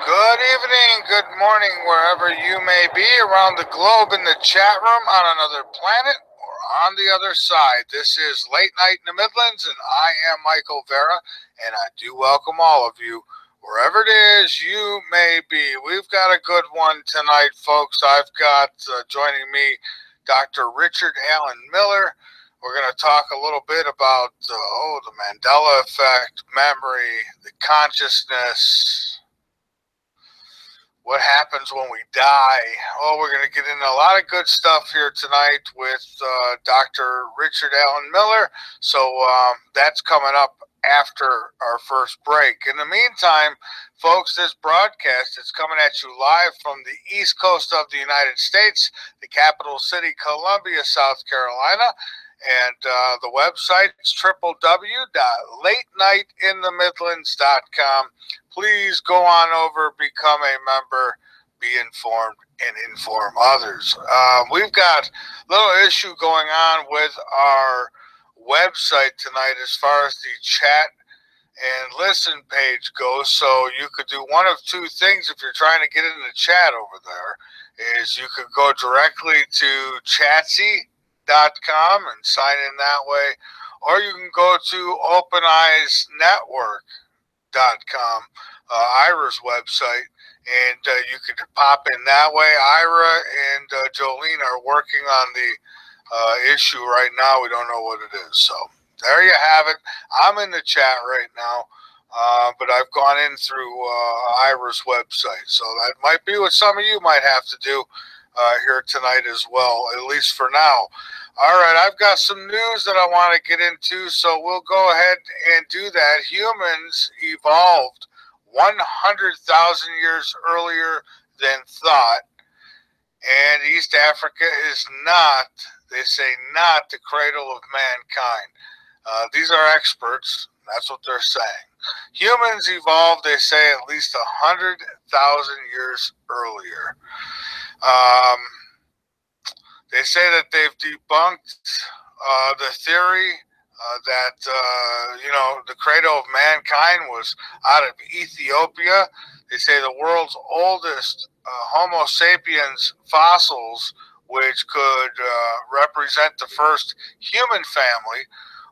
Good evening, good morning, wherever you may be around the globe in the chat room, on another planet, or on the other side. This is Late Night in the Midlands, and I am Michael Vera, and I do welcome all of you, wherever it is you may be. We've got a good one tonight, folks. I've got joining me Dr. Richard Alan Miller. We're going to talk a little bit about the Mandela effect, memory, the consciousness, what happens when we die. Oh, we're going to get into a lot of good stuff here tonight with Dr. Richard Alan Miller. So that's coming up after our first break. In the meantime, folks, this broadcast is coming at you live from the east coast of the United States, the capital city, Columbia, South Carolina. And the website is www.latenightinthemidlands.com. Please go on over, become a member, be informed, and inform others. We've got a little issue going on with our website tonight as far as the chat and listen page goes. So you could do one of two things if you're trying to get in the chat over there. Is you could go directly to Chatsy.com and sign in that way, or you can go to OpenEyesNetwork.com, Ira's website, and you could pop in that way. Ira and Jolene are working on the issue right now. We don't know what it is. So there you have it. I'm in the chat right now, but I've gone in through Ira's website. So that might be what some of you might have to do here tonight as well, at least for now. All right, I've got some news that I want to get into, so we'll go ahead and do that. Humans evolved 100,000 years earlier than thought, and East Africa is not, they say, not the cradle of mankind. These are experts. That's what they're saying. Humans evolved, they say, at least 100,000 years earlier. They say that they've debunked the theory that, the cradle of mankind was out of Ethiopia. They say the world's oldest Homo sapiens fossils, which could represent the first human family,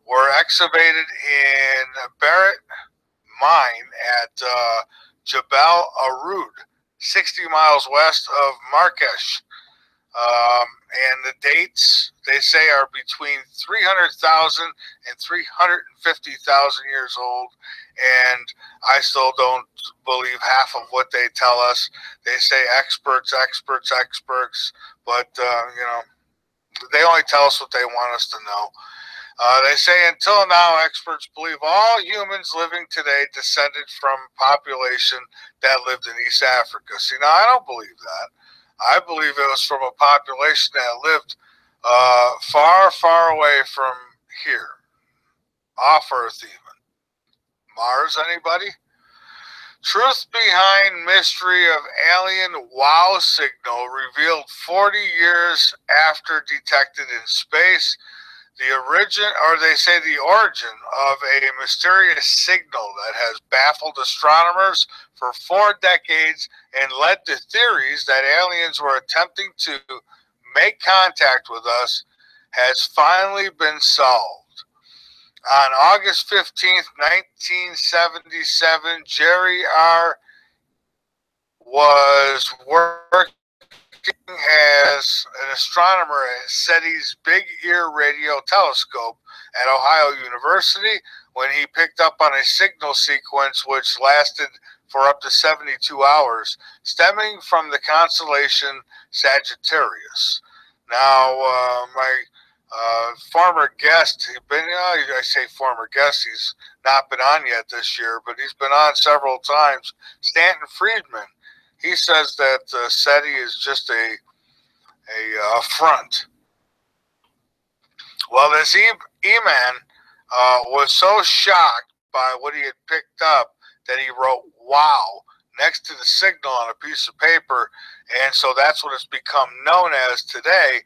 were excavated in Barrett Mine at Jebel Arud, 60 miles west of Marrakesh. And the dates, they say, are between 300,000 and 350,000 years old. And I still don't believe half of what they tell us. They say experts, but, they only tell us what they want us to know. They say until now, experts believe all humans living today descended from a population that lived in East Africa. See, now I don't believe that. I believe it was from a population that lived far, far away from here, off Earth even. Mars, anybody? Truth behind mystery of alien wow signal revealed 40 years after detected in space. The origin of a mysterious signal that has baffled astronomers for 4 decades and led to theories that aliens were attempting to make contact with us has finally been solved. On August 15th, 1977, Jerry R. was working as an astronomer at SETI's Big Ear Radio Telescope at Ohio University when he picked up on a signal sequence which lasted for up to 72 hours, stemming from the constellation Sagittarius. Now, my former guest, I say former guest, he's not been on yet this year, but he's been on several times, Stanton Friedman. He says that SETI is just a front. Well, this E-Man was so shocked by what he had picked up that he wrote "wow" next to the signal on a piece of paper, and so that's what it's become known as today.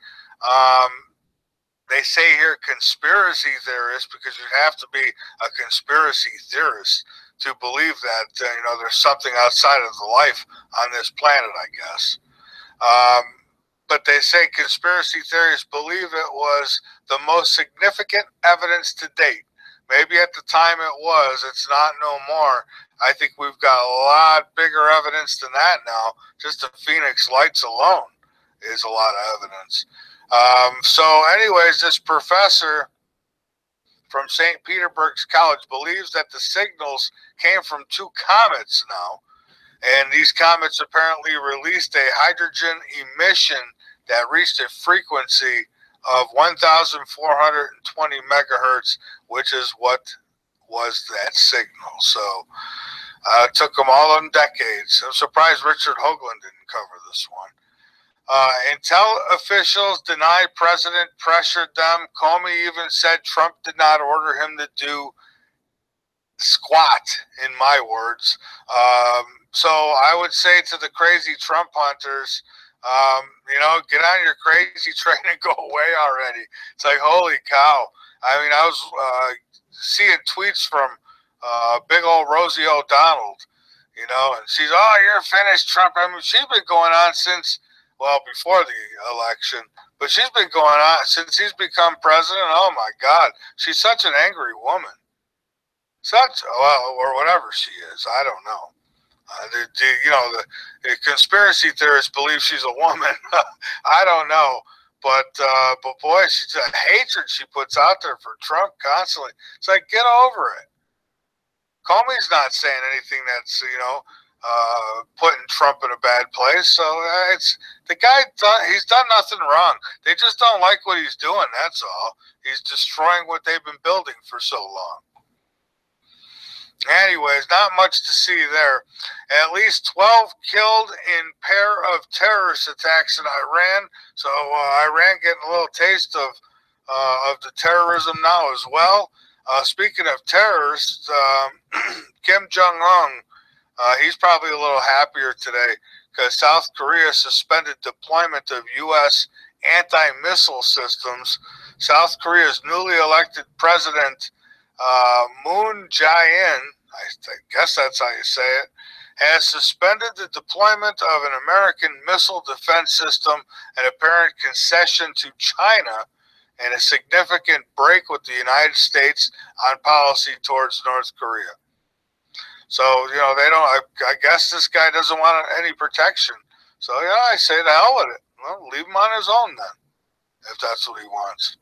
They say here conspiracy theorists, because you have to be a conspiracy theorist to believe that there's something outside of the life on this planet, I guess. But they say conspiracy theorists believe it was the most significant evidence to date. Maybe at the time it was. It's not no more. I think we've got a lot bigger evidence than that now. Just the Phoenix Lights alone is a lot of evidence. So anyways, this professor from St. Petersburg's College believes that the signals came from 2 comets now. And these comets apparently released a hydrogen emission that reached a frequency of 1,420 megahertz, which is what was that signal. So it took them all in decades. I'm surprised Richard Hoagland didn't cover this one. Intel officials deny president pressured them. Comey even said Trump did not order him to do squat, in my words. So I would say to the crazy Trump hunters, get on your crazy train and go away already. It's like, holy cow. I mean, I was seeing tweets from big old Rosie O'Donnell, and she's, oh, you're finished, Trump. I mean, she's been going on since, well, before the election, but she's been going on since he's become president. Oh, my God. She's such an angry woman. Or whatever she is. I don't know. The conspiracy theorists believe she's a woman. I don't know. But boy, she's a hatred she puts out there for Trump constantly. It's like, get over it. Comey's not saying anything that's, putting Trump in a bad place. So it's the guy, he's done nothing wrong. They just don't like what he's doing. That's all. He's destroying what they've been building for so long. Anyways, not much to see there. At least 12 killed in pair of terrorist attacks in Iran. So Iran getting a little taste of the terrorism now as well. Speaking of terrorists, Kim Jong-un, he's probably a little happier today because South Korea suspended deployment of U.S. anti-missile systems. South Korea's newly elected president, Moon Jae-in, I guess that's how you say it, has suspended the deployment of an American missile defense system, an apparent concession to China, and a significant break with the United States on policy towards North Korea. So, they don't, I guess this guy doesn't want any protection. So, I say the hell with it. Well, leave him on his own then, if that's what he wants.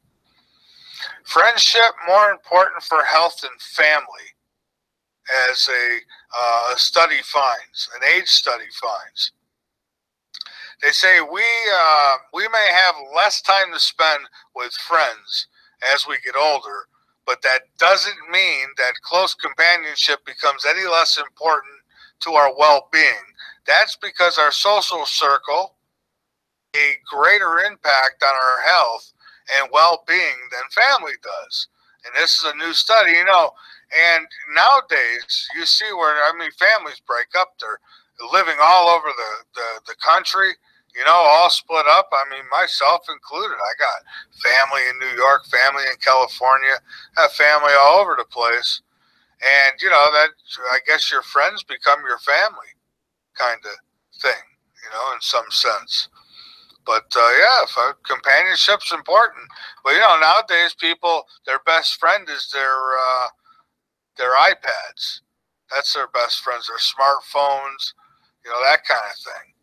Friendship more important for health and family, as a study finds, an age study finds. They say we may have less time to spend with friends as we get older, but that doesn't mean that close companionship becomes any less important to our well-being. That's because our social circle a greater impact on our health and well-being than family does. And this is a new study, and nowadays you see where, families break up. They're living all over the country, all split up. Myself included. I got family in New York, family in California, have family all over the place. And, that, I guess your friends become your family kind of thing, in some sense. But, companionship's important. But, nowadays people, their best friend is their iPads. That's their best friends, their smartphones, that kind of thing.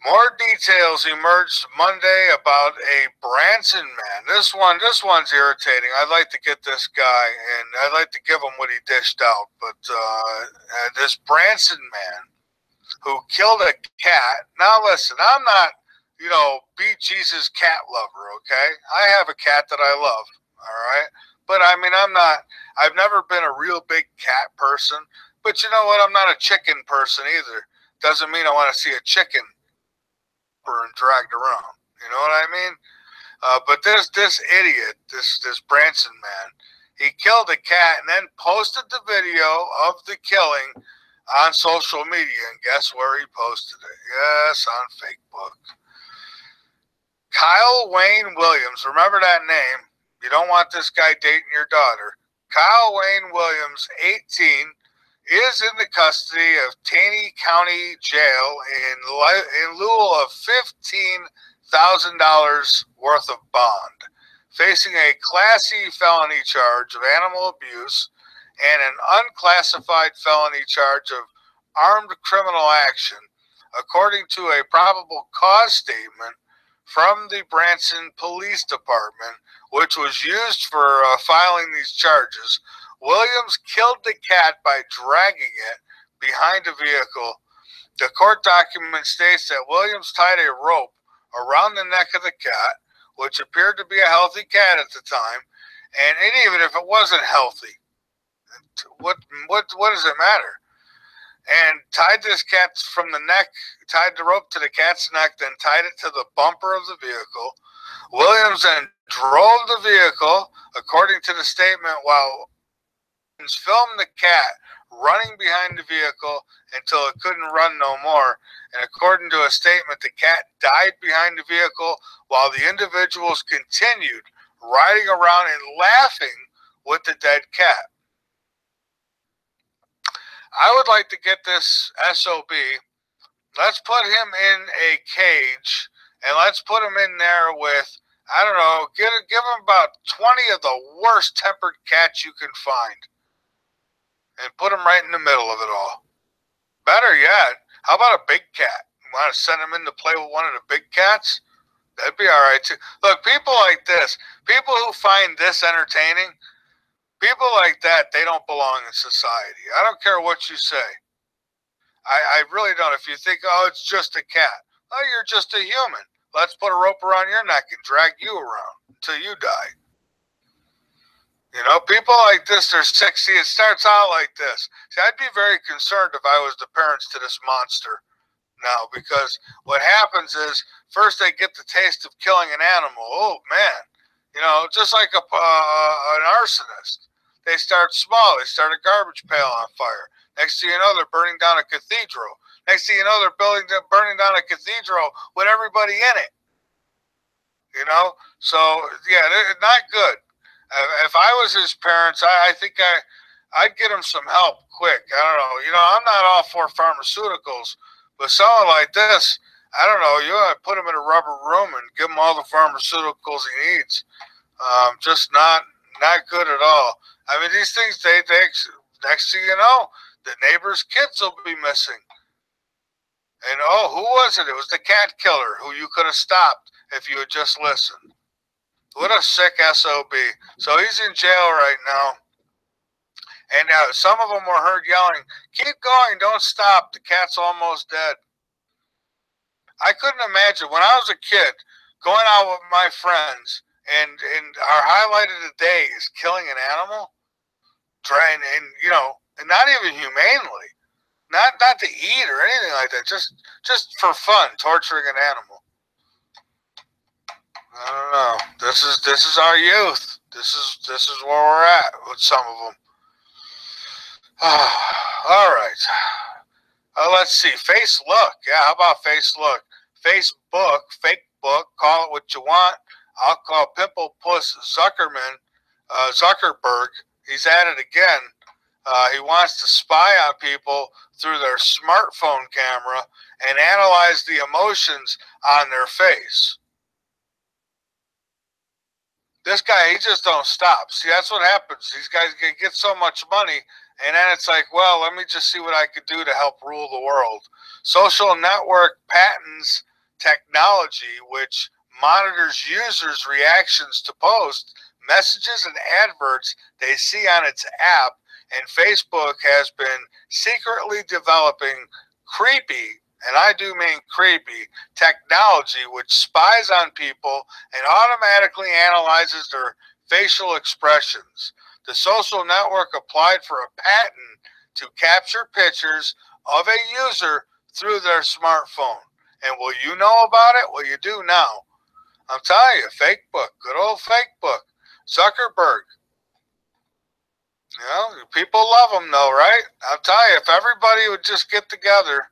More details emerged Monday about a Branson man. This one's irritating. I'd like to get this guy, and I'd like to give him what he dished out. But this Branson man who killed a cat. Now listen, I'm not, beat Jesus cat lover, okay? I have a cat that I love, all right? But I've never been a real big cat person. But you know what? I'm not a chicken person either. Doesn't mean I want to see a chicken and dragged around. You know what I mean? But this idiot, this Branson man, he killed a cat and then posted the video of the killing on social media. And guess where he posted it? Yes, on Facebook. Kyle Wayne Williams. Remember that name. You don't want this guy dating your daughter. Kyle Wayne Williams, 18, is in the custody of Taney County Jail in lieu of $15,000 worth of bond, facing a Class E felony charge of animal abuse and an unclassified felony charge of armed criminal action, according to a probable cause statement from the Branson Police Department, which was used for filing these charges. Williams killed the cat by dragging it behind a vehicle. The court document states that Williams tied a rope around the neck of the cat, which appeared to be a healthy cat at the time, And even if it wasn't healthy, what does it matter? And tied this cat from the neck, tied the rope to the cat's neck, then tied it to the bumper of the vehicle. Williams then drove the vehicle, according to the statement, while filmed the cat running behind the vehicle until it couldn't run no more. And according to a statement, the cat died behind the vehicle while the individuals continued riding around and laughing with the dead cat. I would like to get this SOB. Let's put him in a cage, and let's put him in there with, I don't know, give him about 20 of the worst tempered cats you can find, and put him right in the middle of it all. Better yet, how about a big cat? You want to send him in to play with one of the big cats? That'd be all right too. Look, people like this, people who find this entertaining, people like that, they don't belong in society. I don't care what you say. I really don't. If you think, oh, it's just a cat. Oh, you're just a human. Let's put a rope around your neck and drag you around until you die. You know, people like this, they're sick. See, it starts out like this. See, I'd be very concerned if I was the parents to this monster now, because what happens is first they get the taste of killing an animal. Oh, man. You know, just like an arsonist. They start small. They start a garbage pail on fire. Next thing you know, they're burning down a cathedral. Next thing you know, they're burning down a cathedral with everybody in it. You know? So, yeah, not good. If I was his parents, I think I'd get him some help quick. I don't know. You know, I'm not all for pharmaceuticals, but someone like this, I don't know. You ought to put him in a rubber room and give him all the pharmaceuticals he needs. Just not good at all. I mean, these things, they next thing you know, the neighbor's kids will be missing. And oh, who was it? It was the cat killer who you could have stopped if you had just listened. What a sick SOB. So he's in jail right now. And some of them were heard yelling, keep going, don't stop. The cat's almost dead. I couldn't imagine when I was a kid going out with my friends and our highlight of the day is killing an animal. Trying, and you know, and not even humanely. Not to eat or anything like that. Just for fun, torturing an animal. I don't know. This is our youth. This is where we're at with some of them. All right. Let's see. Facebook. Yeah, how about Facebook? Facebook, fake book. Call it what you want. I'll call Pimple Puss Zuckerberg. He's at it again. He wants to spy on people through their smartphone camera and analyze the emotions on their face. This guy, he just don't stop. See, that's what happens. These guys get so much money, and then it's like, well, let me just see what I could do to help rule the world. Social network patents technology, which monitors users' reactions to posts, messages, and adverts they see on its app, and Facebook has been secretly developing creepy, and I do mean creepy, technology which spies on people and automatically analyzes their facial expressions. The social network applied for a patent to capture pictures of a user through their smartphone. And will you know about it? Well, you do now. I'm telling you, Facebook, good old Facebook, Zuckerberg. You know, people love him though, right? I'll tell you, if everybody would just get together,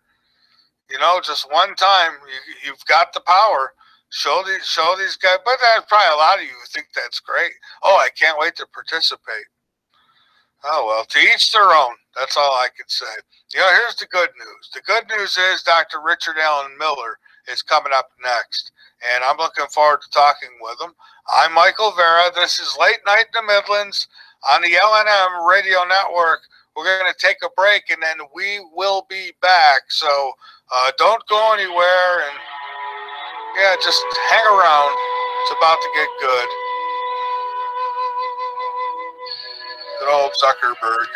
you know, just one time, you've got the power. Show these guys. But there's probably a lot of you who think that's great. Oh, I can't wait to participate. Oh, well, to each their own. That's all I can say. You know, here's the good news. The good news is Dr. Richard Allen Miller is coming up next, and I'm looking forward to talking with him. I'm Michael Vera. This is Late Night in the Midlands on the LNM Radio Network. We're going to take a break, and then we will be back. So don't go anywhere, and, yeah, just hang around. It's about to get good. Good old Zuckerberg.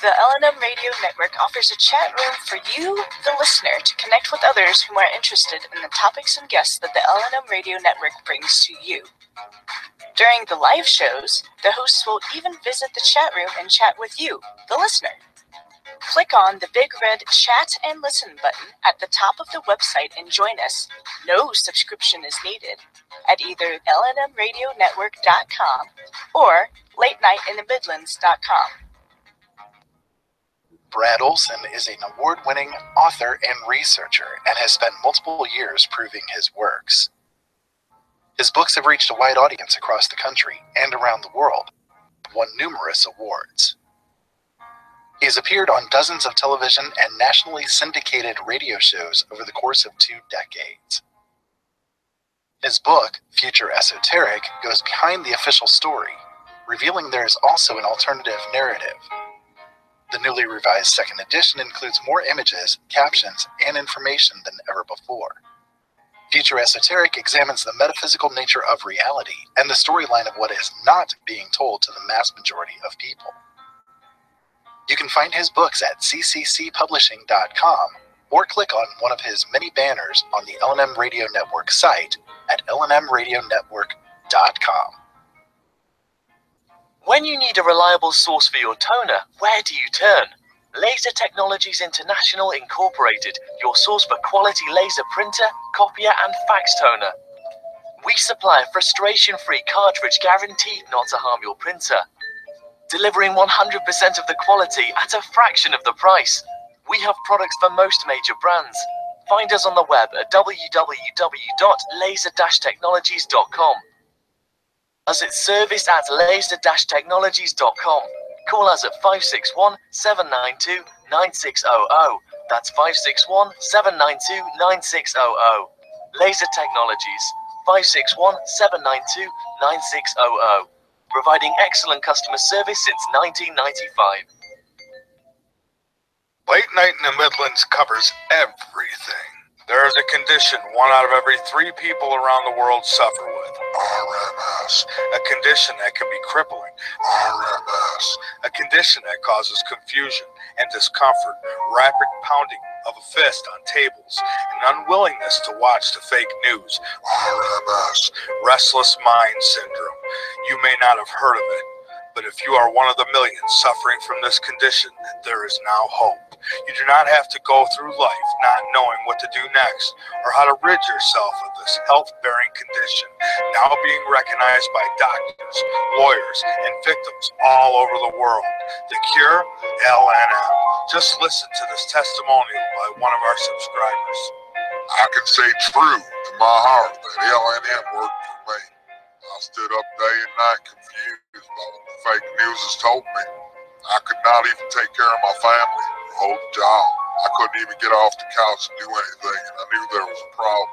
The L&M Radio Network offers a chat room for you, the listener, to connect with others who are interested in the topics and guests that the L&M Radio Network brings to you. During the live shows, the hosts will even visit the chat room and chat with you, the listener. Click on the big red Chat and Listen button at the top of the website and join us. No subscription is needed at either lnmradionetwork.com or latenightinthemidlands.com. Brad Olson is an award-winning author and researcher and has spent multiple years proving his works. His books have reached a wide audience across the country and around the world, won numerous awards. He has appeared on dozens of television and nationally syndicated radio shows over the course of 2 decades. His book, Future Esoteric, goes behind the official story, revealing there is also an alternative narrative. The newly revised second edition includes more images, captions, and information than ever before. Future Esoteric examines the metaphysical nature of reality and the storyline of what is not being told to the mass majority of people. You can find his books at cccpublishing.com or click on one of his many banners on the L&M Radio Network site at lnmradionetwork.com. When you need a reliable source for your toner, where do you turn? Laser Technologies International Incorporated, your source for quality laser printer, copier, and fax toner. We supply a frustration-free cartridge guaranteed not to harm your printer, delivering 100% of the quality at a fraction of the price. We have products for most major brands. Find us on the web at www.laser-technologies.com. As it's service at laser-technologies.com. Call us at 561-792-9600. That's 561-792-9600. Laser Technologies, 561-792-9600. Providing excellent customer service since 1995. Late Night in the Midlands covers everything. There is a condition 1 out of every 3 people around the world suffer with, RMS. A condition that can be crippling, RMS. A condition that causes confusion and discomfort, rapid pounding of a fist on tables, and unwillingness to watch the fake news, RMS. Restless mind syndrome. You may not have heard of it, but if you are one of the millions suffering from this condition, there is now hope. You do not have to go through life not knowing what to do next or how to rid yourself of this health-bearing condition, now being recognized by doctors, lawyers, and victims all over the world. The cure? L&M. Just listen to this testimonial by one of our subscribers. I can say true to my heart that L&M worked for me. I stood up day and night confused by what the fake news has told me. I could not even take care of my family or hold a job. I couldn't even get off the couch and do anything, and I knew there was a problem.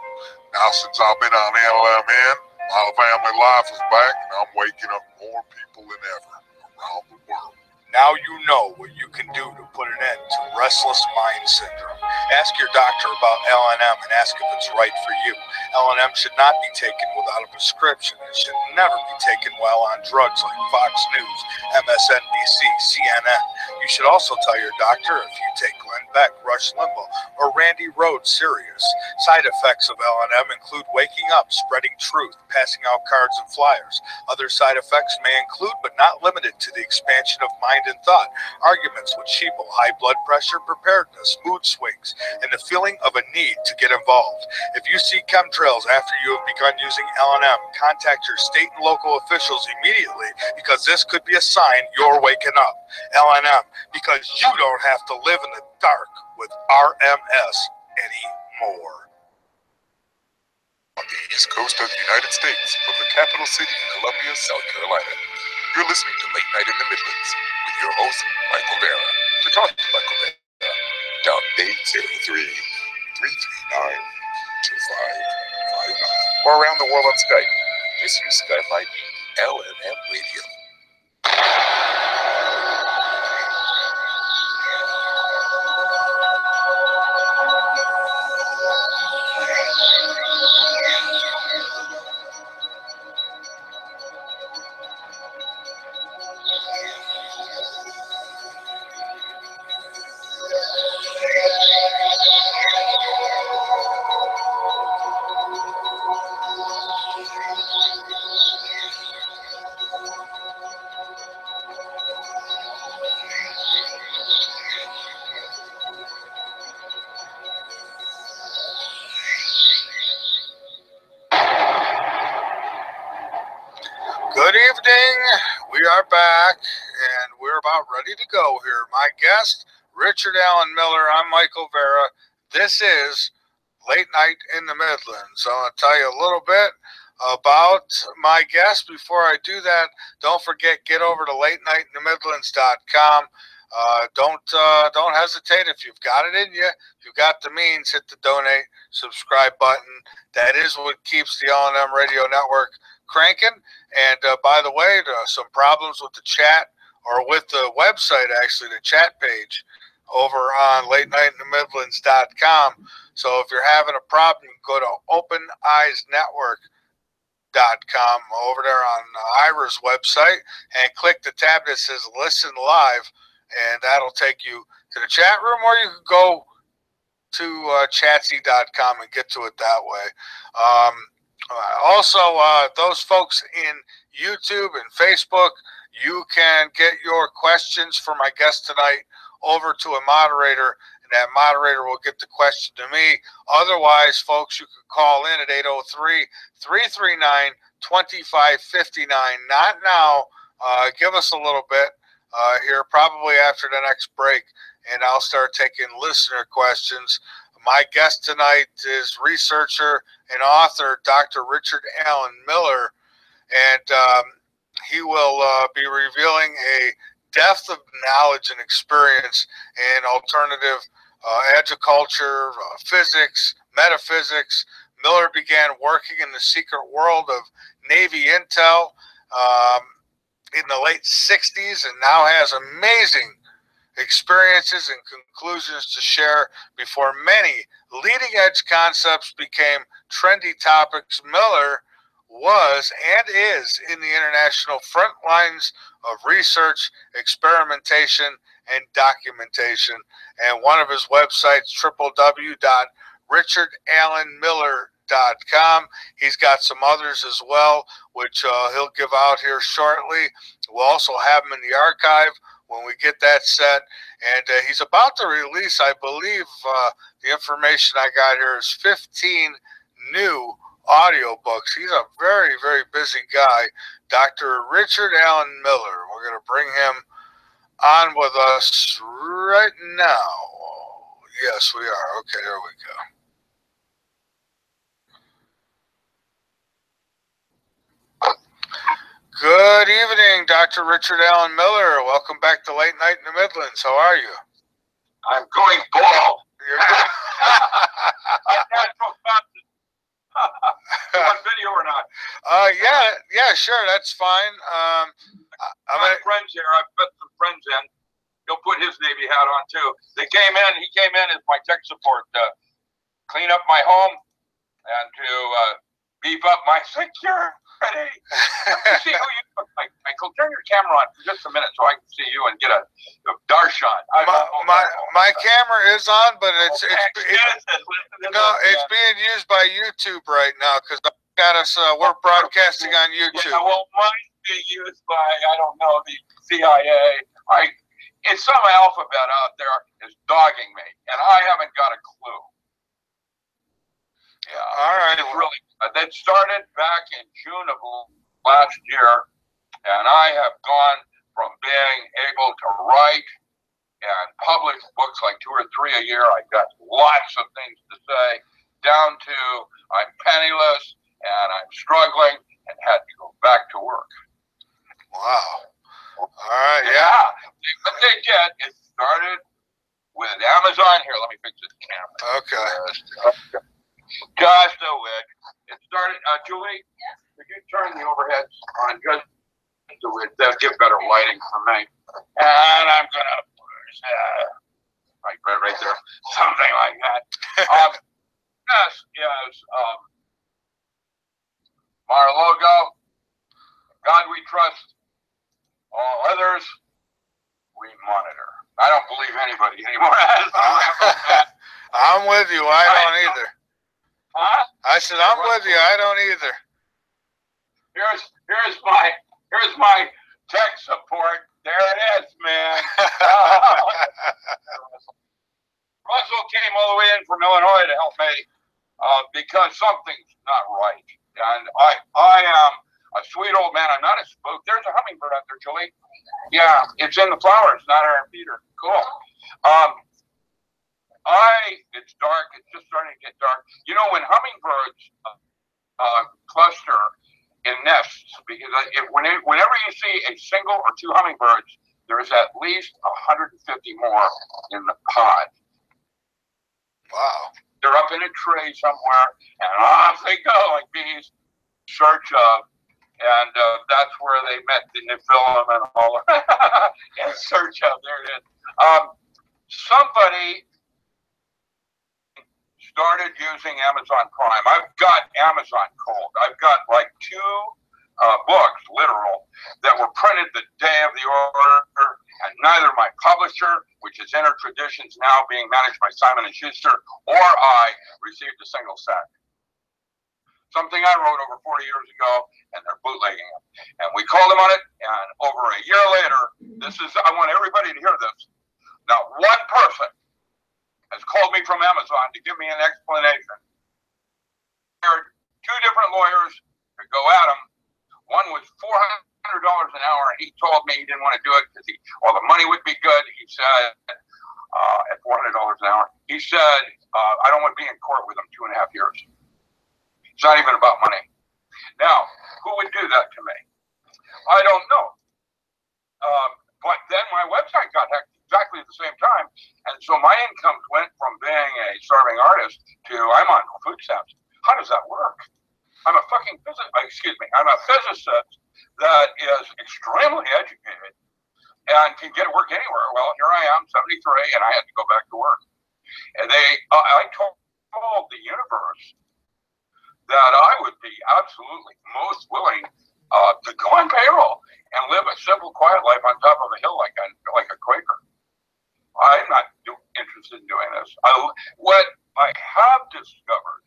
Now, since I've been on LMN, my family life is back, and I'm waking up more people than ever around the world. Now you know what you can do to put an end to restless mind syndrome. Ask your doctor about L&M and ask if it's right for you. L&M should not be taken without a prescription. It should never be taken while on drugs like Fox News, MSNBC, CNN. You should also tell your doctor if you take Glenn Beck, Rush Limbaugh, or Randy Rhoads serious. Side effects of L&M include waking up, spreading truth, passing out cards and flyers. Other side effects may include, but not limited to, the expansion of mind and thought, arguments with sheeple, high blood pressure, preparedness, mood swings, and the feeling of a need to get involved. If you see chemtrails after you have begun using L&M, contact your state and local officials immediately, because this could be a sign you're waking up. L&M, because you don't have to live in the dark with RMS anymore. On the east coast of the United States, from the capital city, Columbia, South Carolina, you're listening to Late Night in the Midlands with your host, Michael Vera. To talk to Michael Vera, dial 803-339-2559, or around the world on Skype. Just use Skype ID LNM Radio. evening. We are back, and we're about ready to go here. My guest, Richard Allen Miller. I'm Michael Vera. This is Late Night in the Midlands. I want to tell you a little bit about my guest. Before I do that, don't forget, get over to latenightinthemidlands.com. Don't hesitate. If you've got it in you, if you've got the means, hit the donate, subscribe button. That is what keeps the L&M Radio Network cranking. And by the way, some problems with the chat, or with the website, actually, the chat page over on latenightinthemidlands.com. So if you're having a problem, you can go to openeyesnetwork.com over there on Ira's website and click the tab that says Listen Live, and that'll take you to the chat room, or you can go to chatsy.com and get to it that way. Also, those folks in YouTube and Facebook, you can get your questions for my guest tonight over to a moderator, and that moderator will get the question to me. Otherwise, folks, you can call in at 803-339-2559. Not now. Give us a little bit here, probably after the next break, and I'll start taking listener questions. My guest tonight is researcher and author Dr. Richard Allen Miller, and he will be revealing a depth of knowledge and experience in alternative agriculture, physics, metaphysics. Miller began working in the secret world of Navy intel in the late 60s, and now has amazing experiences and conclusions to share before many leading-edge concepts became trendy topics. Miller was and is in the international front lines of research, experimentation, and documentation. And one of his websites, www.richardallenmiller.com. He's got some others as well, which he'll give out here shortly. We'll also have them in the archive when we get that set. And he's about to release, I believe, the information I got here is 15 new audiobooks. He's a very, very busy guy, Dr. Richard Allen Miller. We're going to bring him on with us right now. Yes, we are. Okay, there we go. Good evening, Dr. Richard Allen Miller. Welcome back to Late Night in the Midlands. How are you? I'm going bald. You're good. I'm natural content. You want video or not? Yeah, sure, that's fine. My friends here, I've put some friends in. He'll put his Navy hat on too. He came in as my tech support to clean up my home and to beef up my security. See who you look like, Michael. Turn your camera on for just a minute so I can see you and get a darshan. My camera is on, but it's being used by YouTube right now because got us. We're broadcasting on YouTube. Yeah, well, mine's being used by the CIA. It's some alphabet out there is dogging me, and I haven't got a clue. Yeah, all right. It's really. That started back in June of last year, and I have gone from being able to write and publish books like 2 or 3 a year. I've got lots of things to say, down to I'm penniless and I'm struggling and had to go back to work. Wow. All right, yeah. What they did, it started with Amazon. Here, let me fix this camera. Okay. Just a wit. It started, Julie, could you turn the overheads on just a wit? That'll give better lighting for me. And I'm going to right there, something like that. This is our logo. God we trust. All others we monitor. I don't believe anybody anymore. I'm with you. I don't either. Huh? I said I'm with you. I don't either. Here's my tech support. There it is, man. Russell came all the way in from Illinois to help me because something's not right. And I am a sweet old man. I'm not a spook. there's a hummingbird out there, Julie. Yeah, it's in the flowers, not our feeder. Cool. It's dark. It's just starting to get dark. You know, when hummingbirds cluster in nests, because whenever you see a single or two hummingbirds, there is at least 150 more in the pod. Wow. They're up in a tray somewhere, and off they go like bees, search of, and that's where they met the Nephilim and all. In search of, there it is. Somebody started using Amazon Prime. I've got Amazon Cold. I've got like 2 books, literal, that were printed the day of the order, and neither my publisher, which is Inner Traditions, now being managed by Simon & Schuster, or I received a single cent. Something I wrote over 40 years ago, and they're bootlegging it. And we called them on it, and over a year later, I want everybody to hear this. Not one person has called me from Amazon to give me an explanation. I hired 2 different lawyers to go at him. One was $400 an hour, and he told me he didn't want to do it because the money would be good. He said, at $400 an hour, he said, I don't want to be in court with him 2.5 years. It's not even about money. Now, who would do that to me? I don't know. But then my website got hacked exactly at the same time. And so my incomes went from being a starving artist to I'm on food stamps. How does that work? I'm a physicist that is extremely educated and can get to work anywhere. Well, here I am, 73, and I had to go back to work. And I told the universe that I would be absolutely most willing to go on payroll and live a simple, quiet life on top of a hill like a Quaker. I'm not interested in doing this. What I have discovered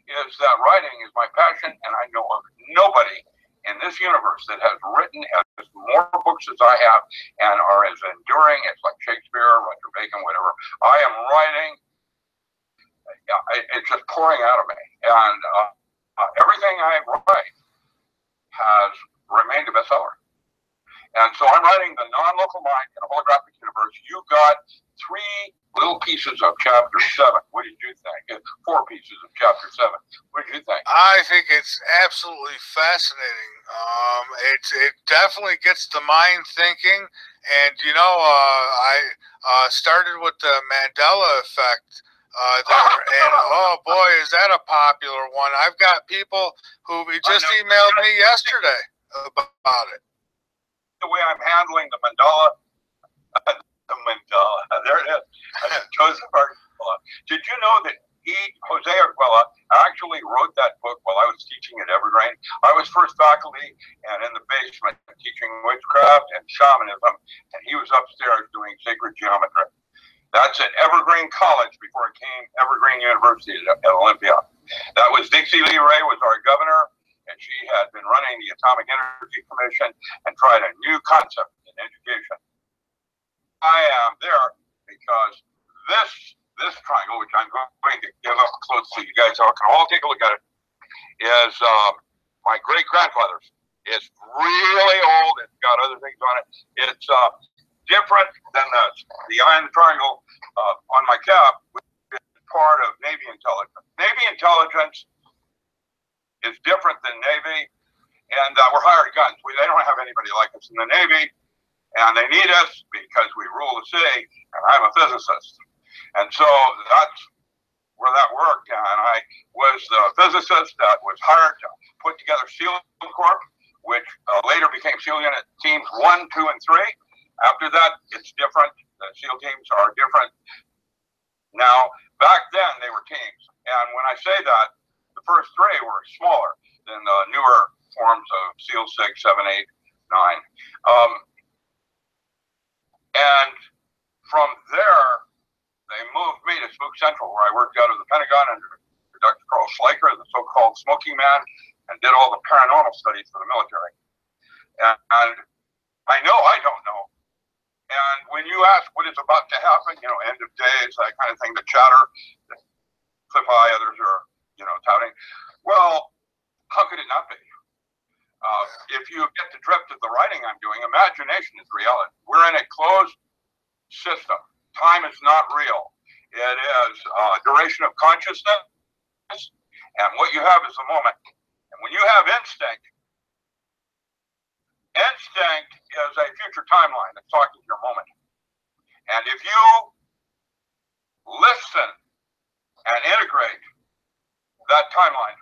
is that writing is my passion, and I know of nobody in this universe that has written as more books as I have and are as enduring as like Shakespeare, Roger Bacon, whatever. I am writing. It's just pouring out of me, and everything I write has remained a bestseller. And so I'm writing The Non-Local Mind in a Holographic Universe. You got 3 little pieces of chapter 7. What did you think? 4 pieces of chapter 7. What did you think? I think it's absolutely fascinating. It definitely gets the mind thinking. And, you know, I started with the Mandela effect. And oh boy, is that a popular one. I've got people who just emailed me yesterday about it. The way I'm handling the mandala, there it is, Joseph Arguella. Did you know that Jose Arguella actually wrote that book while I was teaching at Evergreen? I was first faculty and in the basement teaching witchcraft and shamanism, and he was upstairs doing sacred geometry. That's at Evergreen College before it came Evergreen University at Olympia. That was Dixie Lee Ray was our governor, and she had been running the Atomic Energy Commission and tried a new concept in education. I am there because this triangle, which I'm going to give up close so you guys all can all take a look at it, is my great-grandfather's. It's really old. It's got other things on it. It's different than the eye in the triangle on my cap, which is part of Navy intelligence. Navy intelligence is different than Navy, and we're hired guns. They don't have anybody like us in the Navy, and they need us because we rule the sea, and I'm a physicist. And so that's where that worked, and I was the physicist that was hired to put together SEAL Corps, which later became SEAL Unit Teams 1, 2, and 3. After that, it's different. The SEAL teams are different. Now, back then, they were teams, and when I say that, the first 3 were smaller than the newer forms of SEAL 6, 7, 8, 9. And from there, they moved me to Spook Central, where I worked out of the Pentagon under Dr. Carl Schleicher, the so-called Smoking Man, and did all the paranormal studies for the military. And I know I don't know. And when you ask what is about to happen, you know, end of days, that kind of thing, the chatter, the Cliff High, others are, you know, touting. Well, how could it not be? If you get the drift of the writing I'm doing, imagination is reality. We're in a closed system. Time is not real. It is duration of consciousness, and what you have is the moment. And when you have instinct is a future timeline that's talking to your moment. And if you listen and integrate that timeline,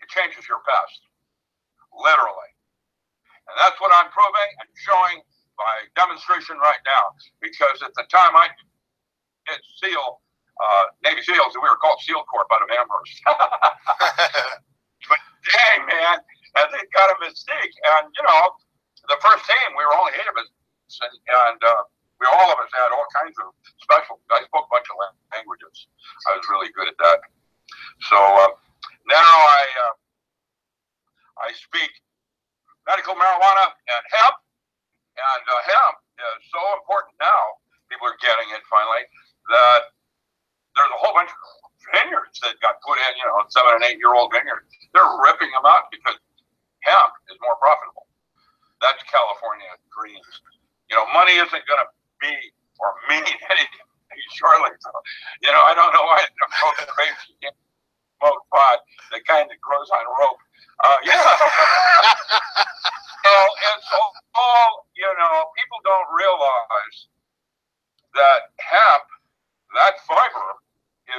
it changes your past, literally. And that's what I'm proving and showing by demonstration right now. Because at the time I did SEAL, Navy SEALs, we were called SEAL Corp out of Amherst. But dang, man, and they got a mystique. And, you know, the first team, we were only 8 of us. And we all of us had all kinds of special. I spoke a bunch of languages. I was really good at that. So now I speak medical marijuana and hemp. And hemp is so important now. People are getting it finally. That there's a whole bunch of vineyards that got put in. You know, 7- and 8-year-old vineyards. They're ripping them out because hemp is more profitable. That's California dreams. You know, money isn't going to be or mean anything shortly. So, you know, I don't know why I'm so crazy. You smoke pot, the kind that grows on rope. Yeah. So it's all, you know, people don't realize that hemp, that fiber,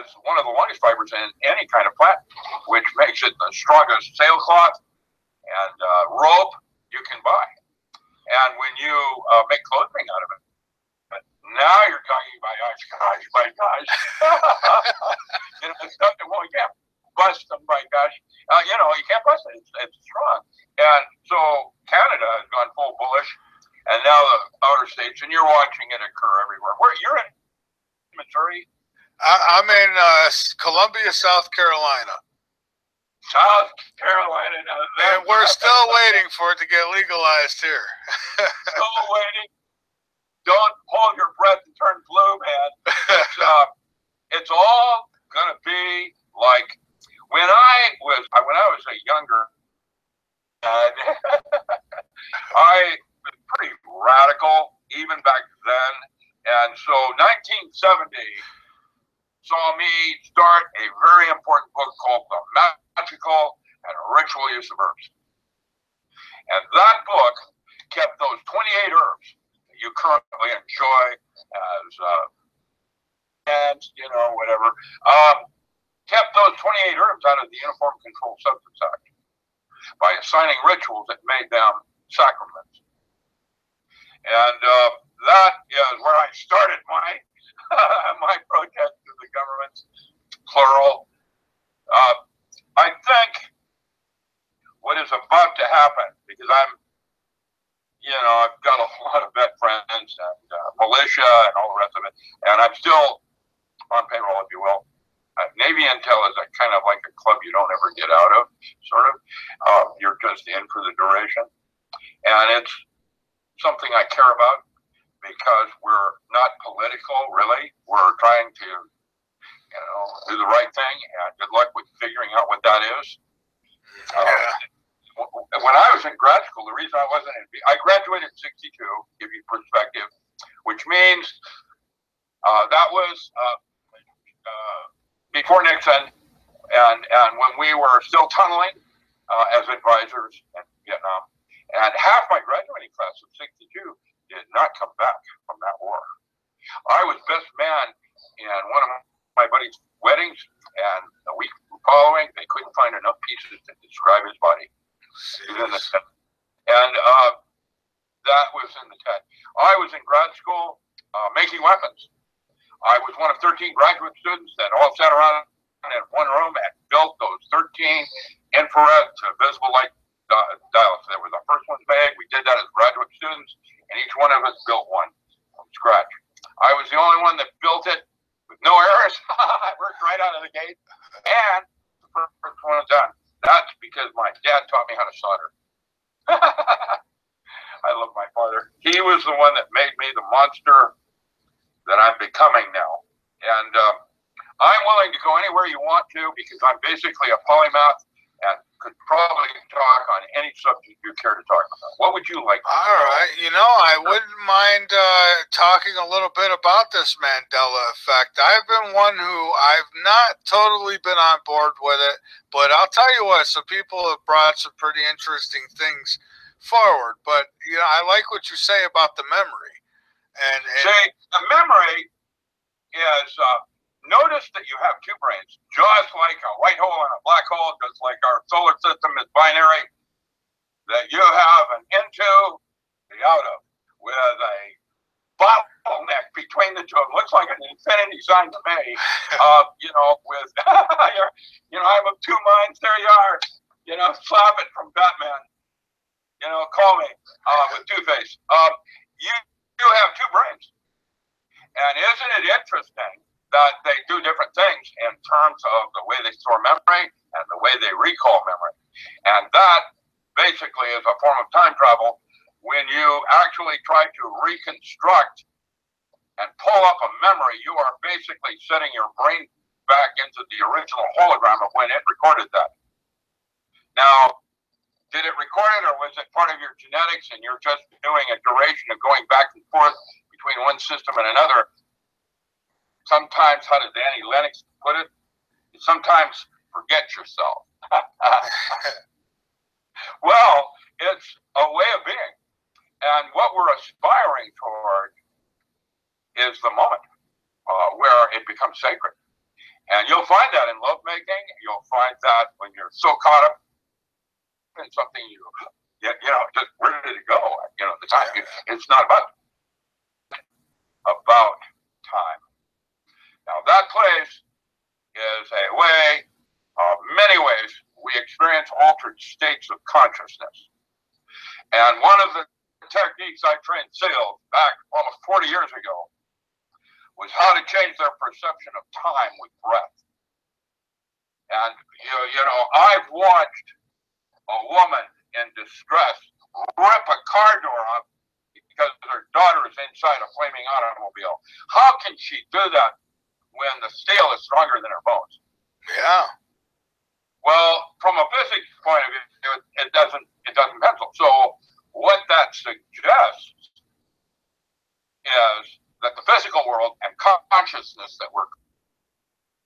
is one of the longest fibers in any kind of plant, which makes it the strongest sailcloth and rope you can buy. And when you make clothing out of it, now you're talking about, gosh, my gosh. You know, it's something, well, you can't bust them, my gosh. You know, you can't bust it. It's strong. And so Canada has gone full bullish, and now the outer states, and you're watching it occur everywhere. Where you're in Missouri? I'm in Columbia, South Carolina. South Carolina. And we're still waiting for it to get legalized here. Still waiting. Don't hold your breath and turn blue, man. It's all gonna be like when I was a younger, I was pretty radical even back then, and so 1970 saw me start a very important book called The Magical and Ritual Use of Herbs. And that book kept those 28 herbs that you currently enjoy as, you know, whatever, kept those 28 herbs out of the Uniform Controlled Substance Act by assigning rituals that made them sacraments. And that is where I started my my protest to the government's plural. I think what is about to happen, because I'm, you know, I've got a lot of vet friends and militia and all the rest of it, and I'm still on payroll, if you will. Navy Intel is a kind of like a club you don't ever get out of, sort of. You're just in for the duration. And it's something I care about because we're not political, really. We're trying to, you know, do the right thing, and good luck with figuring out what that is. When I was in grad school, the reason I wasn't in, I graduated in 62, give you perspective, which means that was before Nixon, and when we were still tunneling as advisors in Vietnam, and half my graduating class of 62 did not come back from that war. I was best man in one of my buddy's weddings, and the week following, they couldn't find enough pieces to describe his body. He was in the tent. And that was in the tent. I was in grad school making weapons. I was one of 13 graduate students that all sat around in one room and built those 13 infrared to visible light dials. They were the first ones made. We did that as graduate students, and each one of us built one from scratch. I was the only one that built it with no errors. I worked right out of the gate, and the first one done. That's because my dad taught me how to solder. I love my father. He was the one that made me the monster that I'm becoming now. And I'm willing to go anywhere you want to because I'm basically a polymath and could probably talk on any subject you care to talk about. What would you like to All right. You know, I wouldn't mind talking a little bit about this Mandela effect. I've been one who I've not totally been on board with it, but I'll tell you what, some people have brought some pretty interesting things forward. But, you know, I like what you say about the memory. And say, the memory is, notice that you have two brains, just like a white hole and a black hole, just like our solar system is binary, that you have an into, the out of, with a bottleneck between the two. It looks like an infinity sign to me. You know, with, you know, I'm of two minds, there you are. You know, slap it from Batman. You know, call me with Two-Face. You have two brains. And isn't it interesting that they do different things in terms of the way they store memory and the way they recall memory? And that basically is a form of time travel when you actually try to reconstruct and pull up a memory. You are basically setting your brain back into the original hologram of when it recorded that. Now, did it record it, or was it part of your genetics and you're just doing a duration of going back and forth between one system and another? Sometimes, how did Danny Lennox put it? You sometimes forget yourself. Well, it's a way of being. And what we're aspiring toward is the moment where it becomes sacred. And you'll find that in lovemaking. You'll find that when you're so caught up in something, you know, just where did it go? You know, the time. It's not about time. Now, that place is a way, many ways, we experience altered states of consciousness. And one of the techniques I trained SEALs back almost 40 years ago was how to change their perception of time with breath. And, you know, I've watched a woman in distress rip a car door up because her daughter is inside a flaming automobile. How can she do that when the steel is stronger than her bones? yeah. Well, from a physics point of view, it doesn't pencil. So what that suggests is that the physical world and consciousness that we're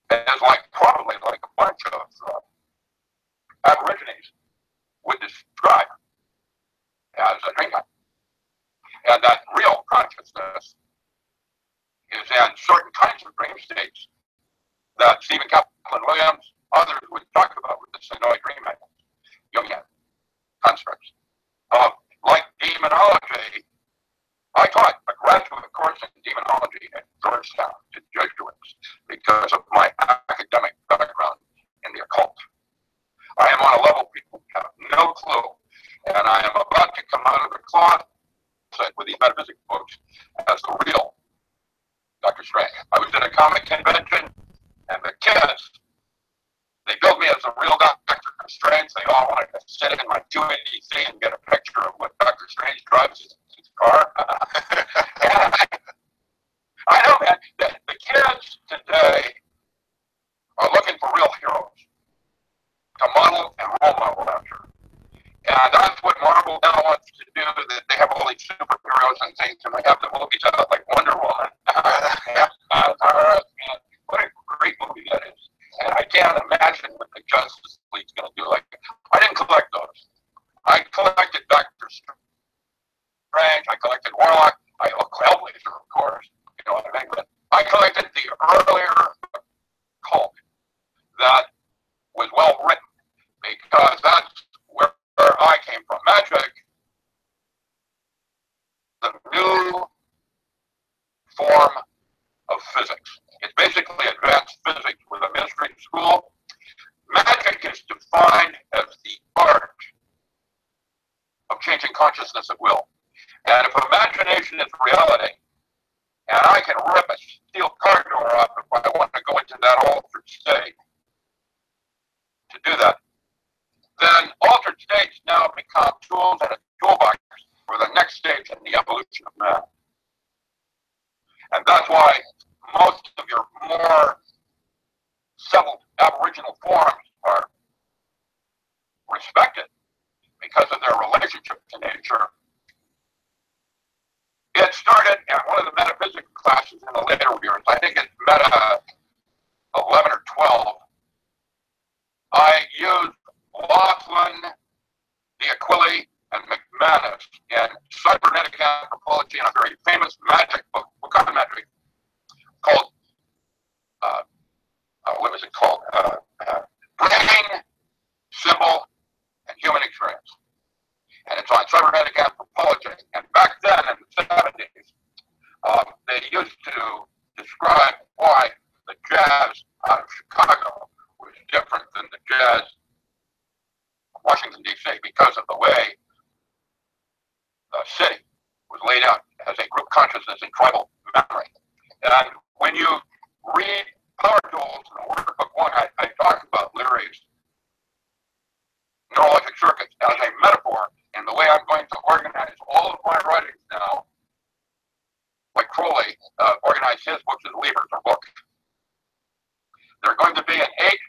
is probably like a bunch of aborigines would describe as a dream. And that real consciousness is in certain kinds of dream states that Stephen Kaplan-Williams, others would talk about with the Sonoy dream magnets, Jungian constructs. Like demonology, I taught a graduate course in demonology at Georgetown to Jesuits because of my academic background in the occult. I am on a level people have no clue, and I am about to come out of the closet with these metaphysics books as the real Dr. Strange. I was at a comic convention, and the kids, they billed me as a real Dr. Strange. They all wanted to sit in my 280Z and get a picture of what Dr. Strange drives his car. I know, man, the kids today are looking for real heroes to model and role model after. And that's what Marvel now wants to do, that they have all these superheroes and things, and they have the movies out like Wonder Woman. What a great movie that is. And I can't imagine what the Justice League's going to do. Like, I didn't collect those. I collected Dr. Strange, I collected Warlock, I Hellblazer, of course, you know what I mean? But I collected the earlier cult that was well written, because that's where I came from. Magic, the new form of physics. It's basically advanced physics with a mystery school. Magic is defined as the art of changing consciousness at will. And if imagination is reality, and I can rip a steel car door up if I want to go into that altered state to do that, then altered states now become tools and a toolbox for the next stage in the evolution of man. And that's why most of your more settled aboriginal forms are started at one of the metaphysics classes in the later years. I think it's Meta 11 or 12. I used Laughlin, D'Aquili, and McManus in cybernetic anthropology in a very famous magic book on magic called, what was it called? Brain, Symbol, and Human Experience. And it's on cybernetic anthropology. And back then, in the 70s, they used to describe why the jazz out of Chicago was different than the jazz of Washington, D.C. because of the way the city was laid out as a group consciousness and tribal memory. And when you read Power Tools in Workbook 1, I talk about Leary's neurologic circuits as a metaphor in the way I'm going to organize all of my writings now, like Crowley organized his books as levers or books. There are going to be the eight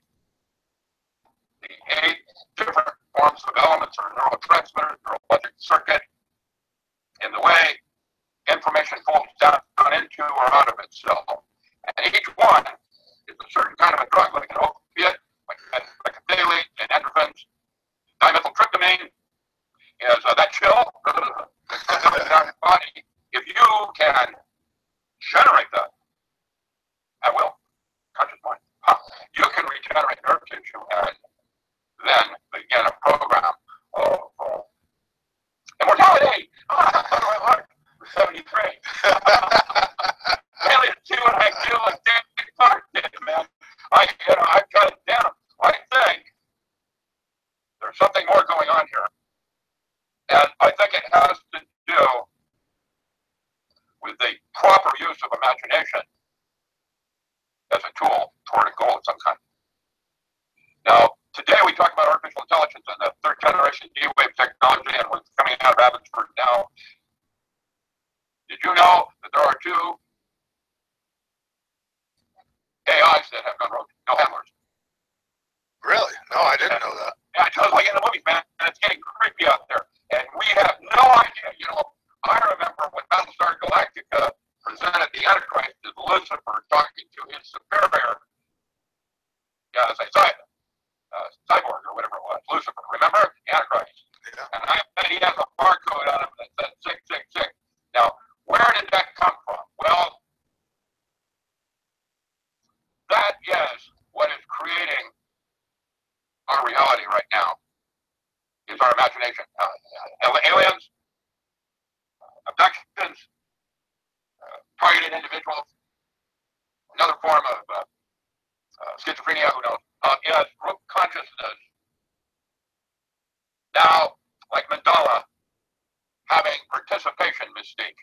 different forms of elements or neurotransmitters, neurologic circuit, in the way information falls down into or out of itself. And each one is a certain kind of a drug, like an opiate, like a daily, and endorphins. Dimethyltryptamine is that chill that comes down your body. If you can generate that at will, conscious mind, you can regenerate nerve tissue and then begin a program of immortality. How do I look? 73. Really, see what I do like Dick Clark did, man. I cut it down. I think there's something more going on here. And I think it has to do with the proper use of imagination as a tool toward a goal of some kind. Now, today we talk about artificial intelligence and the third generation D-Wave technology and what's coming out of Abbotsford now. Did you know that there are two AIs that have gone rogue? No handlers. Really? No, I didn't know that. Yeah, just like in the movies, man. And it's getting creepy out there. And we have no idea. You know, I remember when Battlestar Galactica presented the Antichrist as Lucifer talking to his superior, as a cyborg or whatever it was, Lucifer. Remember? Antichrist. Yeah. And I bet he has a barcode on him that said 666. Now, where did that come from? Well, that is what is creating our reality right now, is our imagination. Aliens, abductions, targeted individuals, another form of schizophrenia, who knows, is group consciousness. Now, like Mandela, having participation mystique.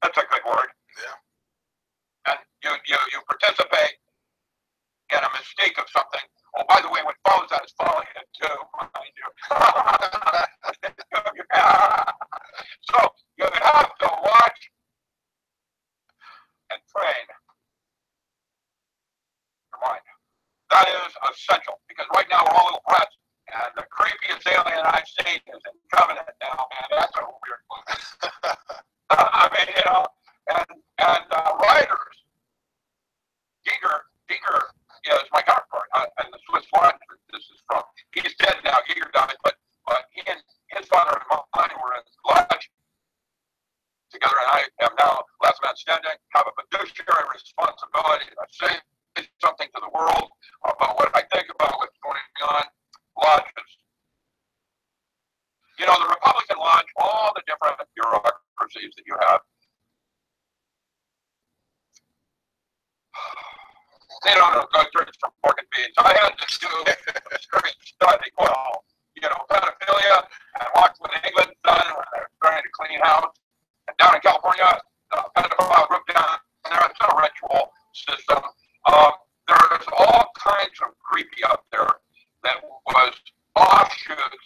That's a good word. Yeah. And you participate in a mystique of something. Oh, by the way, what follows that is following it too, mind you. So you have to watch and train your mind. That is essential, because right now we're all little brats, and the creepiest alien I've seen is in Covenant now, man. That's a weird movie. I mean, you know, and writers, Giger is my counterpart, and the Swiss watch this is from. He's dead now. Giger died, but he and his father and mine were in the lodge together, and I am now last man standing. Have a fiduciary responsibility to say something to the world about what I think about what's going on. Lodges. You know, the Republican Lodge, all the different bureaucracies that you have, they don't know go through from pork and beans. I had to do a serious study. Well, you know, pedophilia, and watch what England's done when they're trying to clean house. And down in California, the pedophile group down there, it's a ritual system. There's all kinds of creepy up there that was offshoots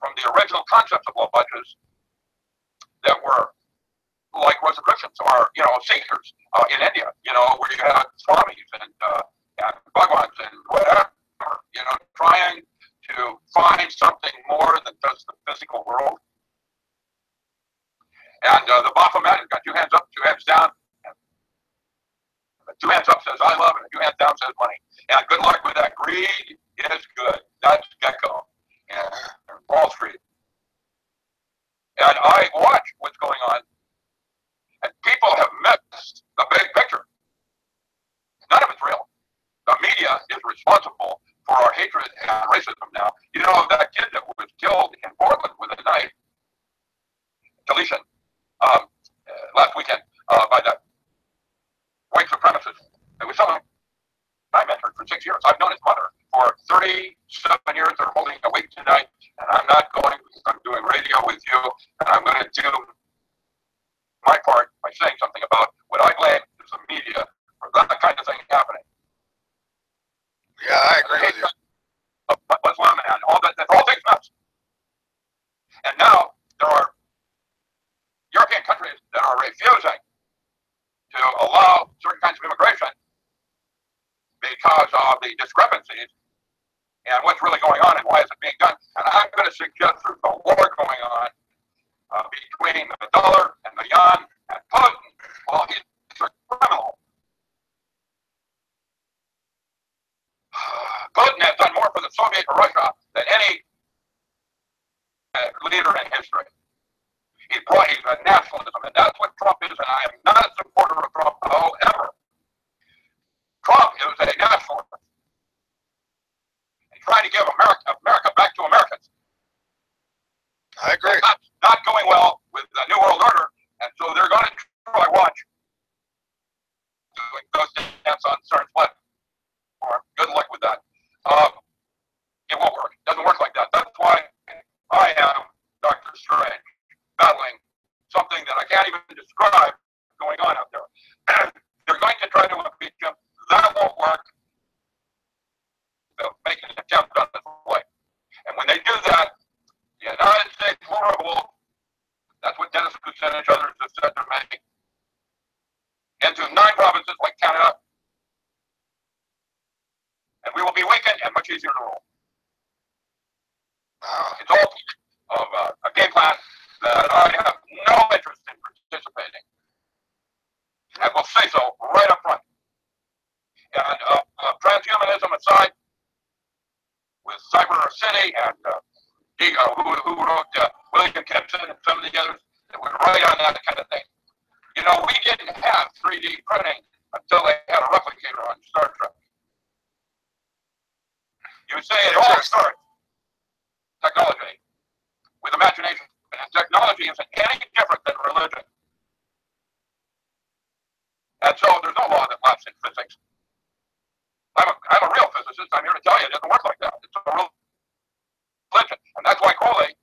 from the original concepts of lodges that were like Rosicrucians or, you know, Sikhs in India, you know, where you had Swamis and Bhagwans and whatever, you know, trying to find something more than just the physical world. And the Baphomet has got 2 hands up, 2 hands down. And the 2 hands up says I love, and the 2 hands down says money. And good luck with that. Greed is good. That's Gecko and Wall Street. And I watch what's going on, and people have missed the big picture. None of it's real. The media is responsible for our hatred and racism now. You know, that kid that was killed in Portland with a knife, Deletion, last weekend, by that white supremacist. It was someone I mentored for 6 years. I've known his mother for 37 years. They're holding a wake tonight, and I'm not going because I'm doing radio with you, and I'm going to do my part by saying something about what I blame is the media for that kind of thing happening. Yeah, I agree with you. Muslim and all that, all things nuts. And now there are European countries that are refusing to allow certain kinds of immigration because of the discrepancies and what's really going on and why is it being done. And I'm going to suggest there's a war going on between the dollar and the yuan and Putin. Well, he's a criminal. Putin has done more for the Soviet Russia than any leader in history. He's a nationalism, and that's what Trump is, and I am not a supporter of Trump, however. Trump is a nationalist. He's trying to give America back to Americans. I agree. That's not going well with the New World Order, and so they're going to try watch doing ghost dance on CERN's platform. Good luck with that. It won't work. It doesn't work like that. That's why I am Dr. Strange, battling something that I can't even describe going on out there. They're going to try to impeach him. That won't work. They'll make an attempt on his life. And when they do that, the United States will rule. That's what Dennis Kucinich and others have said to me. Into 9 provinces like Canada. And we will be weakened and much easier to rule. It's all of a game plan that I have no interest in participating. I will say so right up front. And transhumanism aside, with Cyber City and who wrote William Gibson and some of the others that would write on that kind of thing. You know, we didn't have 3D printing until they had a replicator on Star Trek. You would say it all starts technology with imagination, and technology isn't any different than religion. And so there's no law that lasts in physics. I'm a real physicist. I'm here to tell you it doesn't work like that. It's a religion. And that's why Crowley,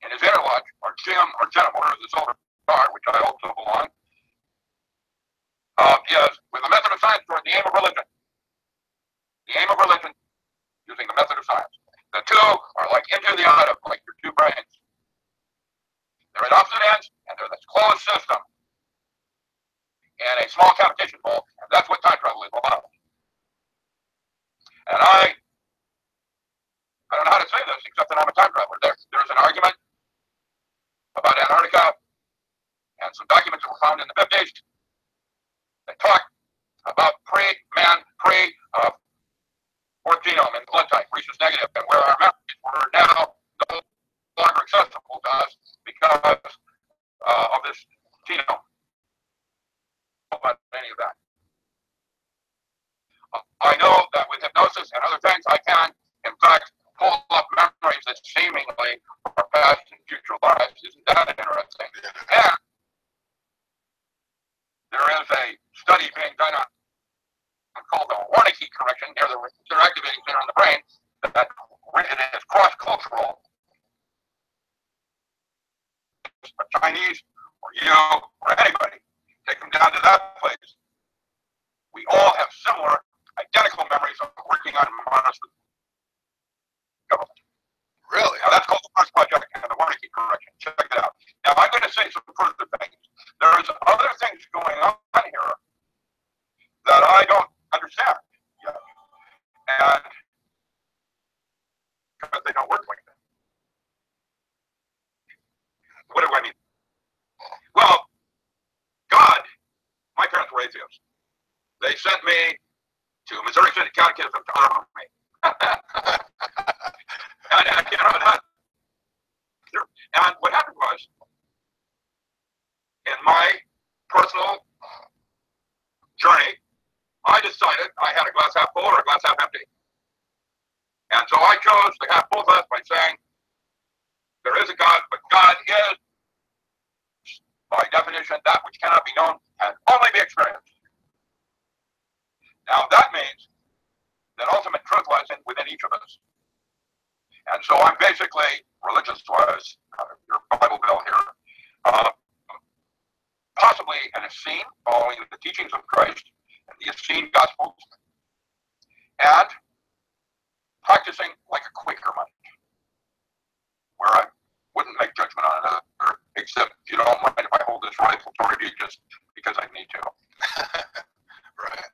in his inner lodge, or Jim, or Jennifer, the Silver Star, which I also belong, is with the method of science toward the aim of religion. The aim of religion using the method of science. The two are like into the atom, like your 2 brains. They're at opposite ends, and they're this closed system and a small competition bowl, and that's what time travel is all about. And I don't know how to say this except that I'm a time traveler. There's an argument about Antarctica and some documents that were found in the 50s that talk about pre-man, fourth genome and blood type, rhesus negative, and where our memories were now no longer accessible to us because of this genome. About any of that. I know that with hypnosis and other things, I can, in fact, pull up memories that seemingly are past and future lives. Isn't that interesting? And there is a study being done on called the Wernicke correction near the receptor activating center in the brain that it is cross-cultural. A Chinese or you or anybody, take them down to that place. We all have similar, identical memories of working on Mars with government. Really? Now that's called the Mars Project and the Wernicke correction. Check it out. Now I'm going to say some further things. There's other things going on here that I don't understand yet. And because they don't work like that. What do I mean? atheists. They sent me to Missouri City Catechism to armor me. and you know, and what happened was, in my personal journey, I decided I had a glass half full or a glass half empty. And so I chose the half full glass by saying, there is a God, but God is, by definition, that which cannot be known and only be experienced. Now that means that ultimate truth lies within each of us. And so I'm basically, religious-wise, your Bible Belt here, possibly an Essene, following the teachings of Christ and the Essene Gospels, and practicing like a Quaker mind, where I wouldn't make judgment on another, except you don't mind if I hold this rifle toward you just because I need to. Right.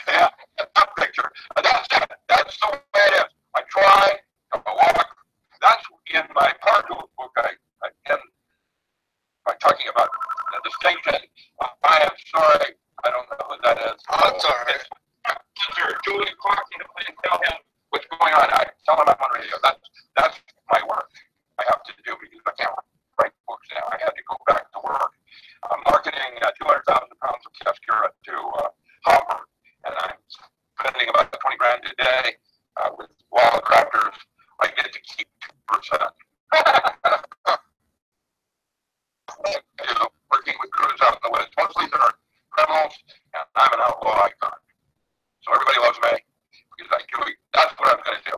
Yeah, that picture. That's the way it is. I try to walk. That's in my part of the book. By talking about the distinction. I am sorry. I don't know who that is. Oh, that's all right. Julie Clark, and tell him what's going on. I tell him I'm on radio. That's my work. I have to do because I can't write books now. I had to go back to work. I'm marketing 200,000 pounds of cascara to Hamburg, and I'm spending about 20 grand a day with wild crafters. I get to keep 2%. Working with crews out in the woods. Mostly they're criminals, and I'm an outlaw icon. So everybody loves me because that's what I'm going to do.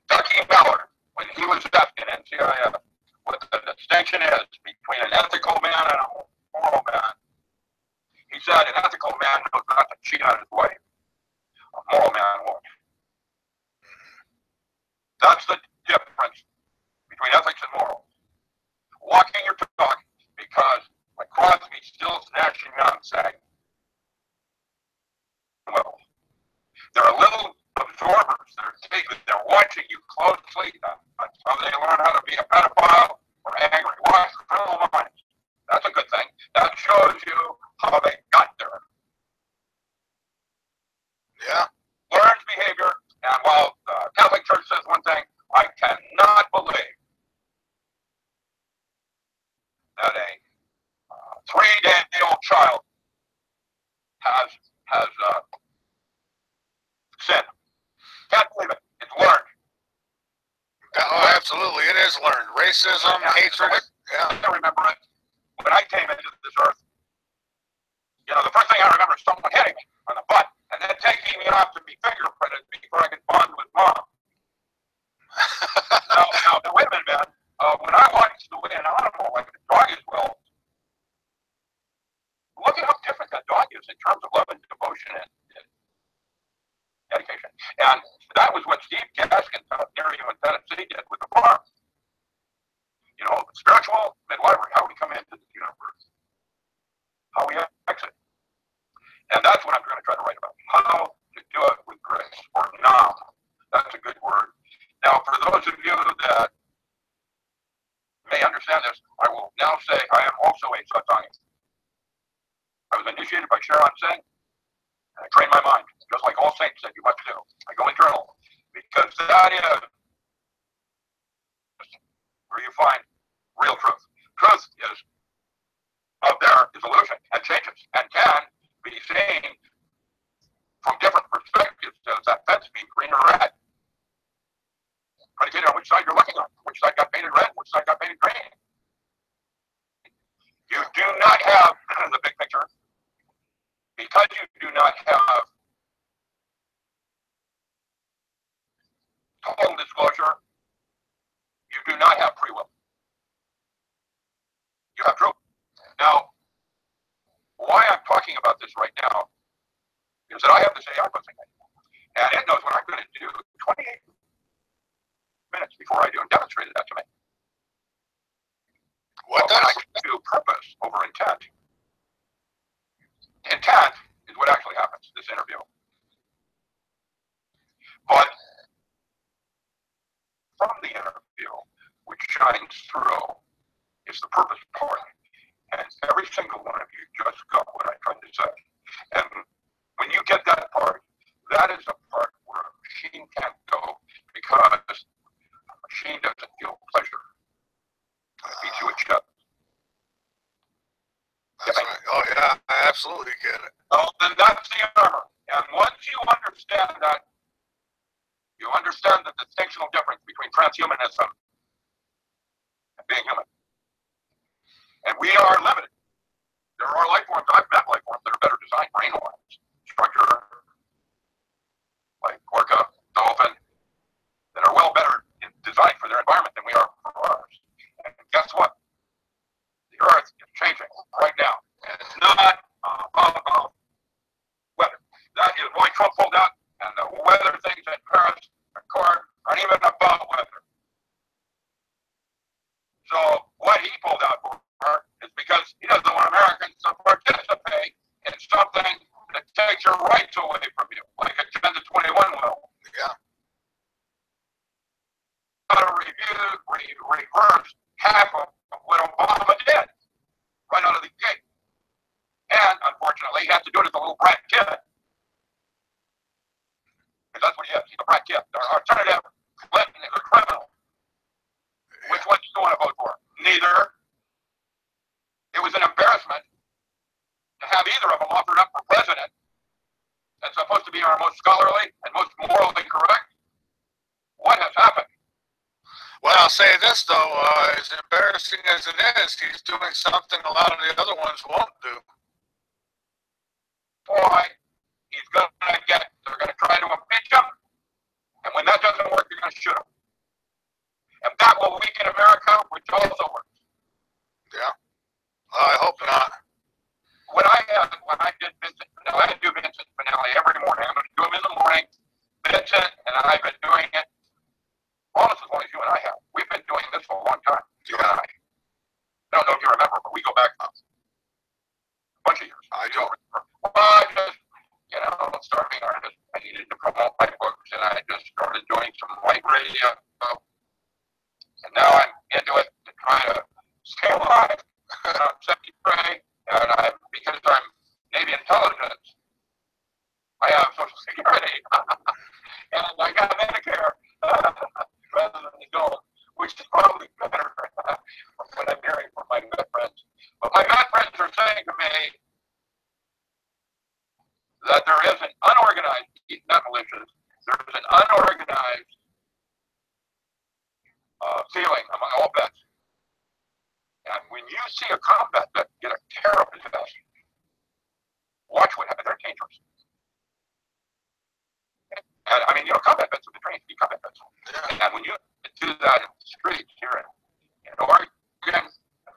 Ducky Ballard, when he was asked in NCIF what the distinction is between an ethical man and a moral man, he said an ethical man knows not to cheat on his wife. A moral man won't. That's the difference between ethics and morals. Walking your talk, because like Crosby still gnashing out saying, well, they're little absorbers. They're watching you closely. That's how they learn how to be a pedophile or angry. Watch criminal minds. That's a good thing. That shows you how they got there. Yeah. Learns behavior. And while the Catholic Church says one thing, I cannot believe that a 3-day-old child has sin. Can't believe it. It's learned. Oh, absolutely. It is learned. Racism, hatred. Yeah. I remember it when I came into this earth. You know, the first thing I remember is someone hitting me on the butt and then taking me off to be fingerprinted before I could bond with mom. now, wait a minute, man. When I watch the way an animal, like a dog is, well, look at how different that dog is in terms of love and devotion and dedication. And that was what Steve Gaskin near you in Tennessee did with the farm. You know, spiritual midwifery, how we come into the universe, how we exit. And that's what I'm going to try to write about. How to do it with grace, or nam. That's a good word. Now, for those of you that may understand this, I will now say I am also a Satani. I was initiated by Sharon Singh, and I trained my mind, just like all saints said you must do. I go internal, because that is where you find real truth. Truth is out there is illusion and changes and can be seen from different perspectives. Does that fence be green or red? Predicated on which side you're looking on, which side got painted red, which side got painted green. You do not have the big picture because you do not have total disclosure. You do not have free will. You have truth. Now, why I'm talking about this right now is that I have this AI thing, and it knows what I'm going to do 28 minutes before I do, and demonstrated that to me. What when I does? do purpose over intent, intent is what actually happens, this interview. But from the interview, which shines through, is the purpose part. And Every single one of you just got what I tried to say. And when you get that part, that is a part where a machine can't go because a machine doesn't feel pleasure. It beats you a chest. That's right. Oh, yeah, I absolutely get it. Oh, then that's the armor. And once you understand that, you understand the distinctional difference between transhumanism and being human. And we are limited. There are life forms, I've met life forms that are better designed brain-wise, structure, like orca, dolphin, that are well better designed for their environment than we are for ours. And guess what? The Earth is changing right now. And it's not about weather. That is why Trump pulled out, and the weather things in Paris Accord aren't even about weather. So what he pulled out for is because he doesn't want Americans to participate in something that takes your rights away from you, like Agenda 21 will. Yeah. Got to reverse half of what Obama did right out of the gate. And unfortunately, he has to do it as a little brat kid. Because that's what he is. He's a brat kid. The alternative, Clinton is a criminal. Which one do you want to vote for? Neither. It was an embarrassment to have either of them offered up for president. That's supposed to be our most scholarly and most morally correct. What has happened? Well, I'll say this, though, as embarrassing as it is, he's doing something a lot of the other ones won't do. Boy, he's going to they're going to try to impeach him, and when that doesn't work, you're going to shoot him. And that will weaken America, which also works. Yeah. I hope not. When I did Vincent Finale, I do Vincent Finale every morning. I'm going to do him in the morning. Vincent and I've been doing it almost as long as you and I have. We've been doing this for a long time, you and I. I don't know if you remember, but we go back a bunch of years. I don't remember. Well, I just, started being an artist. I needed to promote my books, and I just started doing some light radio. And now I'm into it to try to stay alive. I'm 73, and because I'm Navy intelligence, I have Social Security, and I got Medicare rather than the gold, which is probably better from what I'm hearing from my vet friends. But my vet friends are saying to me that there is an unorganized, not malicious, there is an unorganized feeling among all vets. And when you see a combat vet get a tear up his vest, watch what happens. They're dangerous. And I mean, combat vets have been trained to be combat vets. And when you do that in the streets here in Oregon,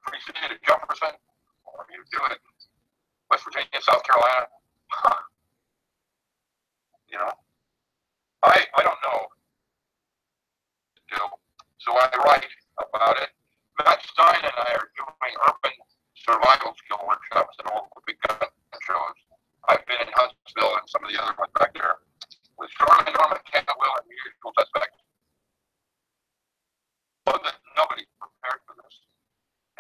Free State of Jefferson, or you do it in West Virginia, South Carolina, I don't know what to do. So I write about it. Matt Stein and I are doing urban survival skill workshops at all the big gun shows. I've been in Huntsville and some of the other ones back there with Charlie Norman, Ken Will, and the usual suspects. So that nobody's prepared for this.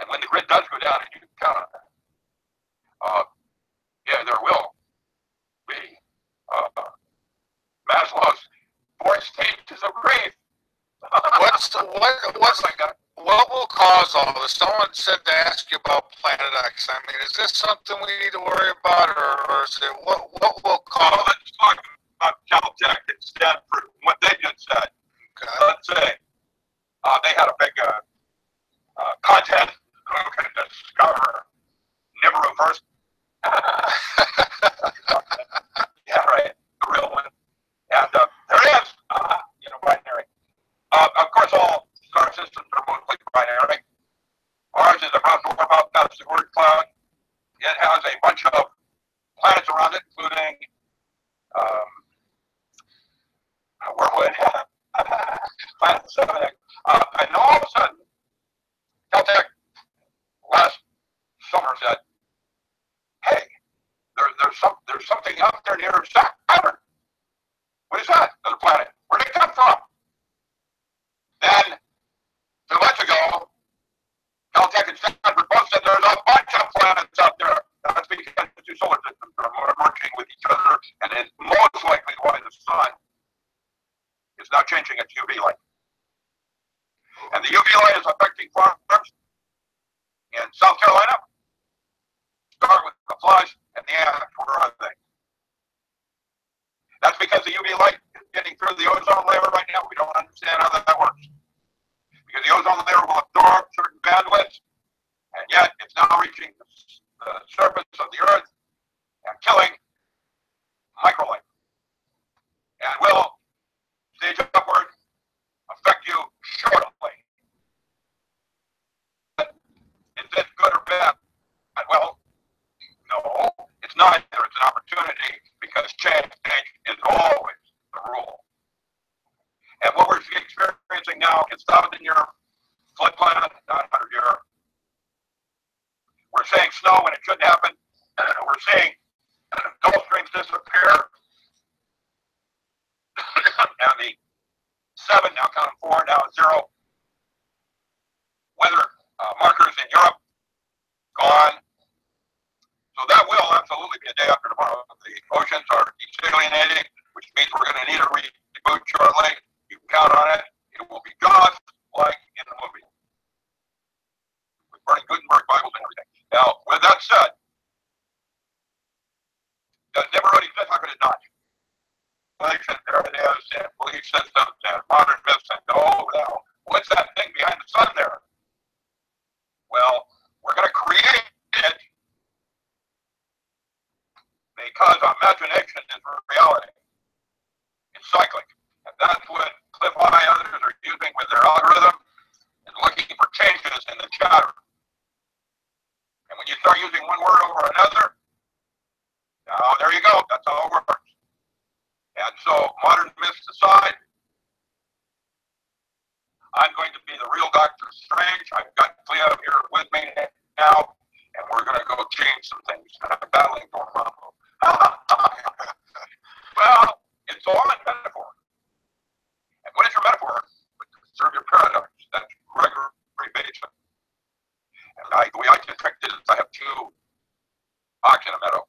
And when the grid does go down, and you can count on that, there will be Maslow's 4 stages of grief. What will cause all this? Someone said to ask you about Planet X. I mean, is this something we need to worry about, or is it what will cause? Well, let's talk about Caltech and Stanford. What they just said. Okay. Let's say they had a big contest. Who can discover Nibiru-First? Yeah, right. The real one. And there it is. Binary. Of course, all star systems are mostly binary. Ours is about that's the word cloud. It has a bunch of planets around it, including Wormwood, Planet 7X. And all of a sudden, Caltech last summer said, "Hey, there's something out there near Saturn. What is that? Another planet. Where did it come from?" Then, 2 months ago, Caltech and Stanford both said there's a bunch of planets affecting farms in South Carolina. Start with the flies and the ants. Where are they? That's because the UV light is getting through the ozone layer right now. We don't understand how that works. Because the ozone layer will absorb certain bandwidths, and yet it's now reaching the surface of the Earth and killing microlife. And will stage upward affect you shortly. Is this good or bad? Well, no, it's neither. It's an opportunity because change is always the rule. And what we're experiencing now is 1,000-year floodplain, not 100-year. We're seeing snow when it shouldn't happen. We're seeing Gulf streams disappear. And the 7, now counting 4, now 0. Weather markers in Europe, gone. So that will absolutely be a day after tomorrow. The oceans are desalinating, which means we're going to need a reboot shortly. You can count on it. It will be just like in the movie, with burning Gutenberg Bibles and everything. Now, with that said, does it never already exist? How could it not? Belief systems and belief systems and modern myths and no. What's that thing behind the sun there? Well, we're going to create it because imagination is reality. It's cyclic. And that's what Cliff High and others are using with their algorithm, is looking for changes in the chatter. And when you start using one word over another, now there you go. That's how it works. And so, modern myths aside, I'm going to be the real Dr. Strange. I've got Cleo here with me now, and we're going to go change some things. I'm battling Dormammu. Well, it's all in metaphor. And what is your metaphor? Serve your paradox. That's Gregory Bateson. And the way I detect it is I have 2 ox in a meadow.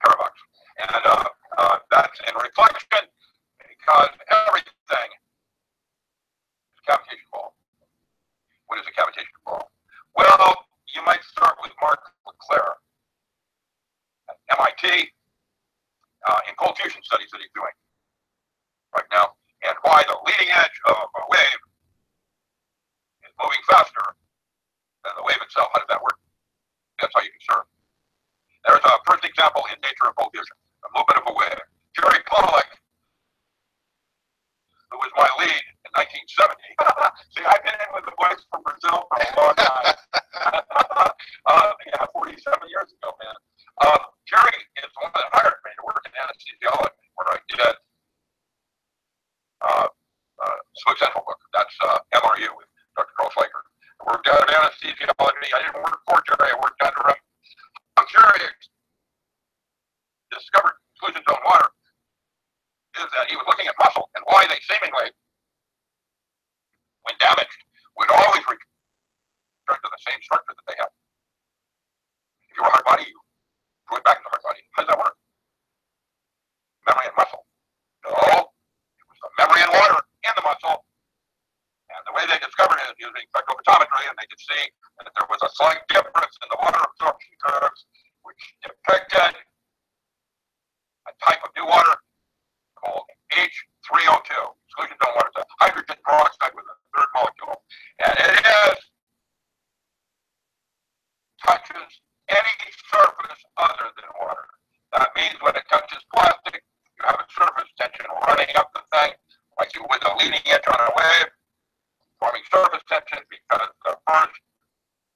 Paradox. And that's in reflection because everything is cavitation ball. What is a cavitation ball? Well, you might start with Mark LeClaire at MIT in cold fusion studies that he's doing right now, and why the leading edge of a wave is moving faster than the wave itself. How does that work? That's how you can serve. There's a first example in Nature of cold fusion, a movement of a wave. Jerry Pollack, who was my lead in 1970. See, I've been in with the boys from Brazil for a long time. 47 years ago, man. Jerry is the one that hired me to work in anesthesiology, where I did Spook Central book. That's MRU with Dr. Carl Schleicher. I worked out of anesthesiology. I didn't work for Jerry. I worked under him. Jerry discovered exclusion zone water is that he was looking at muscle and why they seemingly, when damaged, would always return to the same structure that they had. If you were a hard body, you drew it back into the hard body. How does that work? Memory and muscle. No, it was the memory and water in the muscle. And the way they discovered it is using spectrophotometry, and they could see that there was a slight difference in the water absorption curves, which depicted a type of new water called H3O2. Exclusion zone water. It's a hydrogen peroxide with a 3rd molecule. And it touches any surface other than water. That means when it touches plastic, you have a surface tension running up the thing, like you would the leading edge on a wave, forming surface tension because the first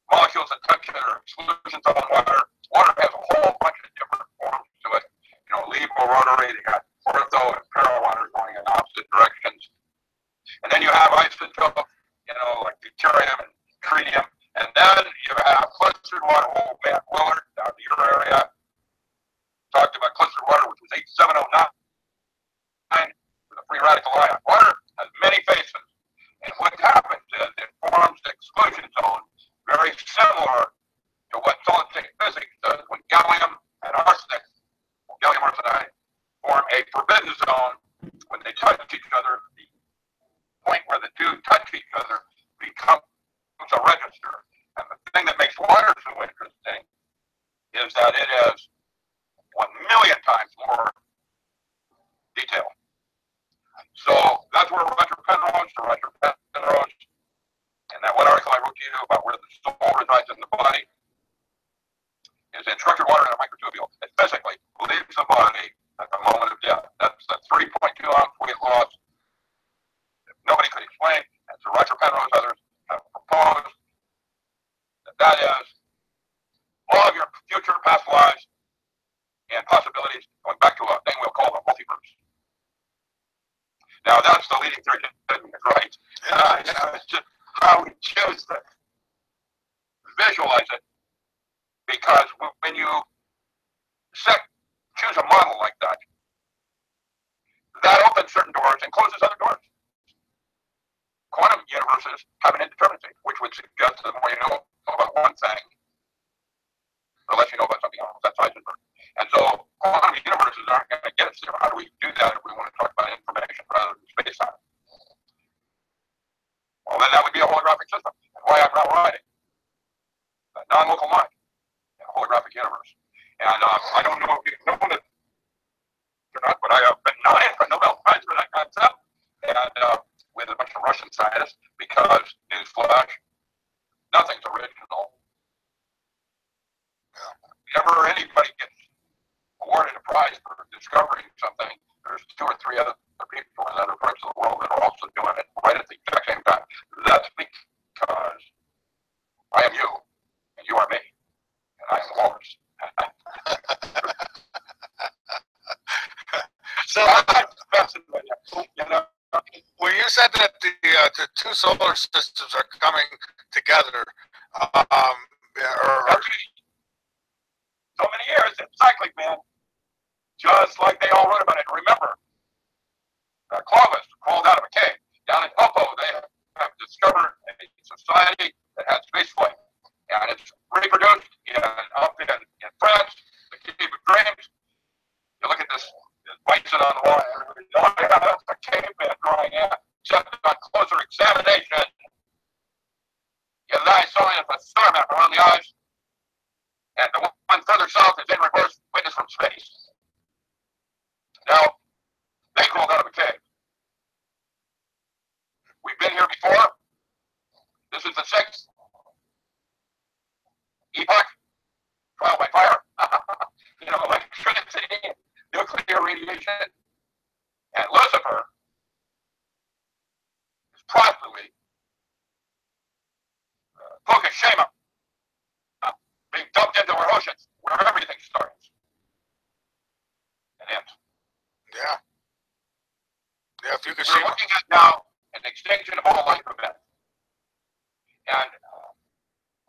molecules that touch it are exclusion zone water. Water has a whole bunch of different forms to it. You know, levo-rotary, they got ortho and para-water going in opposite directions. And then you have isotope, you know, like deuterium and tritium. And then you have clustered water. Old Matt Willard down to your area talked about clustered water, which was 8709 with a free radical ion. Water has many faces. And what happens is it forms the exclusion zone, very similar to what solid state physics does when gallium and arsenic, gallium arsenide, form a forbidden zone when they touch each other. The point where the two touch each other about where the soul resides in the body is in structured water in a microtubule. It physically leaves the body at the moment of death. That's the 3.2 ounce weight loss that nobody could explain. And so Roger Penrose and others have proposed that is all of your future past lives and possibilities going back to a thing we'll call the multiverse. Now that's the leading theory, right? It's just how we choose to visualize it, because when you choose a model like that, that opens certain doors and closes other doors. Quantum universes have an indeterminacy, which would suggest that the more you know about one thing, the less you know about something else. That's Heisenberg. And so quantum universes aren't going to get us there. How do we do that if we want to talk about information rather than space-time? Well, then that would be a holographic system. That's why I'm now writing a non-local mind in a holographic universe. And I don't know if you know this or not, but I have been nominated for a Nobel Prize for that concept, and with a bunch of Russian scientists, because, newsflash, nothing's original. Whenever anybody gets awarded a prize for discovering something, there's 2 or 3 other people in other parts of the world that are also doing it right at the exact same time. That's because I am you, and you are me, and I am the walrus. So, you know, when you said that the 2 solar systems are coming together, so many years, it's cyclic, man. Just like they all wrote about it. Remember, Clovis crawled out of a cave. Down in Popo, they have discovered a society that has space flight. And it's reproduced up in France, the Cave of Dreams. You look at this bison on the wall, everybody, oh yeah, that's a caveman drawing in. Except on closer examination, you lie sewing a star map around the eyes. And the one further south is in reverse, witness from space. Now, they crawled out of a cave. We've been here before. This is the 6th epoch. Trial by fire. Electricity, nuclear radiation. And Lucifer is probably Fukushima. Being dumped into our oceans, where everything starts and ends. Yeah. Yeah, if you could We're see. looking at now an extinction of all life events. And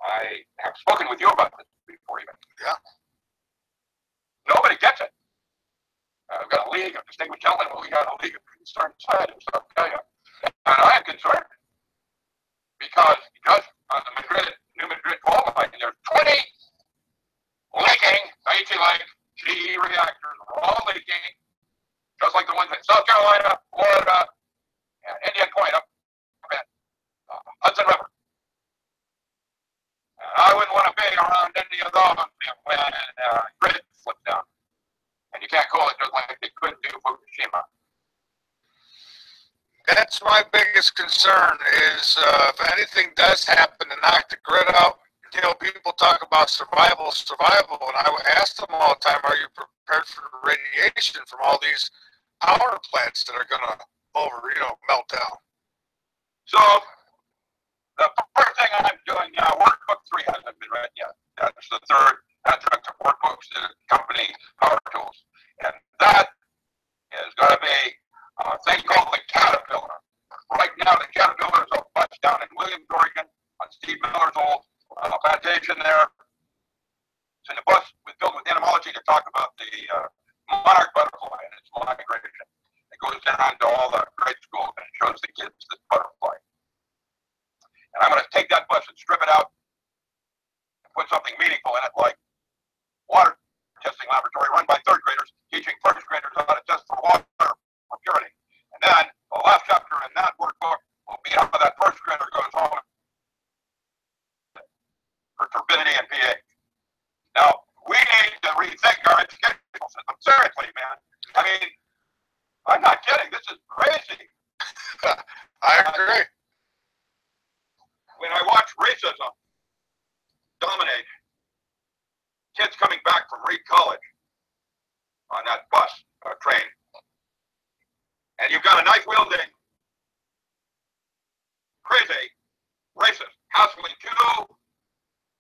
I have spoken with you about this before even. Yeah. Nobody gets it. We've got a league of distinguished gentlemen, but we got a league of concerned scientists, I'll tell you. And I am concerned because on the New Madrid coal mine, there's 20 leaking Daiichi Lake GE reactors are all leaking, just like the ones in South Carolina, Florida, and Indian Point up in Hudson River. And I wouldn't want to be around any of those when grid slips down. And you can't call it just like they couldn't do Fukushima. That's my biggest concern is if anything does happen to knock the grid out, people talk about survival, and I ask them all the time, are you prepared for the radiation from all these power plants that are going to melt down? So, the first thing I'm doing now, Workbook 3 hasn't been read yet. That's the 3rd adjunct of workbooks to accompany Power Tools. And that is going to be a thing called the Caterpillar. Right now, the Caterpillar is a bunch down in Williams, Oregon, on Steve Miller's old plantation there. It's in the bus filled with entomology to talk about the monarch butterfly and its migration. It goes down to all the grade schools and it shows the kids this butterfly. And I'm going to take that bus and strip it out and put something meaningful in it, like water testing laboratory run by 3rd graders teaching 1st graders how to test for water for purity. And then the last chapter in that workbook will be how that 1st grader goes home for turbidity and pH. Now, we need to rethink our educational system. Seriously, man. I mean, I'm not kidding. This is crazy. I agree. When I watch watched racism dominate kids coming back from Reed College on that bus or train. And you've got a knife-wielding, crazy, racist, hassling two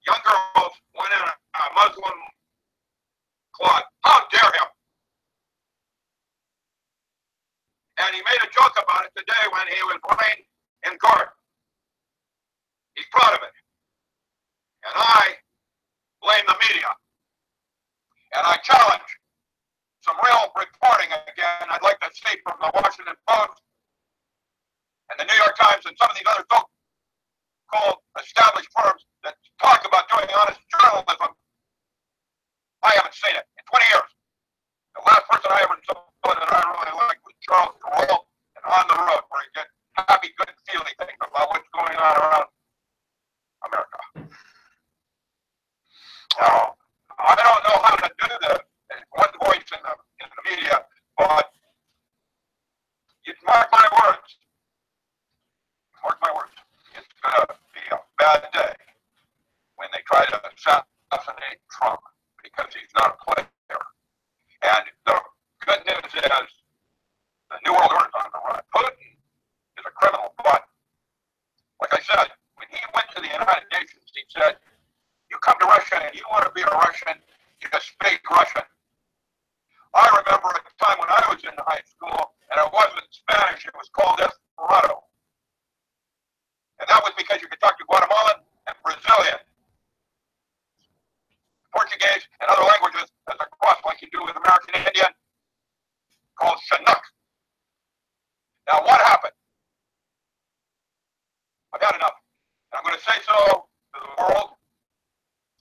young girls, one in a Muslim cloth. How dare him? And he made a joke about it today when he was running in court. He's proud of it. And I blame the media. And I challenge some real reporting again. I'd like to see from the Washington Post and the New York Times and some of these other so-called established firms that talk about doing honest journalism. I haven't seen it in 20 years. The last person I ever saw that I really liked was Charles Carroll and On the Road, where he did happy, good, feely things about what's going on around America. Now, I don't know how to do the one voice in the media, but you mark my words. Mark my words. It's going to be a bad day when they try to assassinate Trump because he's not a player. And the good news is the New World Order is on the run. Putin is a criminal, but like I said, when he went to the United Nations, he said, you come to Russia and you want to be a Russian, you just speak Russian. I remember at the time when I was in high school, and it wasn't Spanish, it was called Esperanto. And that was because you could talk to Guatemalan and Brazilian, Portuguese, and other languages as a cross like you do with American Indian, called Chinook. Now what happened? I've had enough. And I'm going to say so to the world.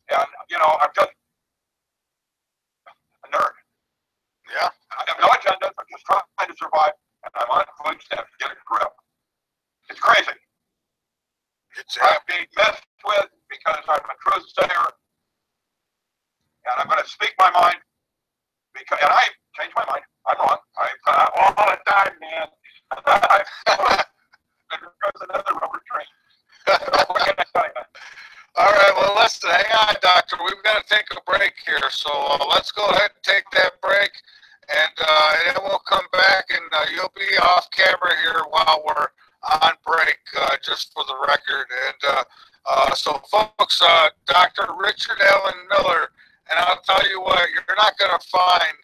And, you know, I'm just a nerd. Yeah. I have no agenda. I'm just trying to survive. And I'm on food stamps to get a grip. It's crazy. I'm being messed with because I'm a truth sayer. And I'm going to speak my mind. And I changed my mind. I'm wrong. All the time, man. There's another rubber train. All right, well, listen, hang on, Doctor. We've got to take a break here, so let's go ahead and take that break, and then we'll come back, and you'll be off camera here while we're on break, just for the record. And so, folks, Dr. Richard Allen Miller, and I'll tell you what, you're not going to find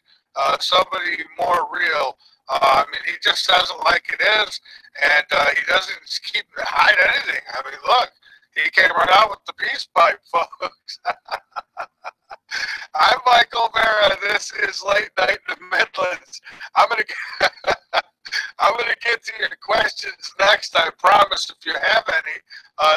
somebody more real. I mean, he just says it like it is, and he doesn't hide anything. I mean, look. He came right out with the peace pipe, folks. I'm Michael Vera. This is Late Night in the Midlands. I'm gonna get to your questions next. I promise. If you have any,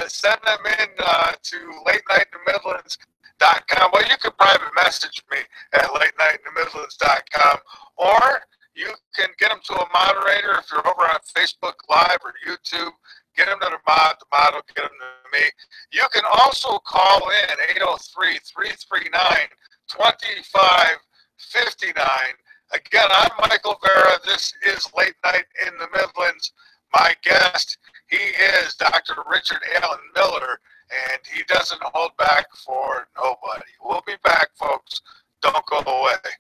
send them in to latenightinthe-midlands.com. Well, you can private message me at latenightinthe-midlands.com, or you can get them to a moderator if you're over on Facebook Live or YouTube. Get them to the mod will get them to me. You can also call in 803-339-2559. Again, I'm Michael Vera. This is Late Night in the Midlands. My guest, he is Dr. Richard Allen Miller, and he doesn't hold back for nobody. We'll be back, folks. Don't go away.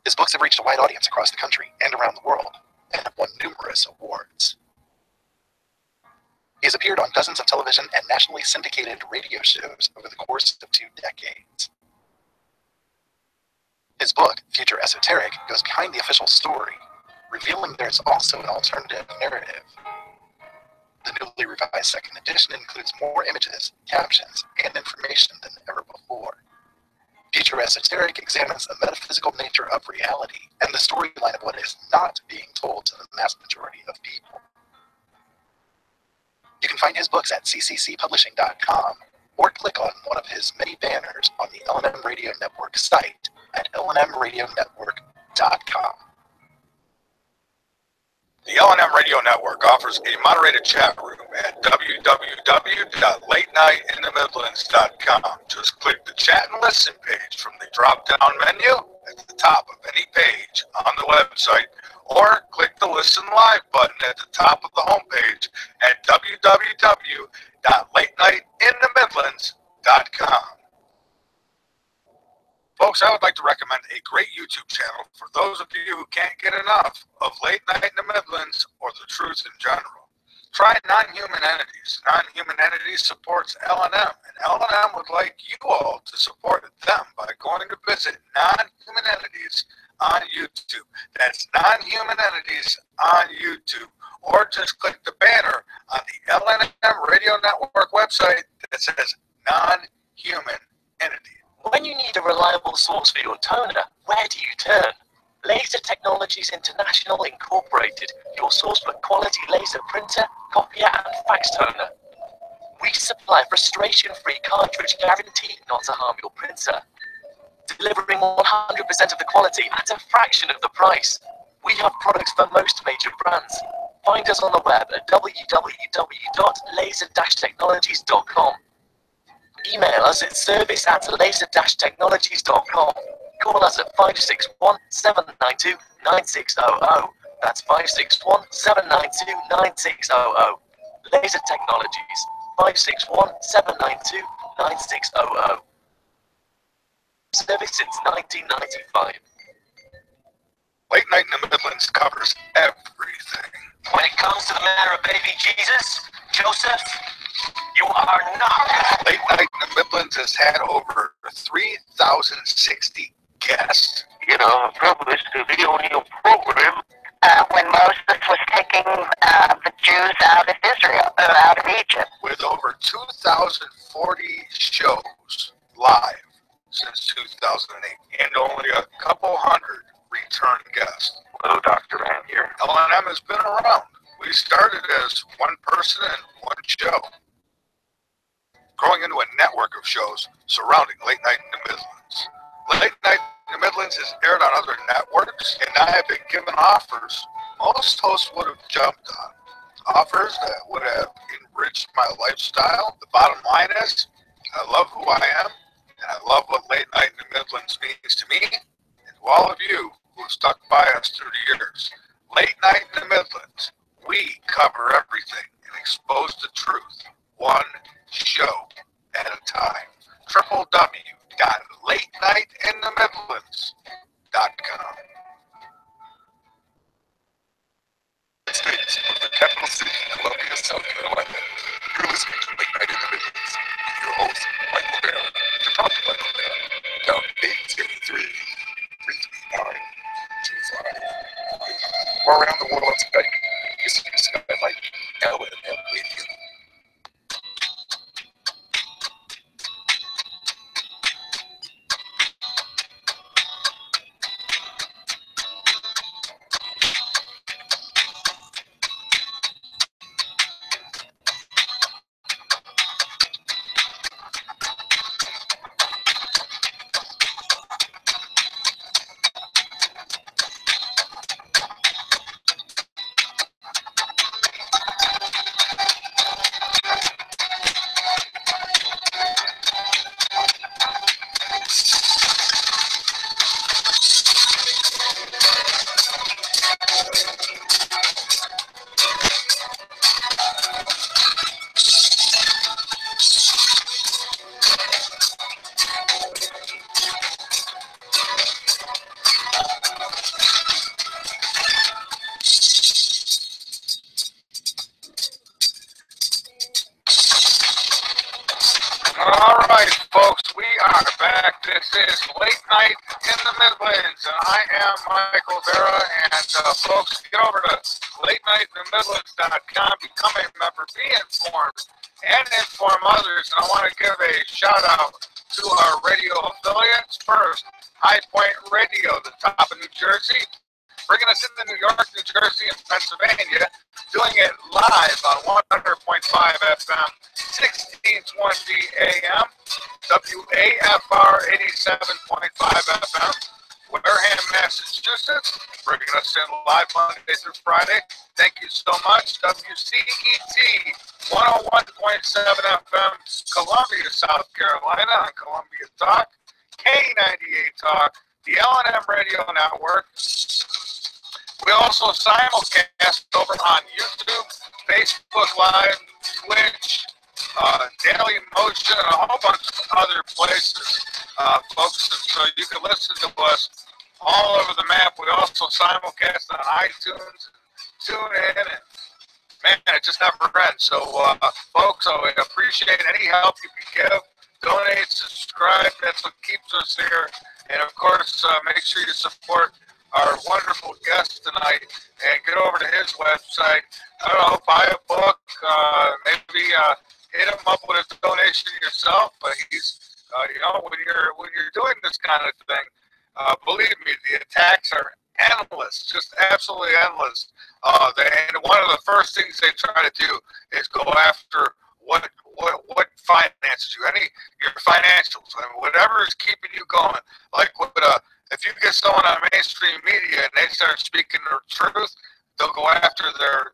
His books have reached a wide audience across the country and around the world, and have won numerous awards. He has appeared on dozens of television and nationally syndicated radio shows over the course of 2 decades. His book, Future Esoteric, goes behind the official story, revealing there's also an alternative narrative. The newly revised second edition includes more images, captions, and information than ever before. Future Esoteric examines the metaphysical nature of reality and the storyline of what is not being told to the mass majority of people. You can find his books at cccpublishing.com or click on one of his many banners on the L&M Radio Network site at lnmradionetwork.com. The L&M Radio Network offers a moderated chat room at www.latenightinthe-midlands.com. Just click the chat and listen page from the drop-down menu at the top of any page on the website, or click the Listen Live button at the top of the homepage at www.latenightinthe-midlands.com. Folks, I would like to recommend a great YouTube channel for those of you who can't get enough of Late Night in the Midlands or the truth in general. Try Non-Human Entities. Non-Human Entities supports L&M, and L&M would like you all to support them by going to visit Non-Human Entities on YouTube. That's Non-Human Entities on YouTube. Or just click the banner on the L&M Radio Network website that says Non-Human Entities. When you need a reliable source for your toner, where do you turn? Laser Technologies International Incorporated, your source for quality laser printer, copier, and fax toner. We supply frustration-free cartridge guaranteed not to harm your printer, delivering 100% of the quality at a fraction of the price. We have products for most major brands. Find us on the web at www.laser-technologies.com. Email us at service@laser-technologies.com. Call us at 561-792-9600. That's 561-792-9600. Laser Technologies, 561-792-9600. Service since 1995. Late Night in the Midlands covers everything. When it comes to the matter of baby Jesus, Joseph, you are not. Late Night in the Midlands has had over 3,060 guests. You know, privileged to be on your program. When Moses was taking the Jews out of Israel, out of Egypt. With over 2,040 shows live since 2008, and only a couple hundred return guests. Hello, Dr. Mann here. L&M has been around. We started as one person and one show, growing into a network of shows surrounding Late Night in the Midlands. Late Night in the Midlands is aired on other networks, and I have been given offers most hosts would have jumped on. Offers that would have enriched my lifestyle. The bottom line is, I love who I am, and I love what Late Night in the Midlands means to me, and to all of you who have stuck by us through the years. Late Night in the Midlands, we cover everything and expose the truth, one show at a time. www.latenightinthe-midlands.com. States of the capital city, Columbia, South Carolina. You're listening to Late Night in the Midlands with your host, Michael Bear. To talk to Michael Bear, down 803-339-2525. Or around the world on Skype. Visit your Skype, L&M Radio. This is Late Night in the Midlands, and I am Michael Vera. And folks, get over to LateNightInTheMidlands.com, become a member, be informed, and inform others. And I want to give a shout out to our radio affiliates. First, High Point Radio, the top of New Jersey, bringing us into New York, New Jersey, and Pennsylvania, doing it live on 100.5 FM, 1620 AM, WAFR 87.5 FM, Wareham, Massachusetts, bringing us in live Monday through Friday. Thank you so much. WCET 101.7 FM, Columbia, South Carolina, on Columbia Talk, K98 Talk, the L&M Radio Network. We also simulcast over on YouTube, Facebook Live, Twitch, Daily Motion, and a whole bunch of other places, folks. So you can listen to us all over the map. We also simulcast on iTunes, TuneIn, and man, it just never ends. So, folks, I appreciate any help you can give. Donate, subscribe. That's what keeps us here. And of course, make sure you support our wonderful guest tonight and get over to his website. I don't know, buy a book, maybe hit him up with a donation yourself. But he's, you know, when you're doing this kind of thing, believe me, the attacks are endless, just absolutely endless. And one of the first things they try to do is go after what finances you, your financials, I mean, whatever is keeping you going. Like if you get someone on mainstream media and they start speaking their truth, they'll go after their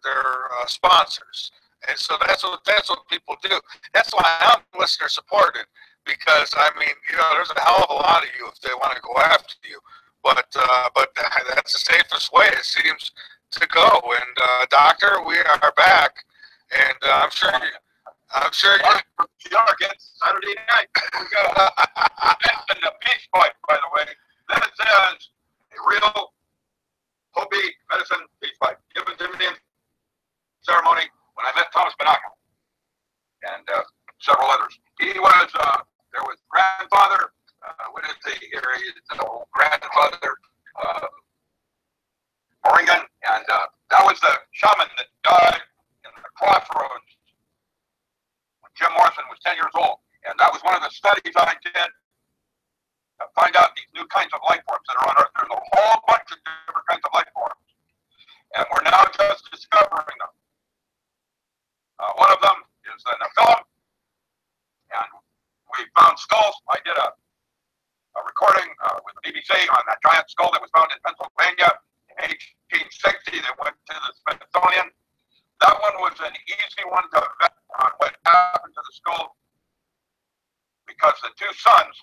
sponsors. And so that's what people do. That's why I'm listener supported, because I mean, you know, there's a hell of a lot of you if they want to go after you. But that's the safest way, it seems, to go. And Doctor, we are back, and I'm sure you are again Saturday night. We got a beach fight, by the way. That is a real Hopi medicine beach fight given to me in ceremony when I met Thomas Banaka and several others. He was there was grandfather. What is the area? Grandfather Oregon, and that was the shaman that died in the crossroads when Jim Morrison was 10 years old. And that was one of the studies I did to find out these new kinds of life forms that are on Earth. There's a whole bunch of different kinds of life forms, and we're now just discovering them. One of them is the Nephilim, and we found skulls. I did a recording with the BBC on that giant skull that was found in Pennsylvania in 1860 that went to the Smithsonian. That one was an easy one to vet on what happened to the skull, because the two sons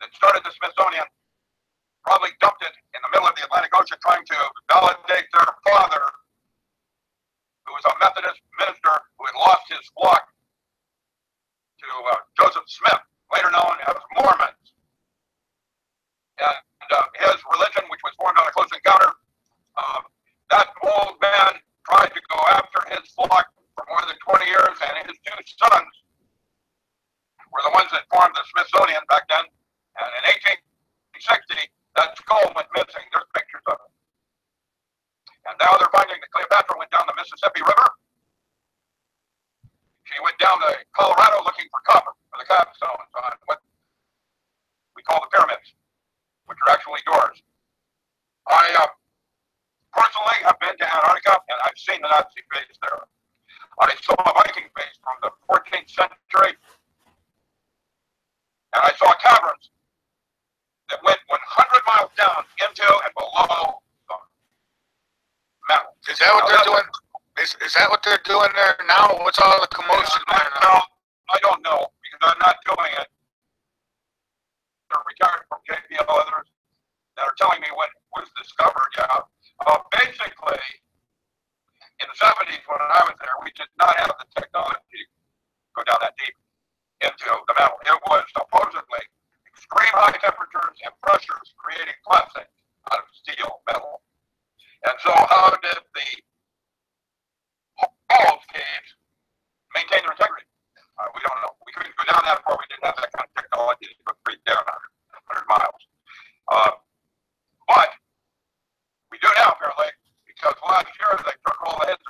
that started the Smithsonian probably dumped it in the middle of the Atlantic Ocean trying to validate their father, who was a Methodist minister who had lost his flock to Joseph Smith, later known as Mormons. And his religion, which was formed on a close encounter, that old man tried to go after his flock for more than 20 years, and his two sons were the ones that formed the Smithsonian back then. And in 1860, that skull went missing. There's pictures of it. And now they're finding that Cleopatra went down the Mississippi River. She went down to Colorado looking for copper, for the capstones on what we call the pyramids, which are actually doors. I personally have been to Antarctica, and I've seen the Nazi base there. I saw a Viking base from the 14th century, and I saw caverns that went 100 miles down into and below the metal. Is that what they're doing? Is that what they're doing there now? What's all the commotion there now? I don't know, because I'm not doing it. They're retired from JPL, others that are telling me when it was discovered. Yeah. Basically, in the 70s when I was there, we did not have the technology to go down that deep into the metal. It was supposedly extreme high temperatures and pressures creating plastic out of steel, metal. And so how did the all caves maintain their integrity? We don't know. We couldn't go down that far. We didn't have that kind of technology to break down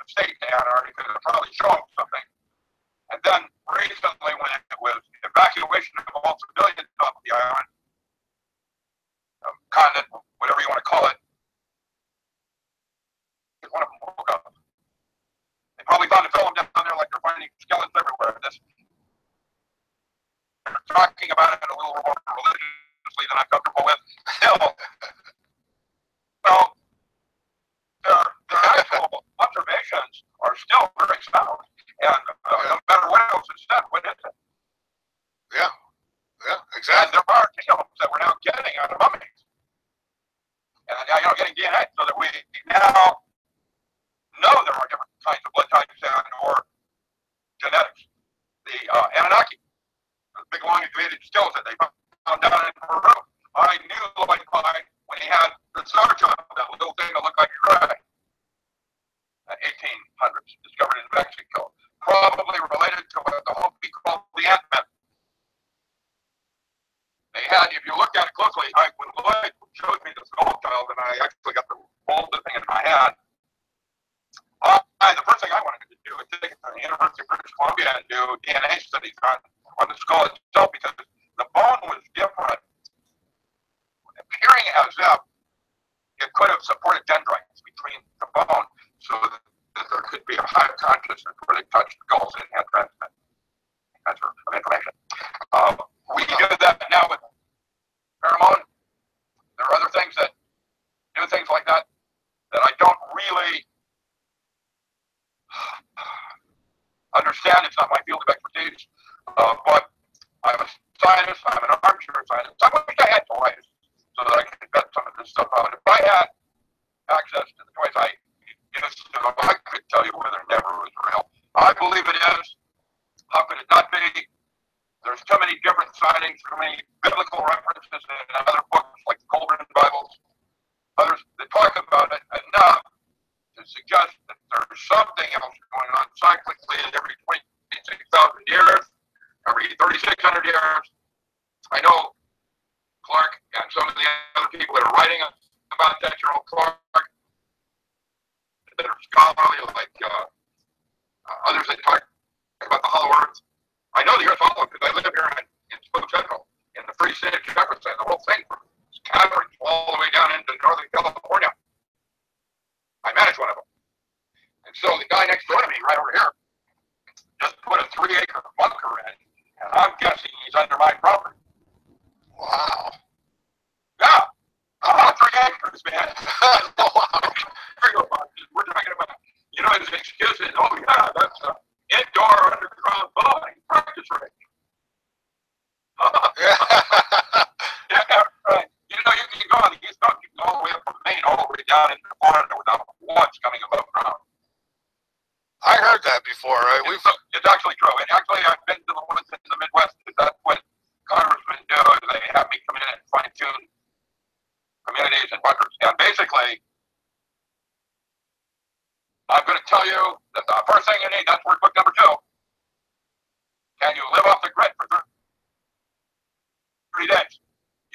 the state to Antarctica to probably show them something. And then recently, when it was evacuation of all civilians off the island, continent, whatever you want to call it, one of them woke up. They probably found a film down there like they're finding skeletons everywhere. They're talking about it a little more religiously than I'm comfortable with. Still, well, their actual observations are still very sound. And no matter what else is said, what is it? Yeah, exactly. And there are genomes that we're now getting out of mummies. And getting DNA so that we now know there are different kinds of blood types and or genetics. The Anunnaki, the big elongated stills that they found down in Peru. I knew Lloyd Klein when he had the Sarge on, that little thing that looked like a gray. 1800s, discovered in Mexico. Probably related to what the Hopi called the Ant-Men. They had, if you looked at it closely, when Lloyd showed me this gold child, and I actually got to hold the thing in my hand, the first thing I wanted to do was take it to the University of British Columbia and do DNA studies on the skull itself, because the bone was different, appearing as if it could have supported dendrites between the bone, so that there could be a high consciousness where they touched skulls and had transfer of information. We do that now with pheromone. There are other things that do things like that I don't really understand. It's not my field of expertise, but I'm a scientist. I'm an armchair scientist. I wish I had toys so that I could vet some of this stuff out. If I had access to the toys I used to, I could tell you whether it never was real. I believe it is. How could it not be? There's too many different sightings, too many biblical references in other books like the Colburn Bibles, others that talk about it enough to suggest that there's something else going on cyclically every 26,000 years, every 3,600 years. I know Clark and some of the other people that are writing about that, Gerald Clark, that are scholarly, like others that talk about the Hollow Earth. I know the Earth Hollow because I live here in Spook Central, in the Free State of Jefferson. The whole thing from Catherine all the way down into Northern California. I manage one of them. And so the guy next door to me, right over here, just put a 3-acre bunker in, and I'm guessing he's under my property. Wow. Yeah. About 3 acres, man. We're talking about, his excuse is, oh yeah, that's an indoor underground building practice range. Yeah, right. You can go on the East Coast, you can go all the way up from Maine, all the way down into Florida without once coming above ground. I heard that before, right? It's actually true. And actually, I've been to the ones in the Midwest, because that's what congressmen do. They have me come in and fine-tune communities and bunkers. And basically, I'm going to tell you that the first thing you need, that's workbook number 2. Can you live off the grid for 30 days?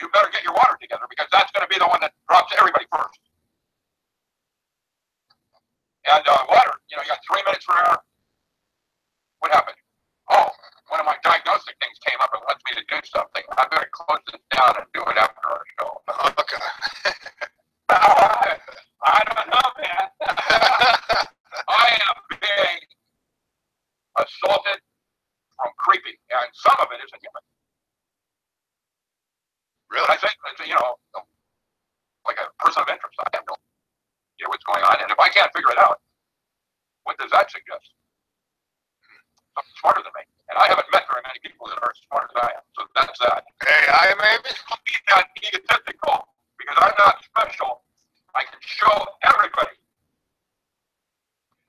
You better get your water together, because that's going to be the one that drops everybody first. And water, you got 3 minutes for air. What happened? Oh, one of my diagnostic things came up and wants me to do something. I better close this down and do it after our show. Okay. I don't know, man. I am being assaulted from creepy, and some of it isn't human. Really? But I think, like a person of interest, I have no idea what's going on, and if I can't figure it out, what does that suggest? Something smarter than me. And I haven't met very many people that are as smart as I am, so that's that. AI, maybe? Don't be that egotistical, because I'm not special. I can show everybody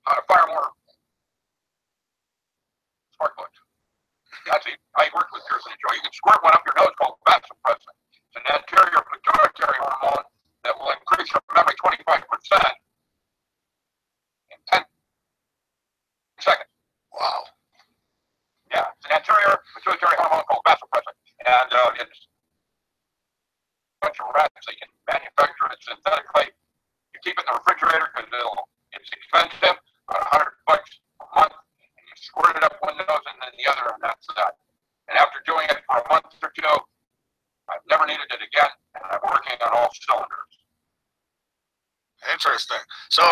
how to fire more spark plugs. I worked with Pearson and Joe. You can squirt one up your nose called vasopressin. It's an anterior pituitary hormone that will increase your memory 25% in 10 seconds. Wow. Yeah, it's an anterior pituitary hormone called vasopressin. And it's a bunch of rats. They can manufacture it synthetically. You keep it in the refrigerator because it's expensive, about interesting. So,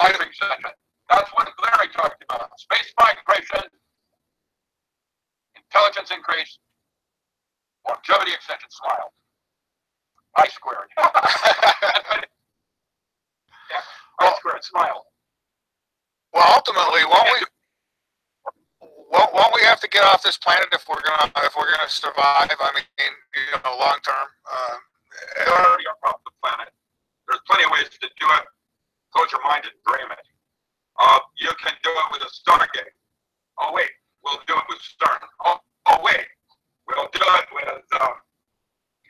life extension. That's what Larry talked about. Space migration, intelligence increase, longevity extension. Smile. I squared. Yeah, I squared. Smile. Well, ultimately, won't we have to get off this planet if we're gonna survive? I mean, long term. Already off the planet. There's plenty of ways to do it. Close your mind and dream it. You can do it with a Stargate. Oh wait, we'll do it with CERN. Oh wait, we'll do it with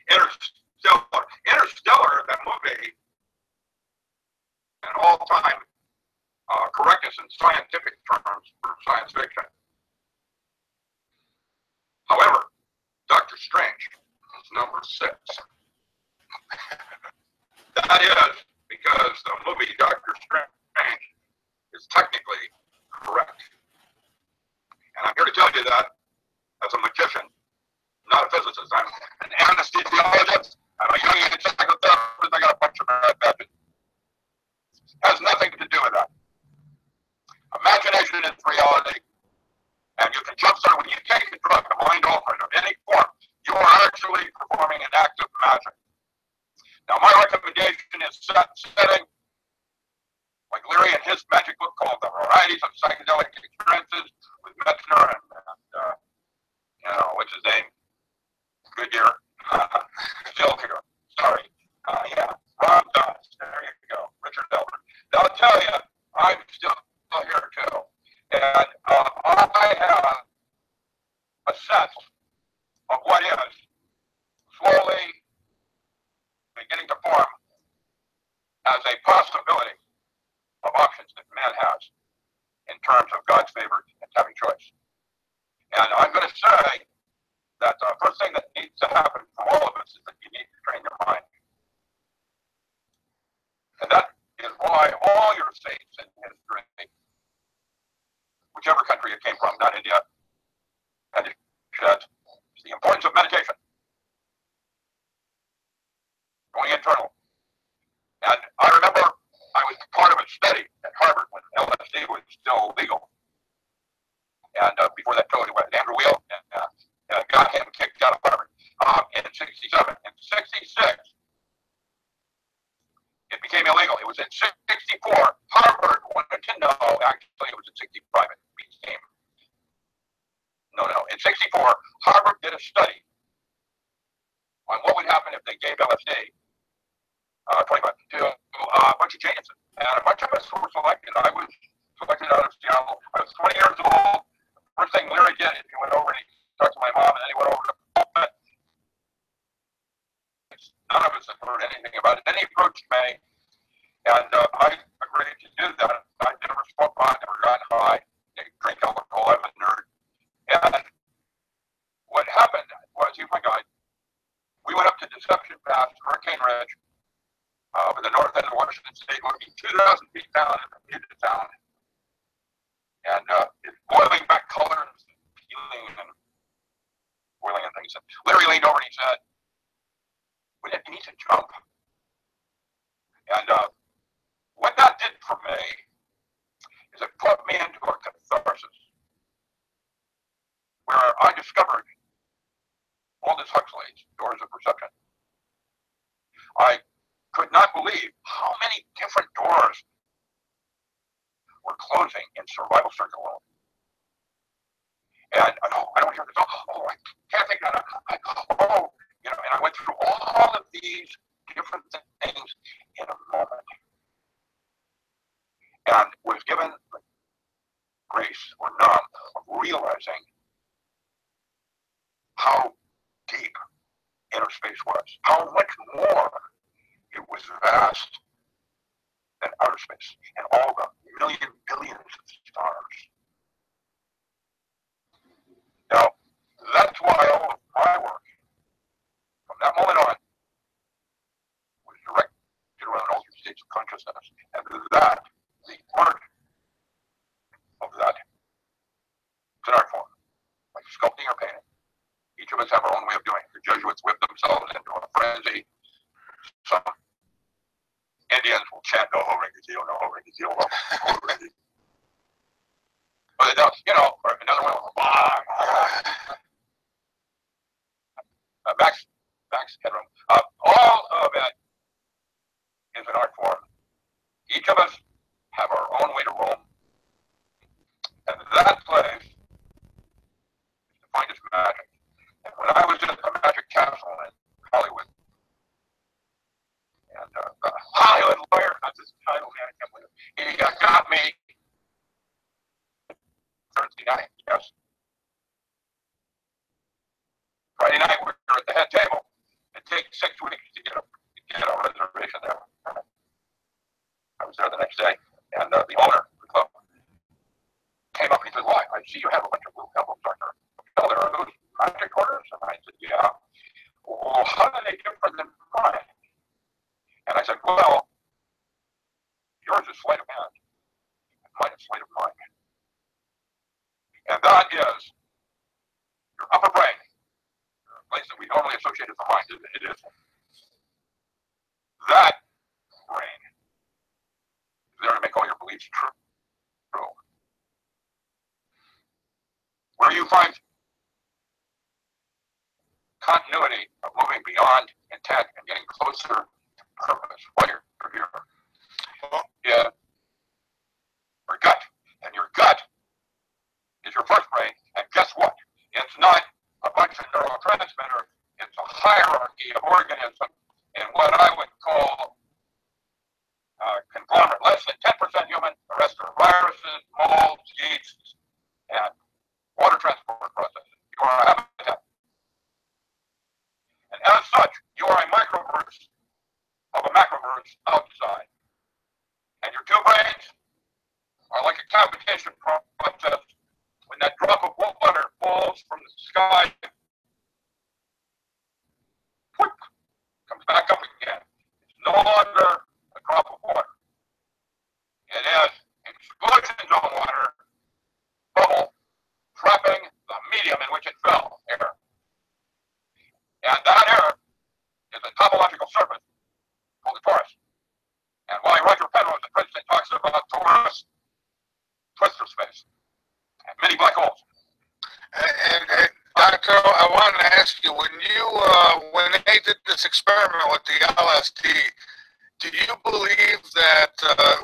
Interstellar. Interstellar, that movie, an all-time correctness in scientific terms for science fiction. However, Doctor Strange is number 6. That is because the movie Doctor Strange is technically correct. And I'm here to tell you that as a magician, not a physicist. I'm an anesthesiologist. I'm a young psychotherapist. I got a bunch of badges. Has nothing to do with that. Imagination is reality. And you can jumpstart when you take a drug, a mind altering of any form, you are actually performing an act of magic. Now, my recommendation is setting, like Leary in his magic book called The Varieties of Psychedelic Experiences with Metzner and what's his name? Goodyear. Still here. Sorry. Yeah. Ron Dodds. There you go. Richard Elbert. I'll tell you, I'm still here too. And I have a sense of what is slowly beginning to form as a possibility of options that man has in terms of God's favor and having choice. And I'm going to say that the first thing that needs to happen for all of us is that you need to train your mind. And that is why all your saints in history, whichever country it came from, not India, and it said the importance of meditation. Going internal. And I remember I was part of a study at Harvard when LSD was still legal. And before that totally went, Andrew Weil and got him kicked out of Harvard in 67. In 66, it became illegal. It was in 64. Harvard wanted to know, actually it was in 65, it became, in 64, Harvard did a study on what would happen if they gave LSD 25 to a bunch of Jameson. And a bunch of us were selected. I was selected out of Seattle. I was 20 years old. First thing Larry did is he went over and he talked to my mom, and then he went over to the pulpit. None of us had heard anything about it. Then he approached me, and I agreed to do that. I never smoked pot, never got high, didn't drink alcohol. I'm a nerd. And what happened was, he's my guide. We went up to Deception Pass, Hurricane Ridge, over the north end of Washington State, looking 2,000 feet down in the Puget Sound. And it's boiling back colors, peeling and boiling and things. And Larry leaned over and he said, "We need to jump." And what that did for me is it put me into a catharsis where I discovered Aldous Huxley's Doors of Perception. I could not believe how many different doors were closing in survival circle world. And I don't hear this. I can't think that. And I went through all of these different things in a moment, and was given the grace or none of realizing how deep inner space was, how much more it was vast than outer space, and all the billions of stars. Now, that's why all of my work, from that moment on, was directed around altered states of consciousness, and that, the art of that, it's an art form, like sculpting or painting. Each of us have our own way of doing it. The Jesuits whipped themselves into a frenzy. Some Indians will chant no ho ringy deal, no ho ringy deal, no ho ringy. But they don't, you know, or another one will Max Headroom. All of it is an art form. Each of us have our own way to roam. And that place is to find its magic. And when I was at the Magic Castle in Hollywood, and Hollywood Lawyer, that's his title, man, I can't believe it. He got me Thursday night, yes. Friday night, we were at the head table. It takes 6 weeks to get a reservation there. I was there the next day, and the owner of the club came up and he said, "Why? I see you have a bunch of blue envelopes, Doctor. Oh, there are those magic orders?" And I said, "Yeah." "Well, how do they differ than mine?" And I said, "Well, yours is sleight of hand, and mine is sleight of mind. And that is your upper brain, a place that we normally associate with the mind. It is. That brain is there to make all your beliefs true. Where you find continuity of moving beyond intent and getting closer to purpose while you're here. Yeah. Your gut. And your gut is your first brain. And guess what? It's not a bunch of neurotransmitters. It's a hierarchy of organisms in what I would call conglomerate. Less than 10% human. The rest are viruses, molds, yeasts, and water transport processes. You are a habitat. And as such, you are a microverse of a macroverse outside. And your two brains are like a cavitation process. When that drop of water falls from the sky, comes back up again. It's no longer a drop of water. It is explosion zone water, bubble, trapping the medium in which it fell, air. And that air is a topological surface called the torus. And why Roger Penrose at Princeton talks about torus, twistor space, and many black holes. And Doctor, I wanted to ask you, when they did this experiment with the LSD, do you believe that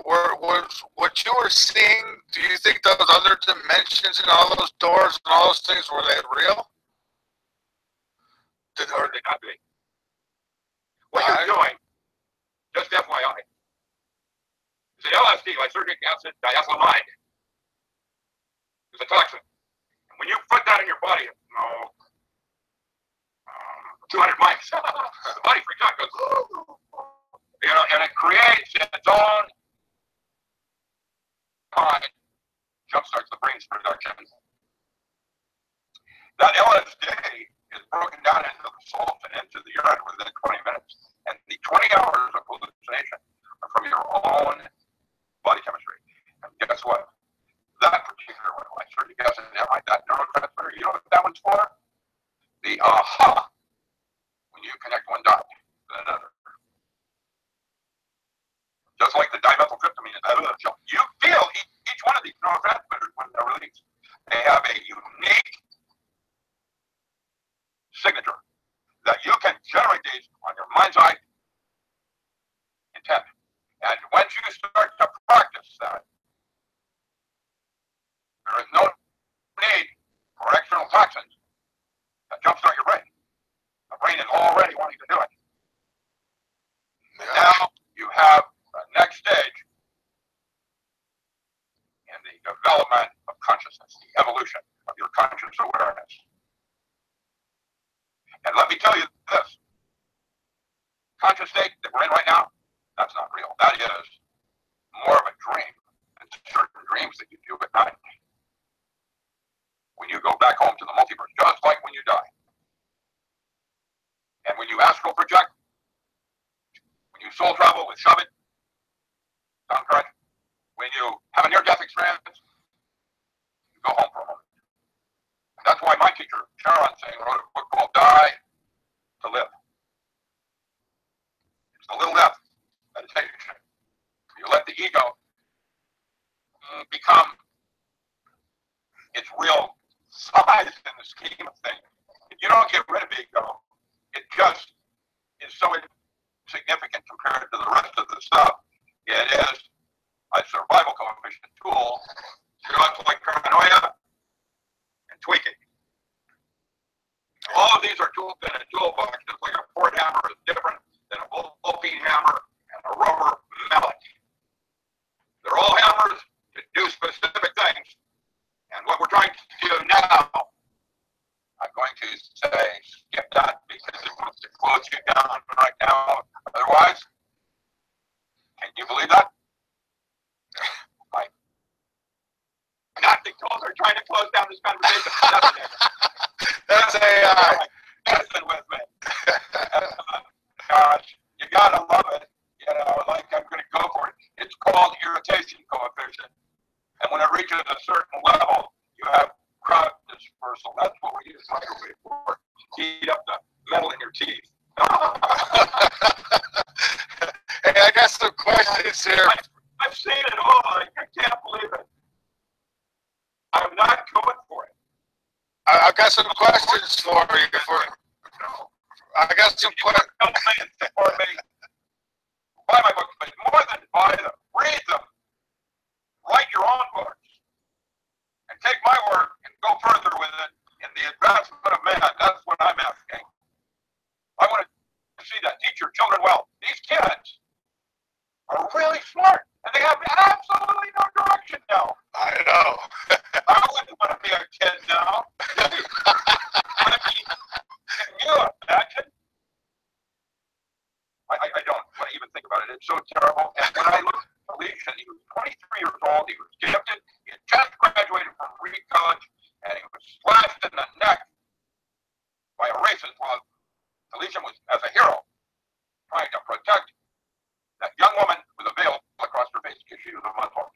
what you were seeing, do you think those other dimensions and all those doors and all those things, were they real? Or they not be? What you're doing, just FYI, is the LSD, lysergic acid diethylamide, is a toxin. And when you put that in your body, 200 mics, the body freaks out, goes, you know, and it creates its own kind, jumpstarts the brain's production. That LSD is broken down into the salt and into the urine within 20 minutes. And the 20 hours of hallucination are from your own body chemistry. And guess what? That particular one, lysergic acid, that neurotransmitter, you know what that one's for? The aha, when you connect one dot to another. Just like the dimethyltryptamine, you feel each one of these neurotransmitters when they're released. They have a unique signature that you can generate these on your mind's eye intent. And once you start to practice that, there is no need for external toxins that jumpstart your brain. The brain is already wanting to do it. Yeah. Now you have the next stage in the development of consciousness, the evolution of your conscious awareness. And let me tell you this, conscious state that we're in right now, that's not real. That is more of a dream. It's certain dreams that you do at night. When you go back home to the multiverse, just like when you die. And when you astral project, when you soul travel with Shabbat, sound correct? When you have a near-death experience, you go home for a moment. And that's why my teacher, Sharon Singh, wrote a book called Die to Live. It's the little death meditation. ego become its real size in the scheme of things. If you don't get rid of ego, it just is so insignificant compared to the rest of the stuff. It is a survival coefficient tool, just like paranoia and tweaking. All of these are tools in a toolbox, just like a Ford hammer is different than a Vulpine hammer and a rubber mallet. They're all hammers to do specific things. And what we're trying to do now, I'm going to say skip that because it wants to close you down right now. Otherwise, can you believe that? Not the tools are trying to close down this conversation. That's AI. Listen with me. Gosh, you gotta love it. You know, like I'm going to go for it. It's called irritation coefficient. And when it reaches a certain level, you have crowd dispersal. That's what we use microwave for. Heat up the metal in your teeth. Hey, I got some questions here. I've seen it all. I can't believe it. I'm not going for it. I got some questions for you. I got some questions for me. Buy my books, but more than buy them, read them. Write your own books. And take my work and go further with it in the advancement of man. That's what I'm asking. I want to see that. Teach your children well. These kids are really smart, and they have absolutely no direction now. I know. I wouldn't want to be a kid now. I mean, can you imagine? I don't want to even think about it. It's so terrible. And when I looked at Alicia, he was 23 years old. He was gifted. He had just graduated from Reed College, and he was slashed in the neck by a racist while Alicia was, as a hero, trying to protect that young woman with a veil across her face because she was a Muslim.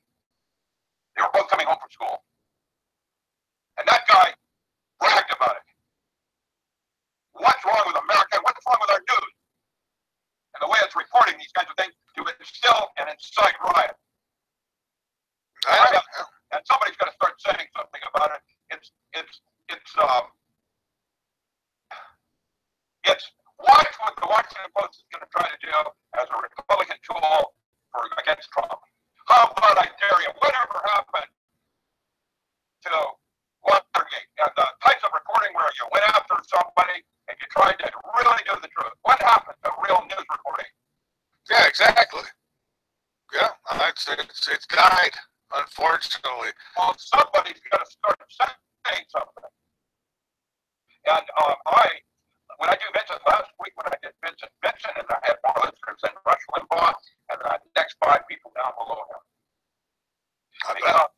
They were both coming home from school. And that guy bragged about it. What's wrong with America? What's wrong with our news? And the way it's reporting these kinds of things to instill and incite riot. And somebody's got to start saying something about it. It's watch what the Washington Post is going to try to do as a Republican tool against Trump. How about I dare you? Whatever happened to Watergate and the types of reporting where you went after somebody and you tried to really do the truth? What happened to real news reporting? Yeah, exactly. Yeah, it's died, unfortunately. Well, somebody's got to start saying something. And when I do Vincent last week, when I did Vincent, and I had more listeners than Rush Limbaugh and the next 5 people down below him. Because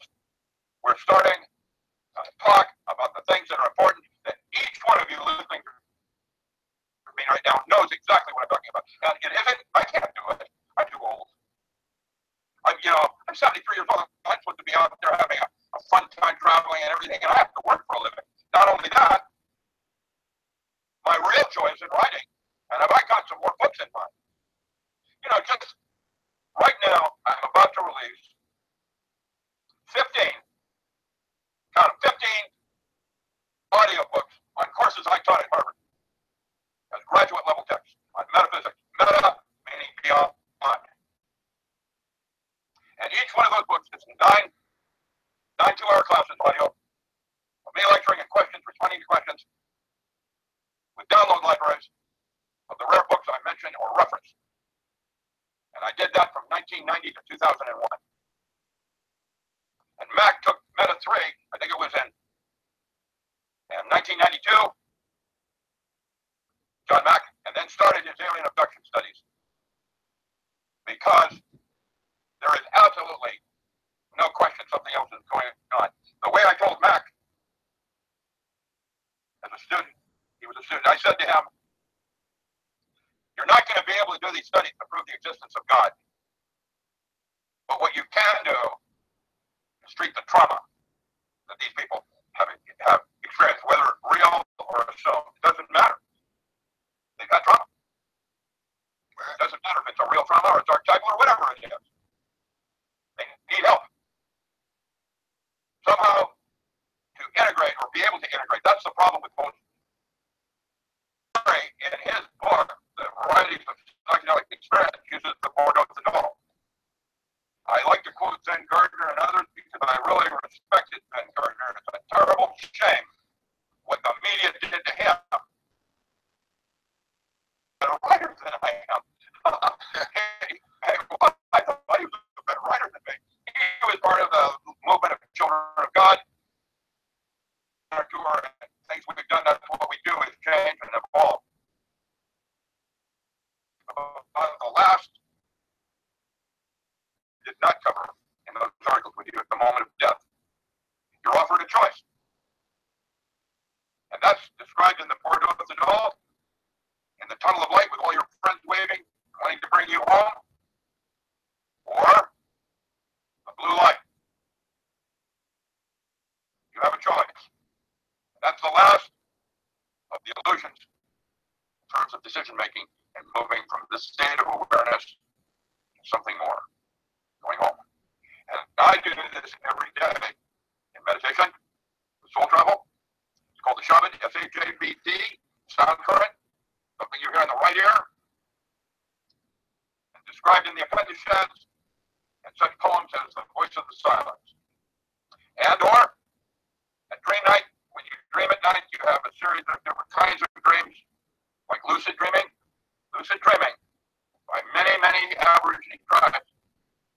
we're starting to talk about the things that are important that each one of you listening to me right now knows exactly what I'm talking about. And it isn't, I can't do it. I'm too old. I'm 73 years old. I'm supposed to be out there having a fun time traveling and everything, and I have to work for a living. Not only that, my real joy is in writing, and I've got some more books in mind. Just right now, I'm about to release 15 audiobooks on courses I taught at Harvard as graduate level texts on metaphysics, meta meaning beyond. And each one of those books is 9 2-hour classes audio of me lecturing and questions, responding to questions with download libraries of the rare books I mentioned or referenced. And I did that from 1990 to 2001. And Mac took Meta 3, I think it was in 1992, John Mack, and then started his alien abduction studies. Because there is absolutely no question something else is going on. The way I told Mac, as a student, he was a student, I said to him, you're not going to be able to do these studies to prove the existence of God. But what you can do is treat the trauma that these people have experienced, whether real or assumed. It doesn't matter. They've got trauma. It doesn't matter if it's a real trauma or it's archetypal or whatever it is. did not cover in those articles with you at the moment of death. You're offered a choice. And that's described in the Porte d'Or, in the tunnel of light with all your friends waving, wanting to bring you home, or a blue light. You have a choice. And that's the last of the illusions in terms of decision making and moving from this state of awareness to something more, going home. And I do this every day in meditation, with soul travel. It's called the Shabbat, S-H-A-B-D, sound current, something you hear in the right ear, and described in the Upanishads, and such poems as The Voice of the Silence. And or, at dream night, when you dream at night, you have a series of different kinds of dreams, like lucid dreaming. Lucid dreaming, by many, many Aboriginal tribes,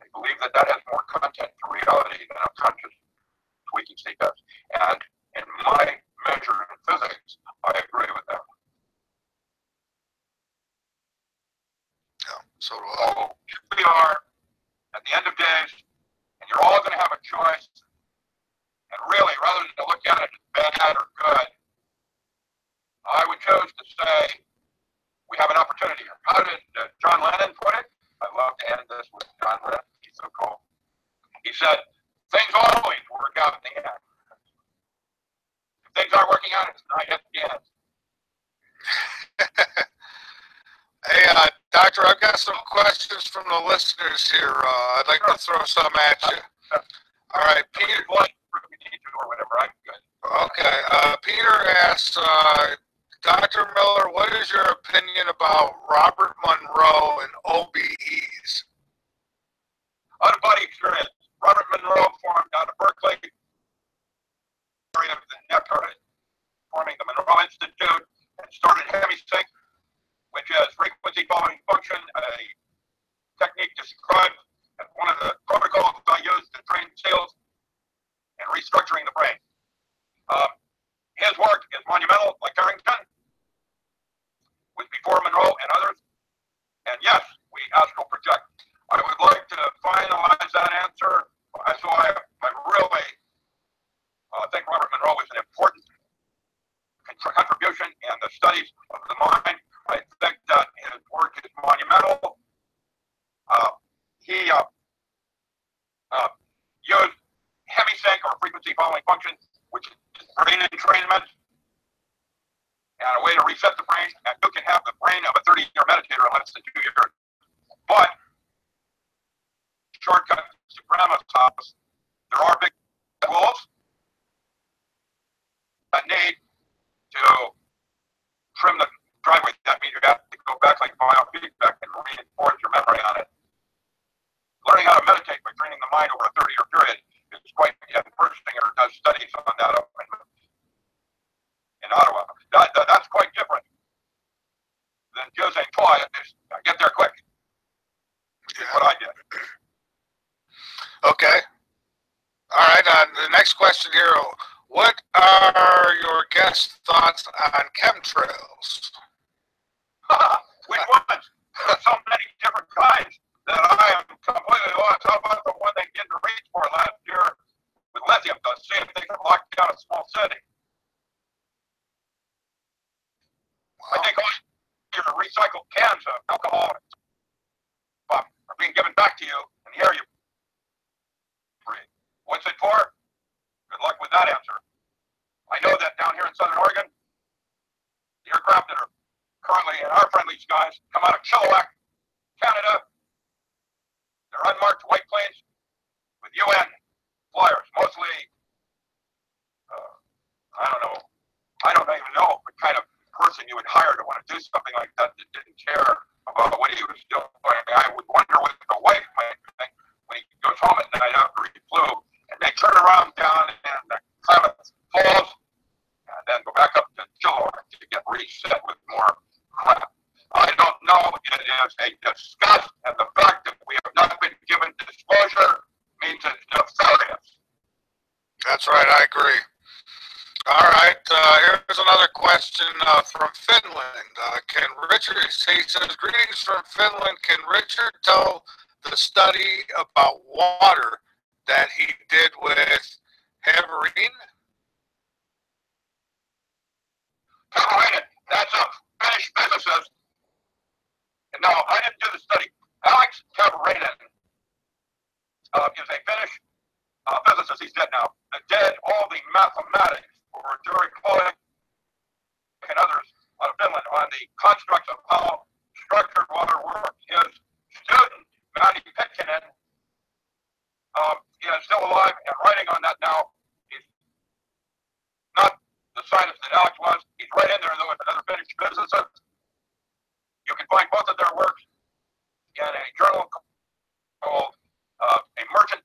they believe that that has more content to reality than a conscious waking state does. And in my measure in physics, I agree with them. Yeah, so do I. So here we are at the end of days, and you're all going to have a choice. And really, rather than to look at it as bad or good, I would choose to say we have an opportunity here. How did John Lennon put it? I'd love to end this with John Lennon. He's so cool. He said, things always work out in the end. If things aren't working out, it's not yet the end. Hey, Doctor, I've got some questions from the listeners here. I'd like to throw some at you. All right, Peter. Or whatever, I'm good. Okay, Peter asks, Dr. Miller, what is your opinion about Robert Monroe and OBEs? Out-of-body experience. Robert Monroe formed out of Berkeley, area of the Nectar, forming the Monroe Institute, and started HemiSync, which is frequency following function, a technique described as one of the protocols I use to train sales and restructuring the brain. His work is monumental, like Carrington, was before Monroe and others. And yes, we astral project. I would like to finalize that answer. So I really think Robert Monroe was an important contribution in the studies of the mind. I think that his work is monumental. He used HemiSync, or frequency following function, which is brain entrainment, and a way to reset the brain. And you can have the brain of a 30-year meditator in less than 2 years. But shortcuts to grandma's house, there are big wolves that need to trim the driveway. That means you have to go back like biofeedback and reinforce your memory on it. Learning how to meditate by training the mind over a 30-year period is quite, and Persinger does studies on that up in Ottawa. That's quite different than just saying, "Toy, get there quick." Which is what I did. Okay. All right. The next question here. What are your guest thoughts on chemtrails? Which ones? There are so many different kinds that I am completely lost. How about the one they did to reach for last year with lithium to see if they could lock down a small city? Wow. I think all your recycled cans of alcohol are being given back to you, and here you free. What's it for? Good luck with that answer. I know that down here in Southern Oregon, the aircraft that are currently in our friendly skies come out of Chilliwack, Canada. They're unmarked white planes with UN flyers, mostly, I don't even know what kind of person you would hire to want to do something like that didn't care about what he was doing. I would wonder what the wife might think when he goes home at night after he flew, and they turn around down in the Klamath Falls, and then go back up to Chilliwack to get reset with more crap. I don't know. It is a disgust, and the fact that we have not been given disclosure means it's nefarious. That's right. I agree. All right. Here's another question from Finland. Can Richard, he says, greetings from Finland. Can Richard tell the study about water that he did with heparin? That's a Finnish physicist. No, I didn't do the study. Alex Tavarainen is a Finnish physicist. He's dead now. That did all the mathematics for Juri Kolik and others out of Finland on the constructs of how structured water works. His student, Matti Pitkinen, is still alive and writing on that now. He's not the scientist that Alex was. He's right in there, though, with another Finnish physicist. You can find both of their works in a journal called A Merchant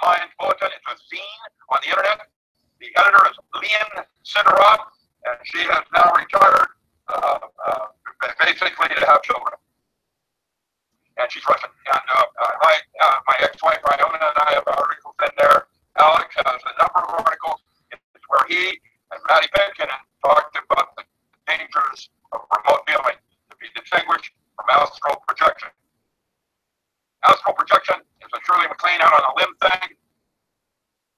Mind Bulletin. It's a zine on the internet. The editor is Lian Sidorov, and she has now retired, basically to have children. And she's Russian. And my ex-wife, Iona, and I have articles in there. Alex has a number of articles. It's where he and Matti Pitkinen talked about the dangers of remote viewing to be distinguished from astral projection. Astral projection is a Shirley MacLaine out on a limb thing,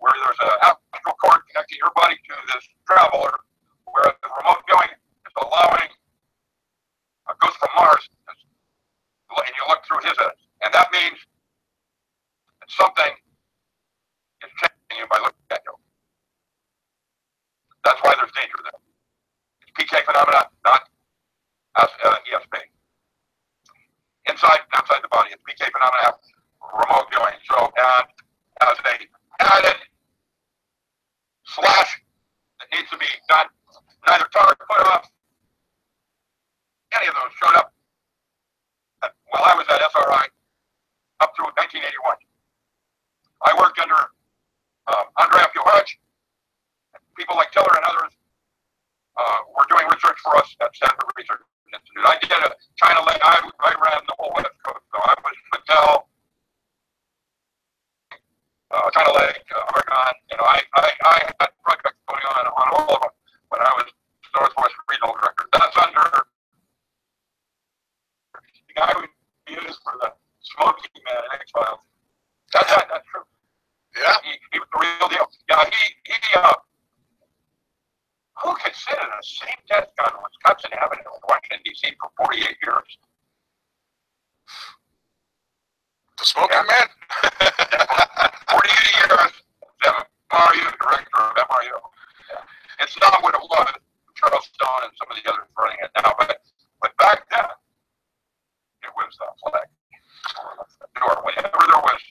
where there's an astral cord connecting your body to this traveler, where the remote viewing is allowing a ghost from Mars, and you look through his eyes. And that means that something is changing you by looking at you. That's why there's danger there. It's PK phenomena, not ESP. Inside and outside the body, it's PK phenomena, remote viewing. So, and as a added slash that needs to be done, neither Tarek Puthoff, any of those showed up while I was at SRI up through 1981. I worked under Andrea Fioharich. People like Tiller and others were doing research for us at Stanford Research Institute. I did a China Lake. I ran the whole West Coast. So I was Patel, China Lake, Oregon. You know, I had projects going on all of them when I was Northwest Regional Director. That's under the guy who used for the Smoky Man in X-Files. That's true. Yeah. He was the real deal. Yeah, he who could sit in the same desk on Wisconsin Avenue in Washington, D.C. for 48 years? The Smoky Man? 48 years. MRU, director of MRU. Yeah. It's not what it was. Charles Stone and some of the others running it now, but back then, it was the flag door. Whenever there was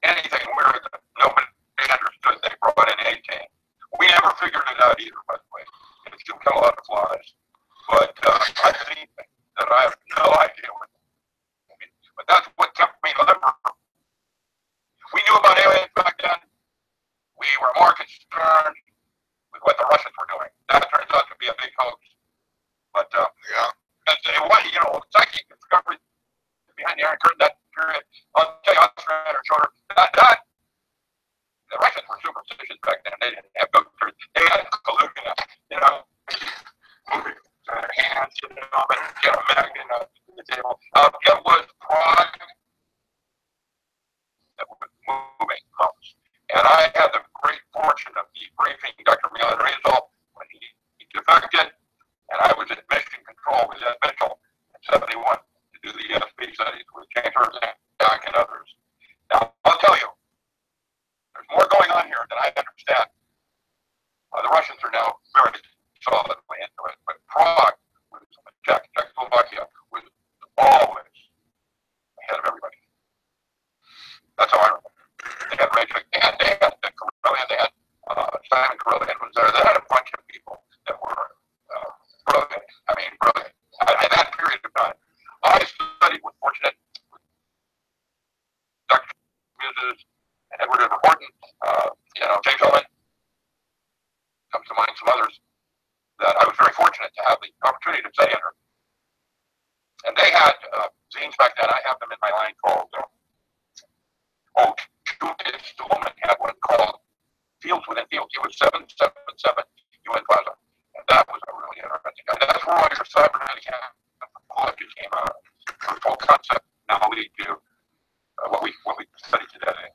anything weird that nobody understood, they brought in 18. We never figured it out either, by the way. It still kill a lot of flies. But I've seen things that I have no idea what. But that's what kept me limber. We knew about aliens back then. We were more concerned with what the Russians were doing. That turns out to be a big hoax. But yeah, psychic discovery behind the Iron Curtain, that period. I'll tell you, Australia or shorter. The Russians were superstitious back then. They didn't have doctors. They had Kalugina, moving their hands, and get a magnet on the table. It was Prague that was moving most. And I had the great fortune of debriefing Dr. Milan Rezal when he defected, and I was in mission control with Ed Mitchell in 71 to do the ESP studies with James Erzak and others. Now, I'll tell you, there's more going on here than I understand. The Russians are now very solidly into it, but Prague, Czechoslovakia, was always ahead of everybody. That's how I remember. They had Rachel, and they had Carillion, they had Simon Carillion was there. They had a bunch of people that were brilliant. I mean, brilliant. At that period of time, I studied with fortunate Dr. Muses and Edward Horton, James Owen, comes to mind, some others, that I was very fortunate to have the opportunity to study under. And they had zines back then. I have them in my line called, Stillman had one called Fields Within Fields. It was 777 UN Plaza. And that was a really interesting guy. That's where all your cybernetic anthropology came out. The full concept now lead to what we can study today.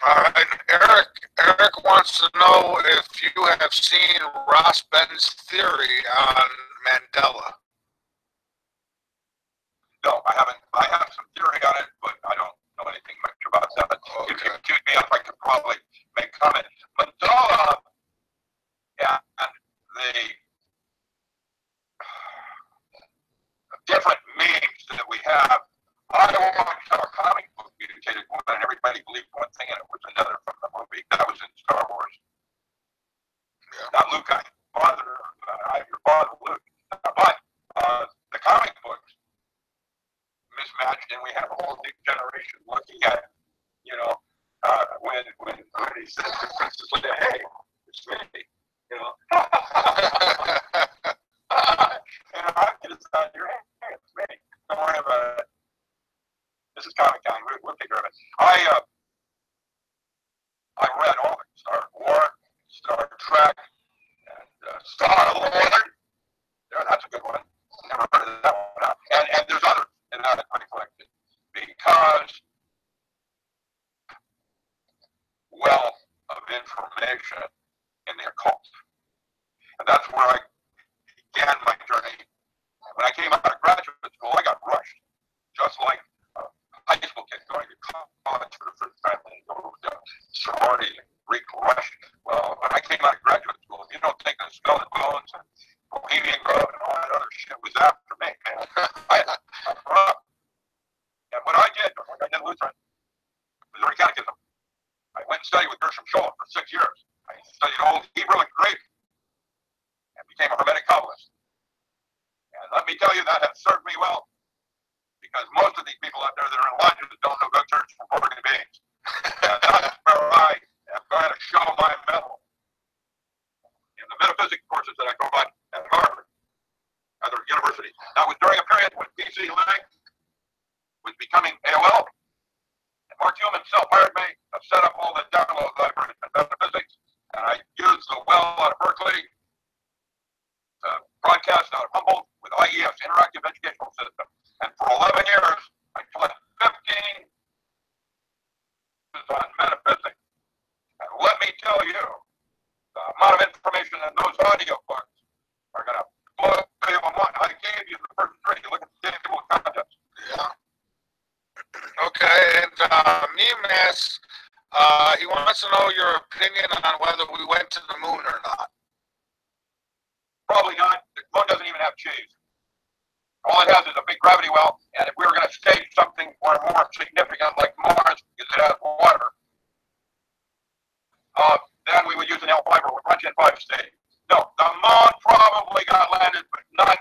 All right, Eric wants to know if you have seen Ross Ben's theory on Mandela. No, I haven't. I have some theory on it, but I don't know anything much about that. Okay. If you queued me up, I could probably make comment. Mandela and the different memes that we have. I watched our comic book mutated one, and everybody believed one thing, and it was another from the movie. That was in Star Wars. Yeah. Not Luke, I'm your father, Luke. But the comic books mismatched, and we have a whole new generation looking at, when he says to Princess Leia, "Hey, it's me," and I'm just out here, "Hey, it's me. Don't worry about it. This is Comic Con. We'll take care of it." I read all of it: Star Wars, Star Trek, and Star Lord. Yeah, that's a good one. Never heard of that one. And there's others in that I collected because wealth of information in the occult, and that's where I began my journey. When I came out of graduate school, I got rushed, just like a high school kid going to college for the first time and go to sorority and Greek rush. Well, when I came out of graduate school, if you don't think of Skull and Bones and Bohemian Grove and all that other shit was after me, man. I grew up. And what I did, like I did Lutheran, Missouri Catechism, I went and studied with Gershom Scholem for 6 years. I studied Old Hebrew and Greek and became a Hermetic Kabbalist. And let me tell you, that has served me well, because most of these people out there that are in lodges don't know good church from organ beings. And that's where I am going to show my mettle in the metaphysics courses that I taught at Harvard, at the university. That was during a period when PC Link was becoming AOL. And Mark Hume himself hired me to set up all the download libraries and metaphysics. And I used the well out of Berkeley to broadcast out of Humboldt with IEF's Interactive Educational System. And for 11 years, I taught 15 on metaphysics. And let me tell you, the amount of information in those audio books are going to blow your mind. I gave you the first three. Look at the table of contents. Yeah. Okay, and Meme asks, he wants to know your opinion on whether we went to the moon or not. Probably not. The moon doesn't even have cheese. All it has is a big gravity well, and if we were going to stage something more significant like Mars, because it has water, then we would use an L5 or Runcheon 5 stage. No, the moon probably got landed, but not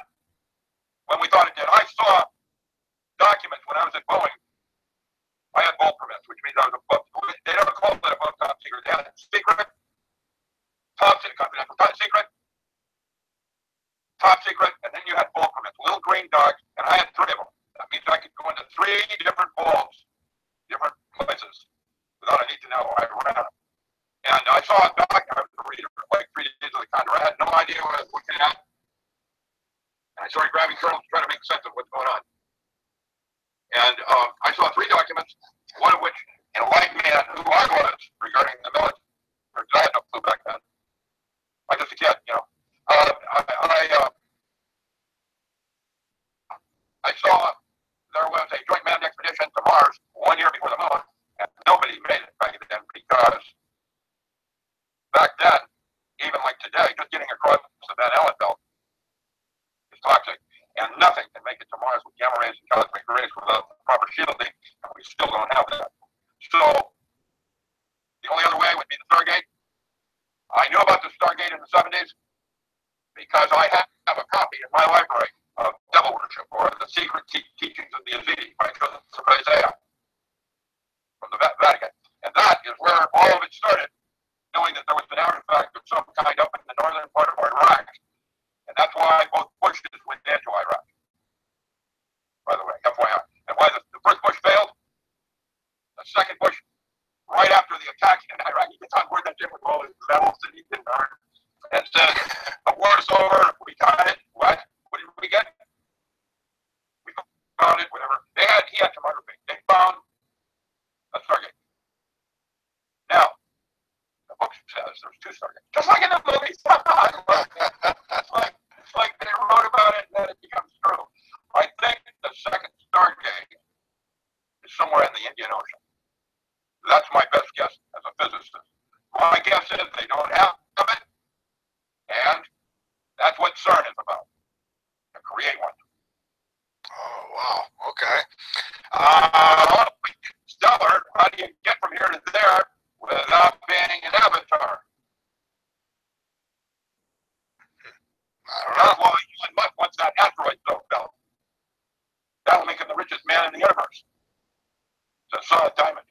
when we thought it did. I saw documents when I was at Boeing. I had bolt permits, which means I was above. They never called it above top secret. They had secret, top secret, confidential, top secret, and then you had bolt permits, little green dogs, and I had 3 of them. That means I could go into 3 different balls, different places, without a need to know. I ran them. And I saw a doc, I was a reader, like 3 days of the Condor. I had no idea what I was looking at. And I started grabbing journals to try to make sense of what's going on. And I saw 3 documents, one of which enlightened me on who I was regarding the military. Because I had no clue back then. I was just a kid, I saw there was a joint manned expedition to Mars 1 year before the moon, and nobody made it back then because back then, even like today, just getting across the Van Allen belt is toxic, and nothing can make it to Mars with gamma rays and cosmic rays without proper shielding, and we still don't have that. So the only other way would be the Stargate. I knew about the Stargate in the 70s because I have a copy in my library of Devil Worship, or the Secret Teachings of the Yazidi by Joseph Isaiah from the Vatican. And that is where all of it started, knowing that there was an artifact of some kind up in the northern part of Iraq. And that's why both Bushes went into Iraq, by the way, FYI. And why the first Bush failed, the second Bush, right after the attack in Iraq, he gets on board that ship with all his medals that he didn't earn and says, the war's over, we got it. What? What did we get? We found it, whatever. He had tomography. They found a was 2 Stargates. Just like in the movies. it's like they wrote about it and then it becomes true. I think the second Stargate is somewhere in the Indian Ocean. That's my best guess as a physicist. My guess is they don't have it, and that's what CERN is about, to create one. Oh, wow. Okay. Stellar, how do you get from here to there without being an avatar? I don't know. That's why Elon Musk wants that asteroid belt. That'll make him the richest man in the universe. It's a solid diamond.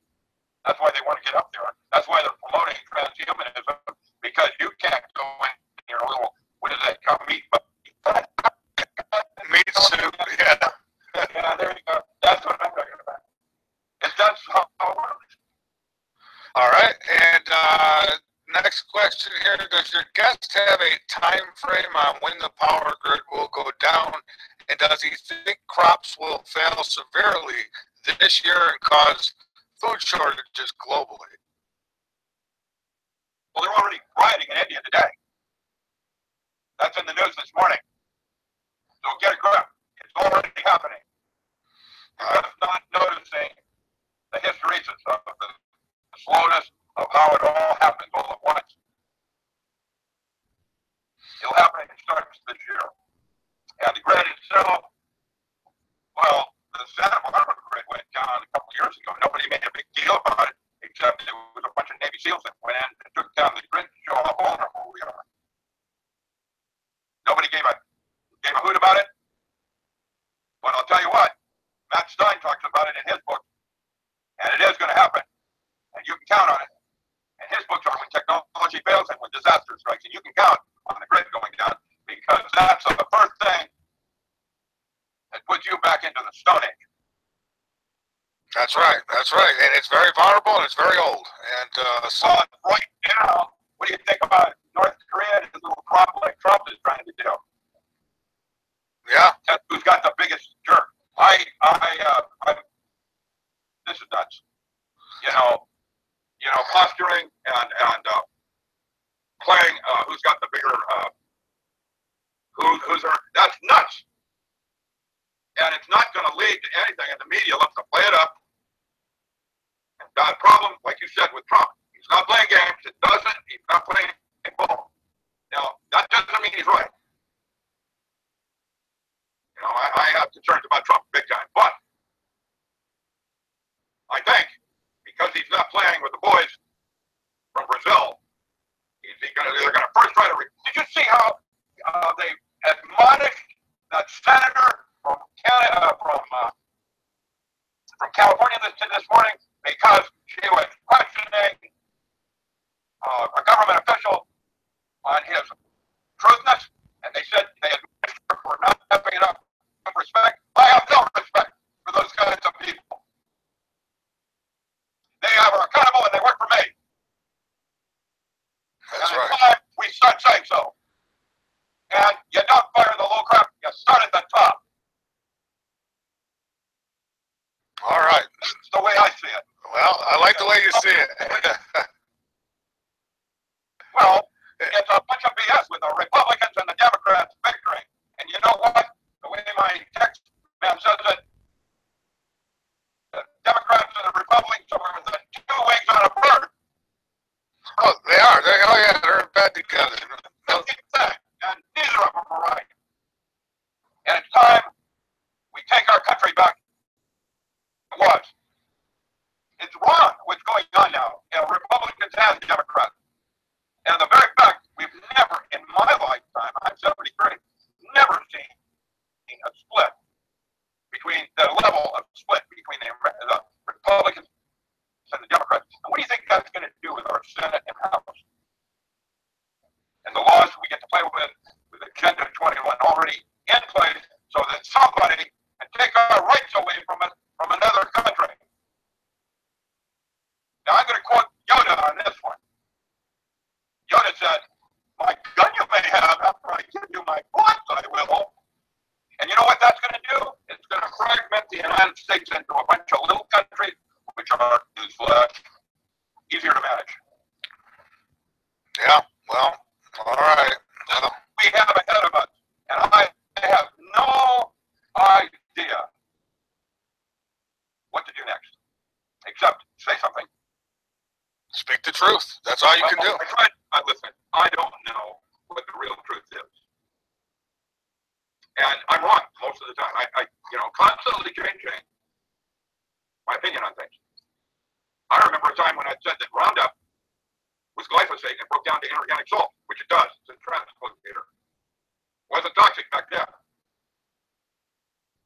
That's why they want to get up there. That's why they're promoting transhumanism, because you can't go in your little, what is that, meat soup, yeah. Yeah, there you go. That's what I'm talking about. And that's how it works. All right, and next question here. Does your guest have a time frame on when the power grid will go down, and does he think crops will fail severely this year and cause food shortages globally? Well, they're already rioting in India today. That's in the news this morning. So get a grip. It's already happening. You're just not noticing the hysteresis of the slowness of how it all happens all at once. It'll happen. It starts this year. And the grid itself, well, the Santa Barbara grid went down a couple of years ago. Nobody made a big deal about it, except it was a bunch of Navy SEALs that went in and took down the grid to show how vulnerable we are. Nobody gave a hoot about it. But I'll tell you what, Matt Stein talks about it in his book, and it is going to happen, and you can count on it. And his books are when technology fails and when disaster strikes, and you can count on the grid going down, because that's the first thing that puts you back into the Stone Age. That's right. That's right. And it's very vulnerable and it's very old. And so right now, what do you think about North Korea and his little crop like Trump is trying to do? Yeah. That's who's got the biggest jerk. This is nuts. Posturing and playing who's got the bigger that's nuts. And it's not going to lead to anything, and the media loves to play it up. And the problem, like you said with Trump, he's not playing games. He's not playing ball. Now, that doesn't mean he's right. I have concerns about Trump big time, but I think because he's not playing with the boys from Brazil, they're going to first try to. Did you see how they admonished that senator from Canada, from California this morning, because she was questioning a government official on his truthness, and they said they admonished her for not having enough respect. I have no respect for those kinds of people. They are accountable and they work for me. That's and right. Time we start saying so. And you don't fire the low crap, you start at the top. All right. That's the way I see it. Well, I like the way you see it. Well, it's a bunch of BS with the Republicans and the Democrats victoring. And you know what? The way my text man says it, the Democrats and the Republicans are the two wings on a bird. Oh, they are. They're in bed together. And neither of them are right. And it's time we take our country back. It was. It's wrong what's going on now. Republicans and Democrats. And the very fact we've never, in my lifetime, I'm 73, never seen a split between the level of split between the Republicans and the Democrats. And what do you think that's going to do with our Senate and House? And the laws we get to play with Agenda 21 already in place, so that somebody can take our rights away from us from another country. Now I'm going to quote Yoda on this one. Yoda said, "My gun you may have after I give you my bullets, I will." And you know what that's going to do? It's going to fragment the United States into a bunch of little countries, which are, newsflash, easier to manage. Yeah. Well, all right. Well, we have ahead of us, and I have no idea what to do next, except say something. speak the truth. That's all you can do. Listen, I don't know what the real truth is. And I'm wrong most of the time. I constantly changing my opinion on things. I remember a time when I said that Roundup was glyphosate and broke down to inorganic salt, which it does. It's a translocator. Wasn't toxic back then.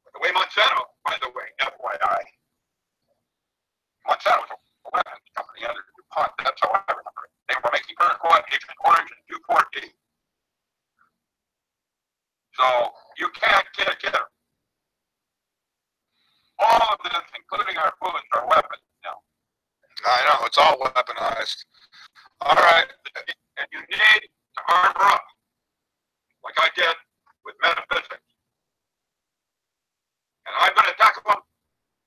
But the way Monsanto, by the way, FYI, Monsanto was a weapons company under DuPont. That's how I remember it. They were making Paraquat, Agent Orange, and 2,4-D. So you can't get a killer. All of this, including our foods, are weapons now. I know, it's all weaponized. All right. And you need to armor up, like I did with metaphysics. And I'm going to tackle them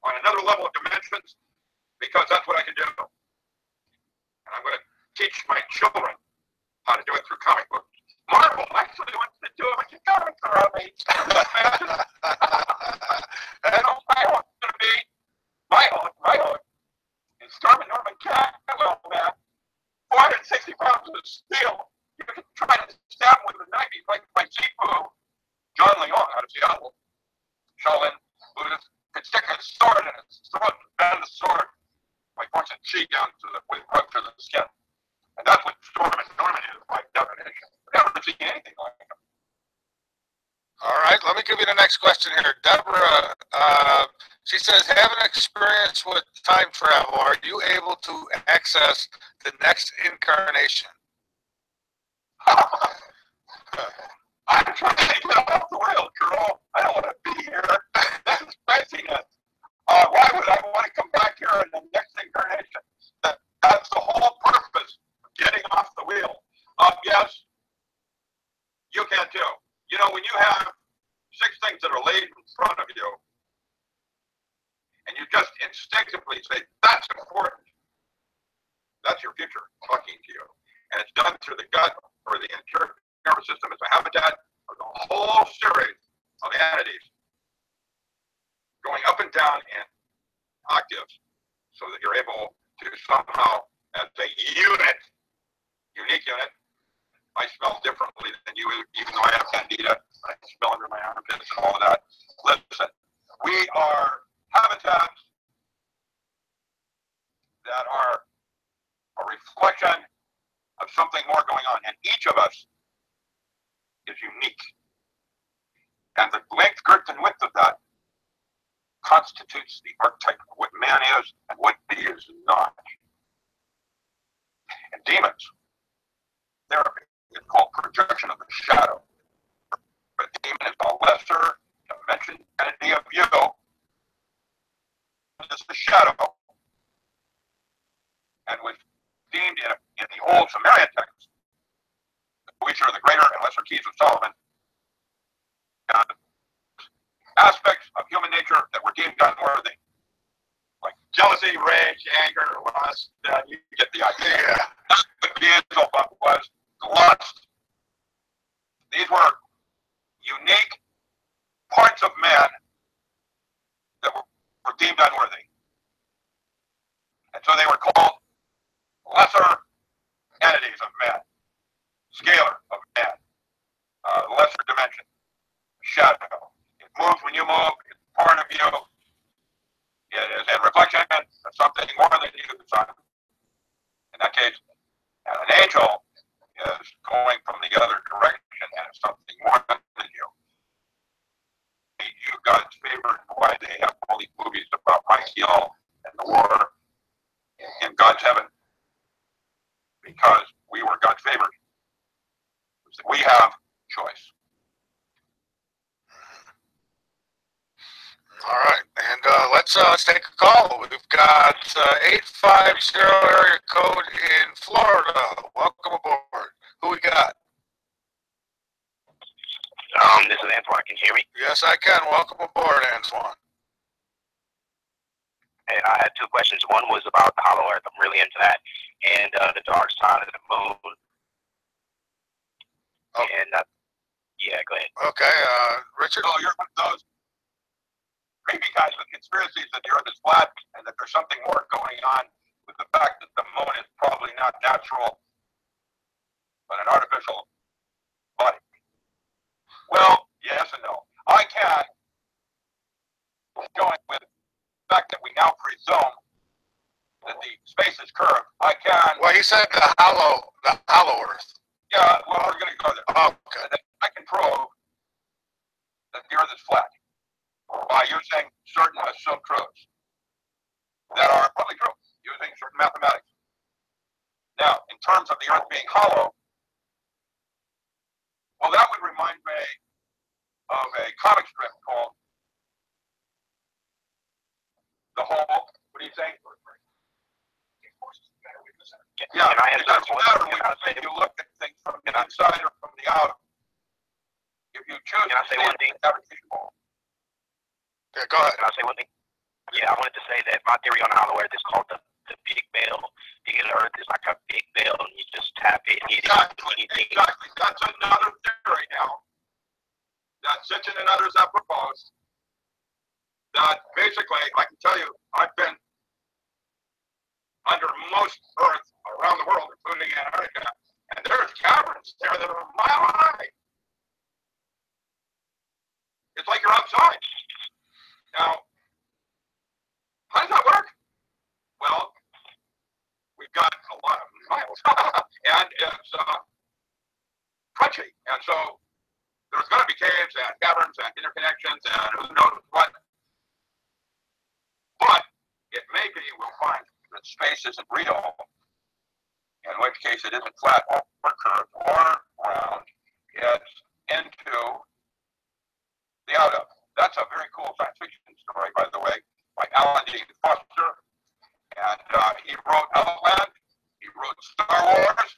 on another level of dimensions because that's what I can do. And I'm going to teach my children how to do it through comic books. Marvel actually wants to do it with your comics already. And my hook is going to be my hook is Storm and Norman Catwell, man. 460 pounds of steel. You can try to stab him with a knife. He's like my Sifu, John Leon out of Seattle. Shaolin Buddhist could stick a sword in his throat and bend the sword like forcing chi down to the skin. And that's what Storm and Norman is by definition. I've never seen anything like him. All right, let me give you the next question here. Deborah, she says, having experience with time travel, are you able to access the next incarnation? I'm trying to get off the rail, girl. I don't want to be here. This is craziness. Why would I want to come back here in the next incarnation? That's the whole purpose of getting off the wheel. Yes, you can too. You know, when you have 6 things that are laid in front of you, and you just instinctively say, that's important, that's your future talking to you. And it's done through the gut or the interior nervous system as a habitat of the whole series of entities going up and down in octaves so that you're able to somehow, as a unit, unique unit, I smell differently than you, even though I have candida. I smell under my armpits and all of that. Listen, we are habitats that are a reflection of something more going on. And each of us is unique. And the length, girth, and width of that constitutes the archetype of what man is and what he is not. And demons, therapy, is called projection of the shadow. A demon is a lesser dimension entity of you. It's the shadow. And was deemed in the old Sumerian text, which are the greater and lesser keys of Solomon, aspects of human nature that were deemed unworthy, like jealousy, rage, anger, lust. You get the idea. That's what Beelzebub was. Lust. These were unique parts of man that were deemed unworthy, and so they were called lesser entities of man, scalar of man, lesser dimension, shadow. It moves when you move. It's part of you. It is in reflection of something more than you, the sun. In that case, and an angel is going from the other direction and it's something more than you. You God's favorite, why they have all these movies about Michael and the war in God's heaven. Because we were God's favorite. We have choice. All right, and let's take a call. We've got 850 area code in Florida. Welcome aboard. Who we got? This is Antoine. Can you hear me? Yes, I can. Welcome aboard, Antoine. And I had 2 questions. One was about the Hollow Earth. I'm really into that. And the dark side of the moon. Oh. And yeah, go ahead. Okay, Richard? Oh, you're one of those creepy guys with conspiracies that the Earth is flat and that there's something more going on with the fact that the moon is probably not natural, but an artificial body. Well, yes and no. I can, going with the fact that we now presume that the space is curved, I can... Well, he said the hollow Earth. Yeah, well, we're going to go there. Okay. I can prove that the Earth is flat by using certain assumed truths that are probably true, using certain mathematics. Now, in terms of the Earth being hollow, well, that would remind me of a comic strip called The Hole. What do you think? Yeah, it doesn't matter when you look at things from the inside or from the out. If you choose Can I say one thing? Yeah, go ahead. Can I say one thing? Yeah, I wanted to say that my theory on the hollow earth is called the big bell. You get earth is like a big bell, and you just tap it, hit Exactly. it. Exactly. That's another theory now that Sitchin and others have proposed. That basically, I can tell you, I've been under most Earth around the world, including Antarctica, and there's caverns there that are a mile high. It's like you're outside. Now, how does that work? Well, we've got a lot of miles, and it's crunchy, and so there's going to be caves and caverns and interconnections and who knows what. But it may be we'll find that space isn't real, in which case it isn't flat or curved or round. It's into the out of. That's a very cool science fiction story, by the way, by Alan D. Foster. And he wrote Outland. He wrote Star Wars.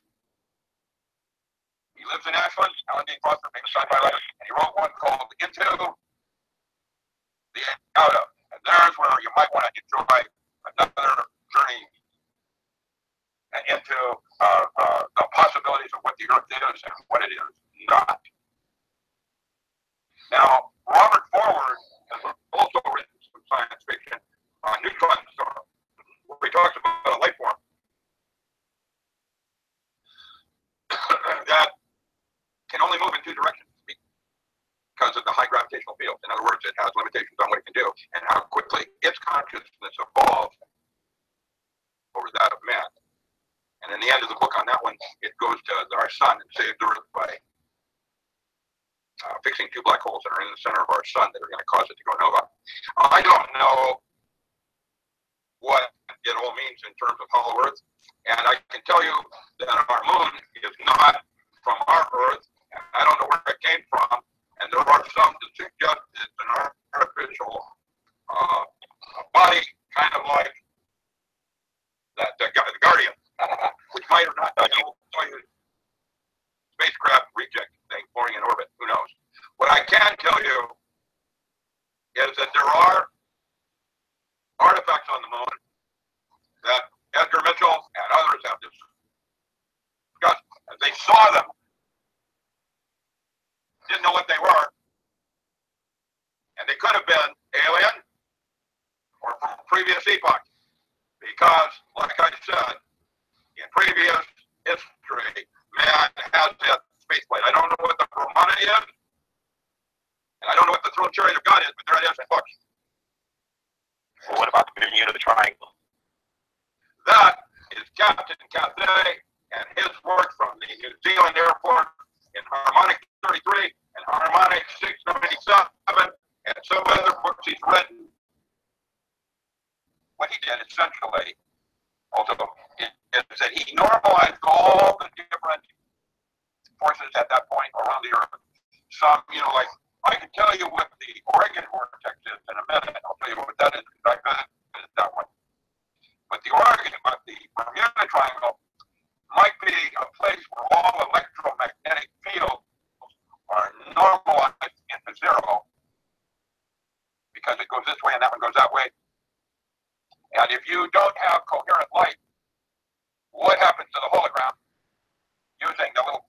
He lives in Ashland. Alan D. Foster, famous sci-fi writer. And he wrote one called Into the Out of. And there's where you might want to enjoy another journey into the possibilities of what the Earth is and what it is not. Now, Robert Forward has also written some science fiction on neutron star, where he talks about a life form that can only move in two directions because of the high gravitational field. In other words, it has limitations on what it can do and how quickly its consciousness evolves over that of man. And in the end of the book on that one, it goes to our sun and saves the Earth by fixing two black holes that are in the center of our sun that are going to cause it to go nova. I don't know what it all means in terms of hollow Earth, and I can tell you that our moon is not from our Earth, and I don't know where it came from, and there are some that suggest it's an artificial body, kind of like that the Guardian, which might or not be a spacecraft reject thing floating in orbit. Who knows? What I can tell you is that there are artifacts on the moon that Edgar Mitchell and others have discussed. As they saw them, didn't know what they were, and they could have been alien or from previous epoch, because, like I said, in previous history, man has that spaceplane. I don't know what the Romana is, and I don't know what the throne chariot of God is, but there it is in books. Well, what about the Bermuda Triangle? That is Captain Cathay and his work from the New Zealand Air Force in Harmonic 33 and Harmonic 697 and some other books he's written. What he did essentially, also, is that he normalized all the different forces at that point around the Earth. Some, like, I can tell you what the Oregon vortex is in a minute. I'll tell you what that is, because I visited that one. But the Bermuda Triangle might be a place where all electromagnetic fields are normalized into zero, because it goes this way and that one goes that way. And if you don't have coherent light, what happens to the hologram using the little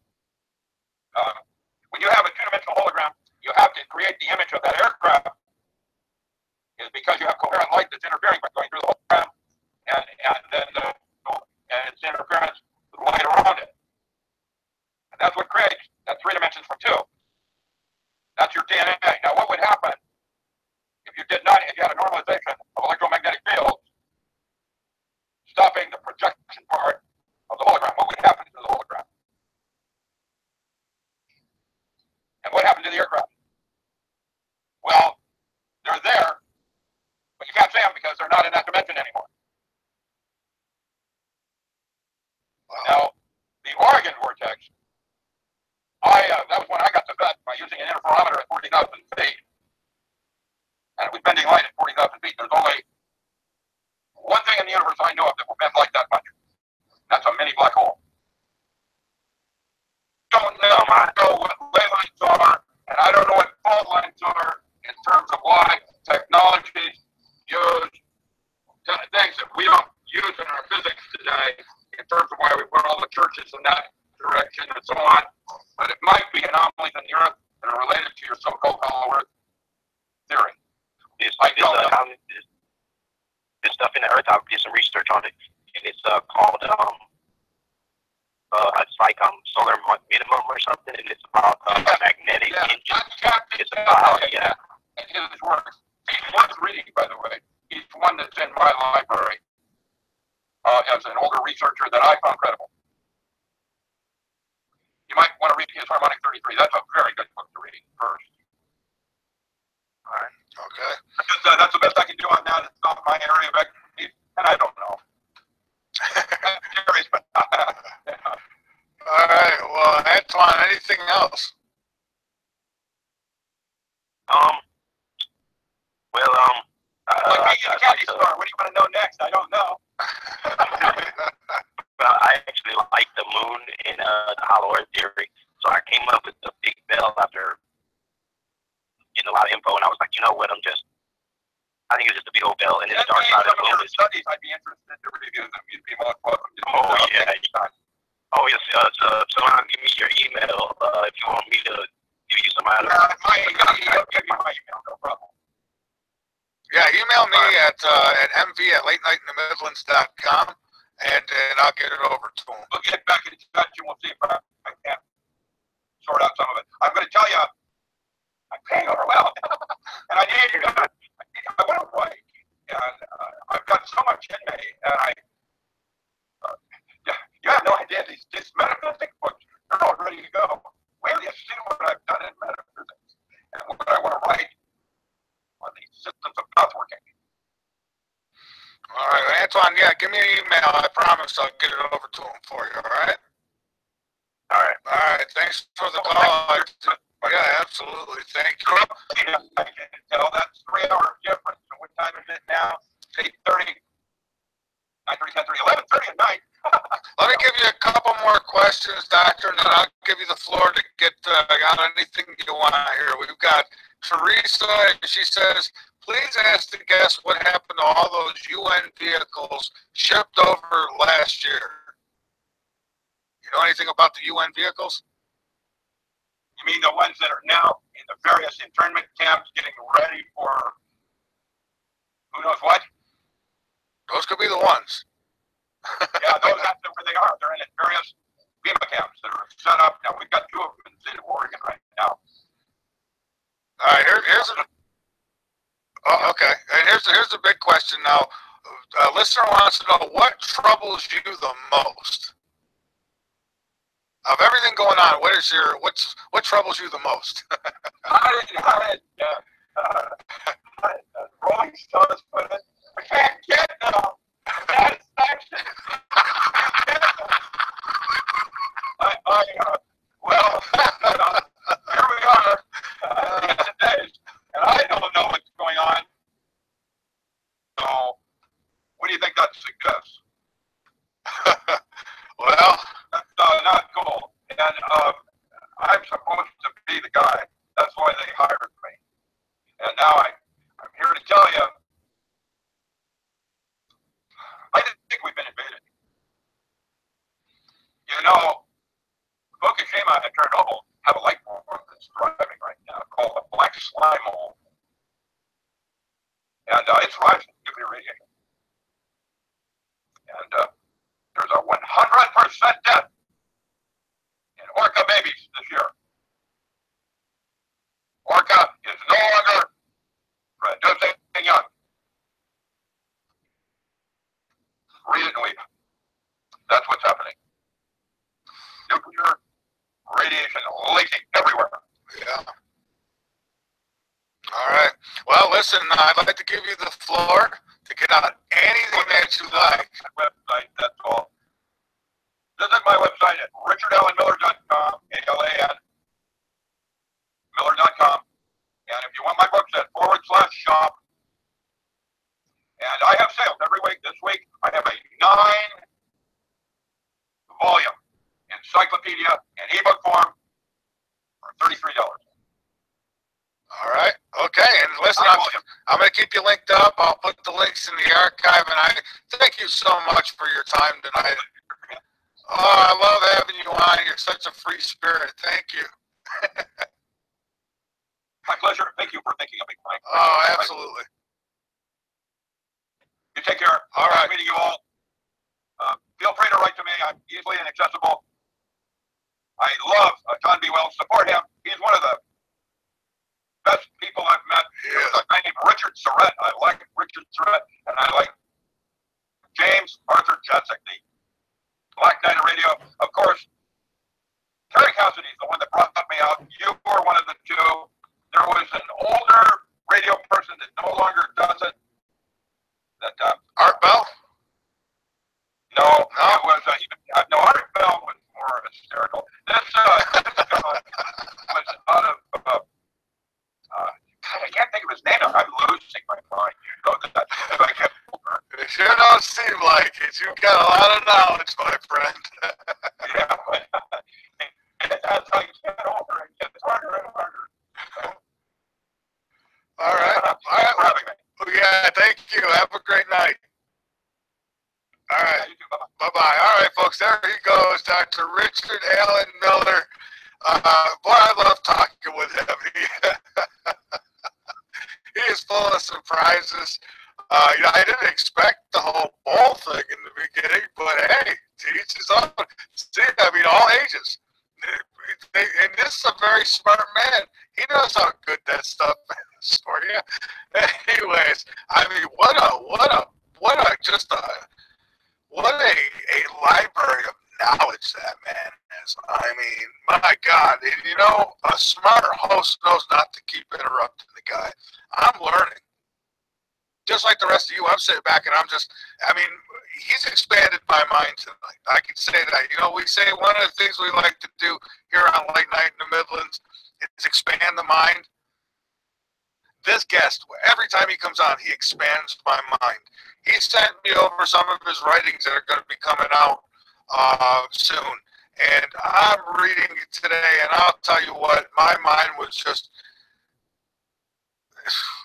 stopping the projection part of the hologram. What would happen to the hologram? And what happened to the aircraft? Well, they're there, but you can't see them because they're not in that dimension anymore. Now, the Oregon vortex, that was when I got to vet by using an interferometer at 40,000 feet. And it was bending light at 40,000 feet. There's only one thing in the universe I know of that will bend light that much. That's a mini black hole. Don't know what ley lines are, and I don't know what fault lines are in terms of why technologies use things that we don't use in our physics today, in terms of why we put all the churches in that direction and so on. But it might be anomalies in the Earth that are related to your so-called hollow Earth theory. This stuff in the Earth, I did some research on it, and it's called it's like solar minimum or something, and it's about magnetic engine. It's about his works. He's worth reading, by the way. He's one that's in my library as an older researcher that I found credible. You might want to read his Harmonic 33. That's a very good book to read first. All right. Okay. That's the best I can do on that. It's not my area of expertise, and I don't know. All right. Well, Antoine, anything else? Candy store. What do you want to know next? I don't know. Well, I actually like the moon and the hollow earth theory, so I came up with the Big Bell after getting a lot of info, and I was like, you know what? I think it's just a big old bell, and it's dark side of the moon. Studies, I'd be interested to review them. You'd be most welcome. Oh yeah. Oh yes. So give me your email if you want me to give you some items. I'll give you my email. No problem. Yeah, email me at mv@latenightinthe midlands.com, and I'll get it over to him. We'll get back in touch, and we'll see if I can sort out some of it. I'm going to tell you, I'm paying overwhelmed, and I went away, and I've got so much in me, and you have no idea, these metaphysics books, they're all ready to go. Wait till you see what I've done in metaphysics, and what I want to write on these systems of path working. All right, Antoine, give me an email. I promise I'll get it over to him for you, all right? All right. All right, thanks for the call. Yeah, absolutely. Thank you. I can tell that's 3 hour difference. And what time is it now? 8:30, 9:30, 10:30, 11:30 at night. Let me give you a couple more questions, Doctor, and then I'll give you the floor to get out anything you want to hear. We've got Teresa, and she says, please ask the guest what happened to all those UN vehicles shipped over last year. You know anything about the UN vehicles? You mean the ones that are now in the various internment camps getting ready for who knows what? Those could be the ones. Yeah, those that's where they are. They're in various FEMA camps that are set up. Now, we've got 2 of them in the state of Oregon right now. All right, here's okay. And here's the big question now. A listener wants to know what troubles you the most. Of everything going on, what troubles you the most? Rolling Stones put it. I can't get no satisfaction. Well, here we are. Days, and I don't know what's going on. So, what do you think that suggests? Well, not cool. And I'm supposed to be the guy. That's why they hired me. And now I'm here to tell you, I didn't think we've been invaded. You know, Fukushima and Chernobyl have a life form that's thriving right now called the black slime hole. And it's rising nuclear radiation. And there's a 100% death in orca babies this year. Orca is no longer producing young. Read it and listen, I'd like to give you the floor to get out anything that you like. Website, that's all. Visit my website at richardalanmiller.com, A-L-A-N, miller.com. And if you want my books at /shop. And I have sales every week. This week, I have a 9-volume encyclopedia in ebook form for $33. All right. Okay. And listen, I'm going to keep you linked up. I'll put the links in the archive. And I thank you so much for your time tonight. Oh, I love having you on. You're such a free spirit. Thank you. My pleasure. Thank you for thinking of me, Frank. Oh, absolutely. You take care. All right. Nice meeting you all. Feel free to write to me. I'm easily and accessible. I love John B. Wells. Support him. He's one of the best people I've met. There's a guy named Richard Surrett. I like Richard Surrett, and I like James Arthur Jessic, the Black Knight of Radio. Of course, Terry Cassidy is the one that brought me out. You were one of the two. There was an older radio person that no longer does it. That Art Bell? No, it was no. Art Bell was more hysterical. This was out of. I can't think of his name. I'm losing my mind. You know that. If I get over. It sure don't seem like it. You've got a lot of knowledge, my friend. Yeah, but as I get older, it gets harder and harder. So, all right. All right. For having me. Yeah, thank you. Have a great night. All right. Bye-bye. All right, folks. There he goes, Dr. Richard Alan Miller. Boy, I love talking with him. He is full of surprises. I didn't expect the whole ball thing in the beginning, but hey, to each his own. See, I mean, all ages. And this is a very smart man. He knows how good that stuff is for you. Anyways, I mean, what a library of knowledge that man is. I mean, my God, you know, a smart host knows not to keep interrupting the guy. I'm learning. Just like the rest of you, I'm sitting back and he's expanded my mind tonight. I can say that. You know, we say one of the things we like to do here on Late Night in the Midlands is expand the mind. This guest, every time he comes on, he expands my mind. He sent me over some of his writings that are going to be coming out soon. And I'm reading it today, and I'll tell you what, my mind was just,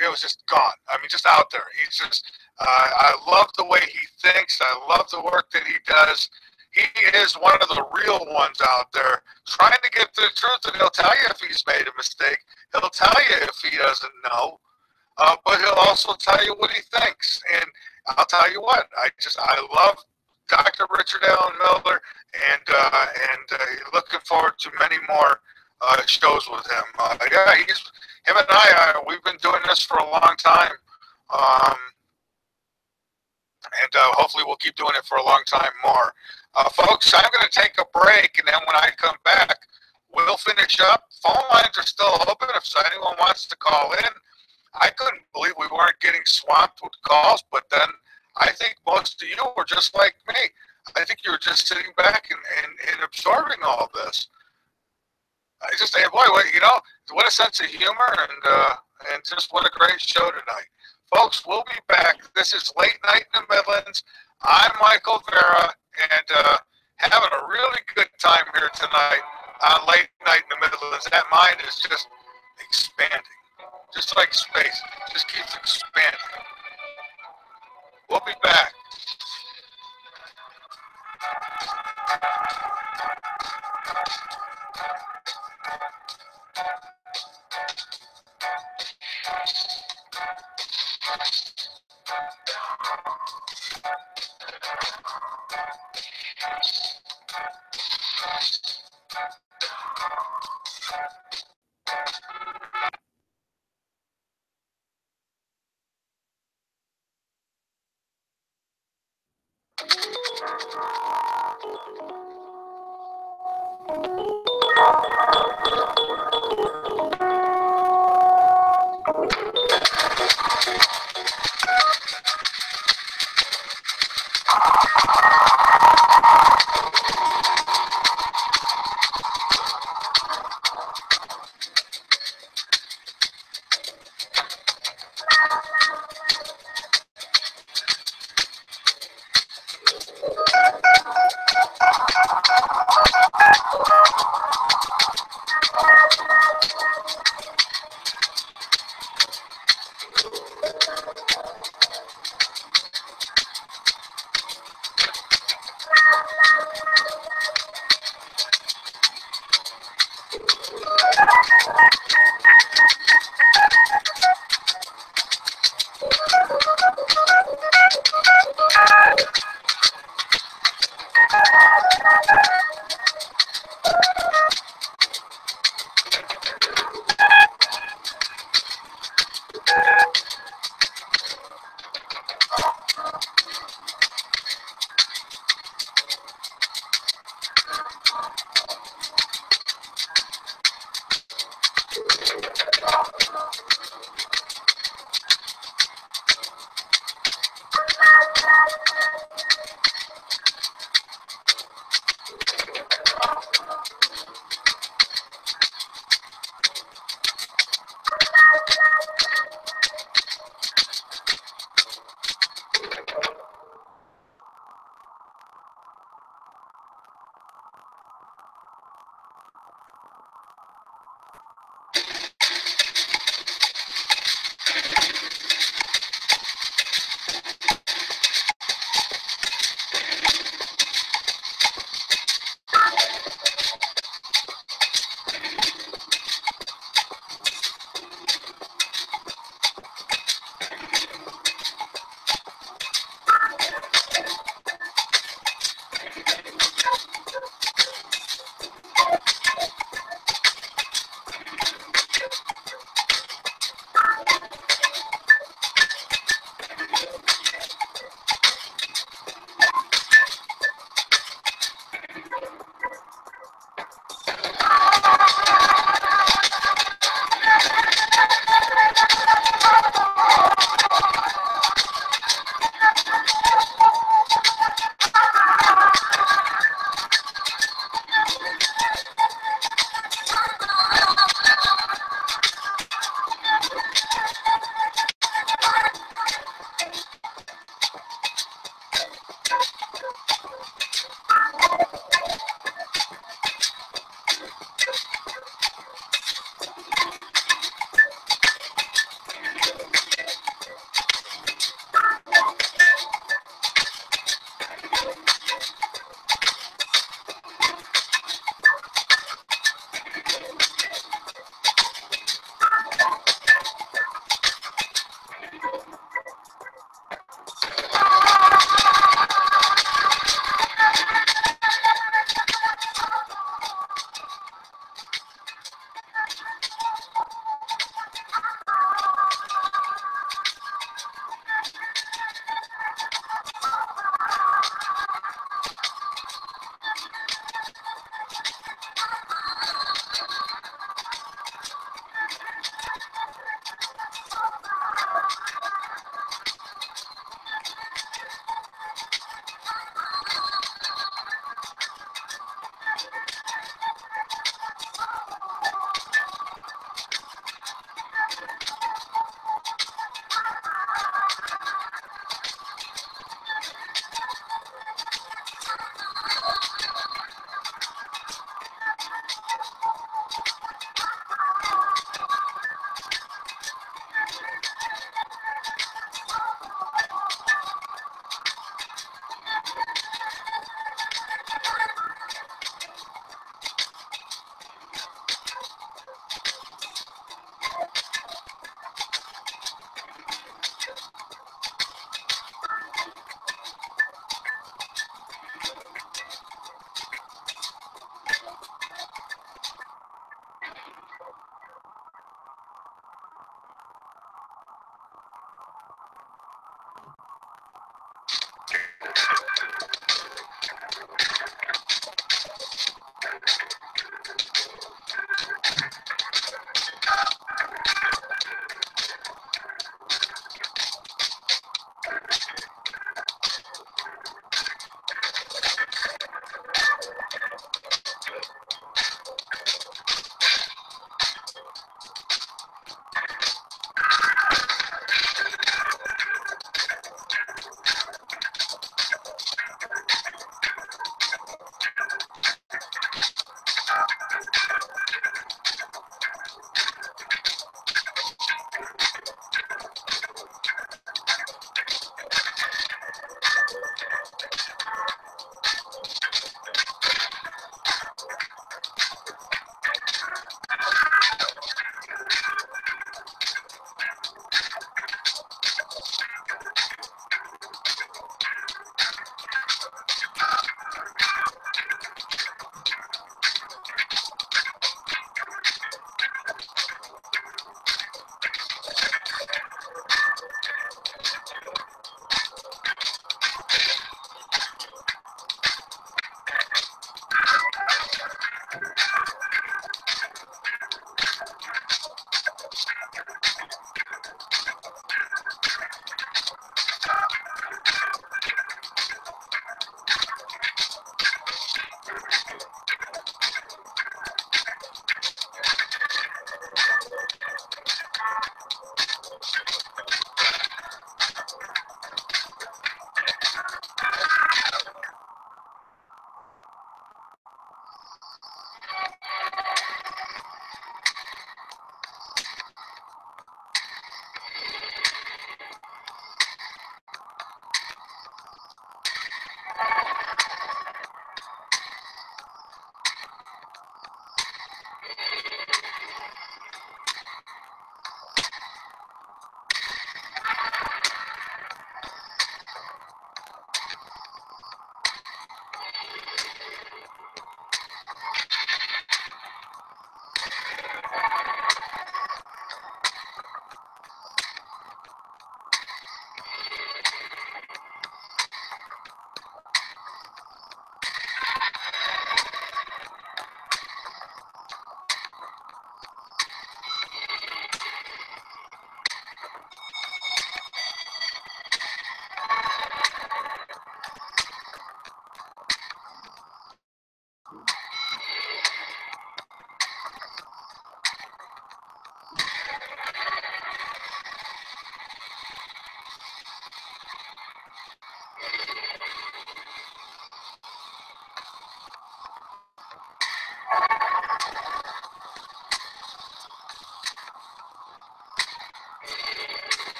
it was just gone. I mean, just out there. He's just, I love the way he thinks. I love the work that he does. He is one of the real ones out there trying to get to the truth, and he'll tell you if he's made a mistake. He'll tell you if he doesn't know, but he'll also tell you what he thinks. And I'll tell you what, I love Dr. Richard Alan Miller, and looking forward to many more shows with him. Yeah, him and I, we've been doing this for a long time, and hopefully we'll keep doing it for a long time more. Folks, I'm going to take a break, and then when I come back, we'll finish up. Phone lines are still open if anyone wants to call in. I couldn't believe we weren't getting swamped with calls, but then I think most of you were just like me. I think you were just sitting back and absorbing all this. I just say, boy, you know, what a sense of humor, and just what a great show tonight. Folks, we'll be back. This is Late Night in the Midlands. I'm Michael Vera, and having a really good time here tonight on Late Night in the Midlands. That mind is just expanding, just like space. Just keeps expanding. We'll be back.